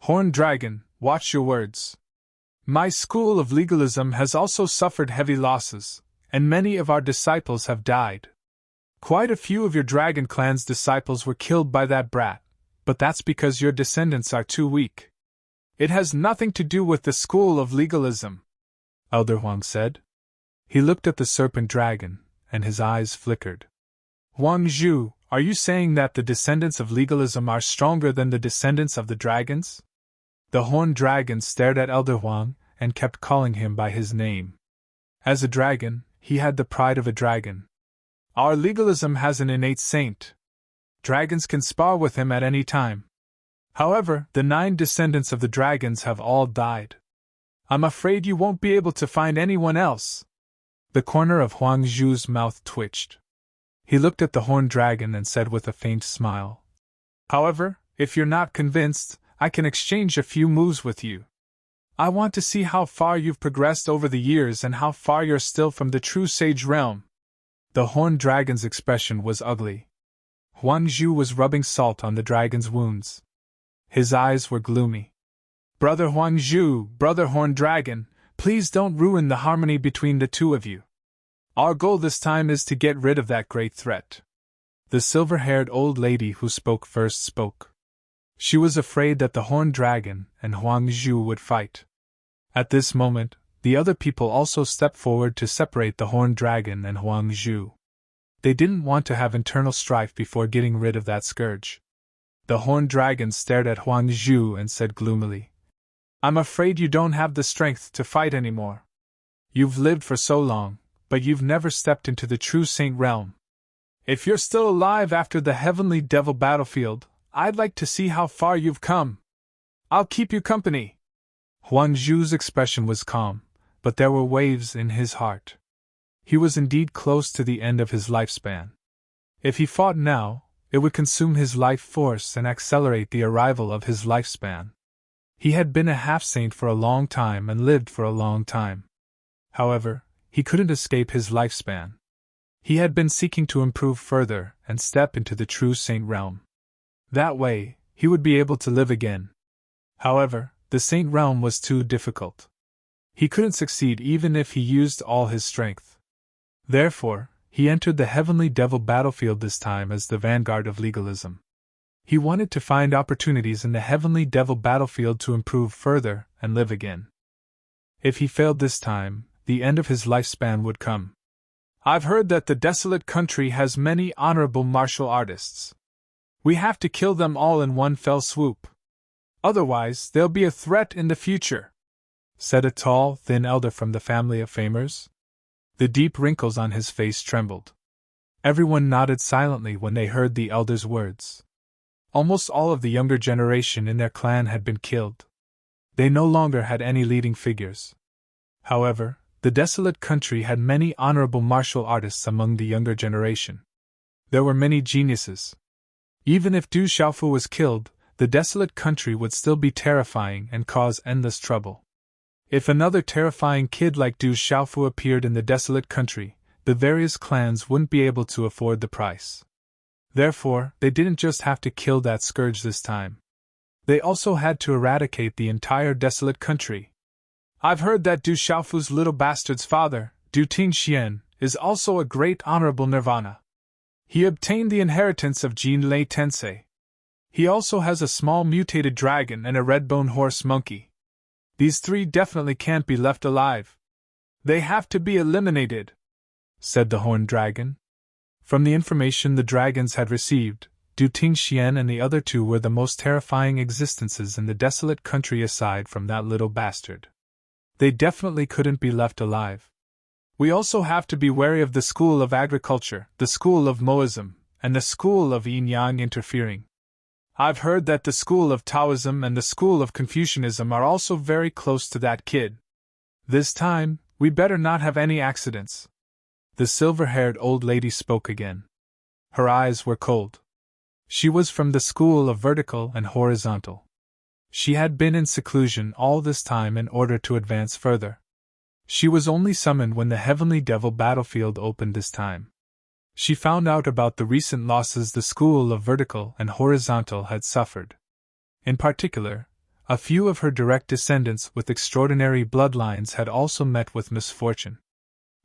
Horned dragon, watch your words. My school of legalism has also suffered heavy losses, and many of our disciples have died. Quite a few of your Dragon Clan's disciples were killed by that brat, but that's because your descendants are too weak. It has nothing to do with the school of legalism," Elder Huang said. He looked at the serpent dragon, and his eyes flickered. "Huang Zhu, are you saying that the descendants of legalism are stronger than the descendants of the dragons?" The horned dragon stared at Elder Huang, and kept calling him by his name. As a dragon, he had the pride of a dragon. "Our legalism has an innate saint. Dragons can spar with him at any time. However, the 9 descendants of the dragons have all died. I'm afraid you won't be able to find anyone else." The corner of Huang Zhu's mouth twitched. He looked at the horned dragon and said with a faint smile, "However, if you're not convinced, I can exchange a few moves with you. I want to see how far you've progressed over the years and how far you're still from the true sage realm." The horned dragon's expression was ugly. Huang Zhu was rubbing salt on the dragon's wounds. His eyes were gloomy. "Brother Huang Zhu, brother horned dragon, please don't ruin the harmony between the two of you. Our goal this time is to get rid of that great threat." The silver-haired old lady who spoke first spoke. She was afraid that the horned dragon and Huang Zhu would fight. At this moment, the other people also stepped forward to separate the horned dragon and Huang Zhu. They didn't want to have internal strife before getting rid of that scourge. The horned dragon stared at Huang Zhu and said gloomily, "I'm afraid you don't have the strength to fight anymore. You've lived for so long, but you've never stepped into the true saint realm. If you're still alive after the heavenly devil battlefield, I'd like to see how far you've come. I'll keep you company." Huang Zhu's expression was calm, but there were waves in his heart. He was indeed close to the end of his lifespan. If he fought now, it would consume his life force and accelerate the arrival of his lifespan. He had been a half-saint for a long time and lived for a long time. However, he couldn't escape his lifespan. He had been seeking to improve further and step into the true saint realm. That way, he would be able to live again. However, the saint realm was too difficult. He couldn't succeed even if he used all his strength. Therefore, he entered the heavenly devil battlefield this time as the vanguard of legalism. He wanted to find opportunities in the heavenly devil battlefield to improve further and live again. If he failed this time, the end of his lifespan would come. "I've heard that the desolate country has many honorable martial artists. We have to kill them all in one fell swoop. Otherwise, they'll be a threat in the future," said a tall, thin elder from the family of famers. The deep wrinkles on his face trembled. Everyone nodded silently when they heard the elder's words. Almost all of the younger generation in their clan had been killed. They no longer had any leading figures. However, the desolate country had many honorable martial artists among the younger generation. There were many geniuses. Even if Du Xiaofu was killed, the desolate country would still be terrifying and cause endless trouble. If another terrifying kid like Du Xiaofu appeared in the desolate country, the various clans wouldn't be able to afford the price. Therefore, they didn't just have to kill that scourge this time. They also had to eradicate the entire desolate country. "I've heard that Du Xiaofu's little bastard's father, Du Tingxian, is also a great honorable nirvana. He obtained the inheritance of Jin Lei Tensei. He also has a small mutated dragon and a red-bone horse monkey. These 3 definitely can't be left alive. They have to be eliminated," said the horned dragon. From the information the dragons had received, Du Tingxian and the other 2 were the most terrifying existences in the desolate country aside from that little bastard. They definitely couldn't be left alive. "We also have to be wary of the school of agriculture, the school of Moism, and the school of yin-yang interfering. I've heard that the school of Taoism and the school of Confucianism are also very close to that kid. This time, we'd better not have any accidents. The silver-haired old lady spoke again. Her eyes were cold. She was from the school of vertical and horizontal. She had been in seclusion all this time in order to advance further. She was only summoned when the Heavenly Devil battlefield opened this time. She found out about the recent losses the school of vertical and horizontal had suffered. In particular, a few of her direct descendants with extraordinary bloodlines had also met with misfortune.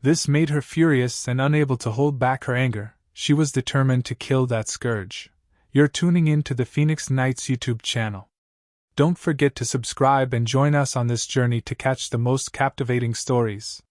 This made her furious, and unable to hold back her anger, she was determined to kill that scourge. You're tuning in to the Phoenix Knights YouTube channel. Don't forget to subscribe and join us on this journey to catch the most captivating stories.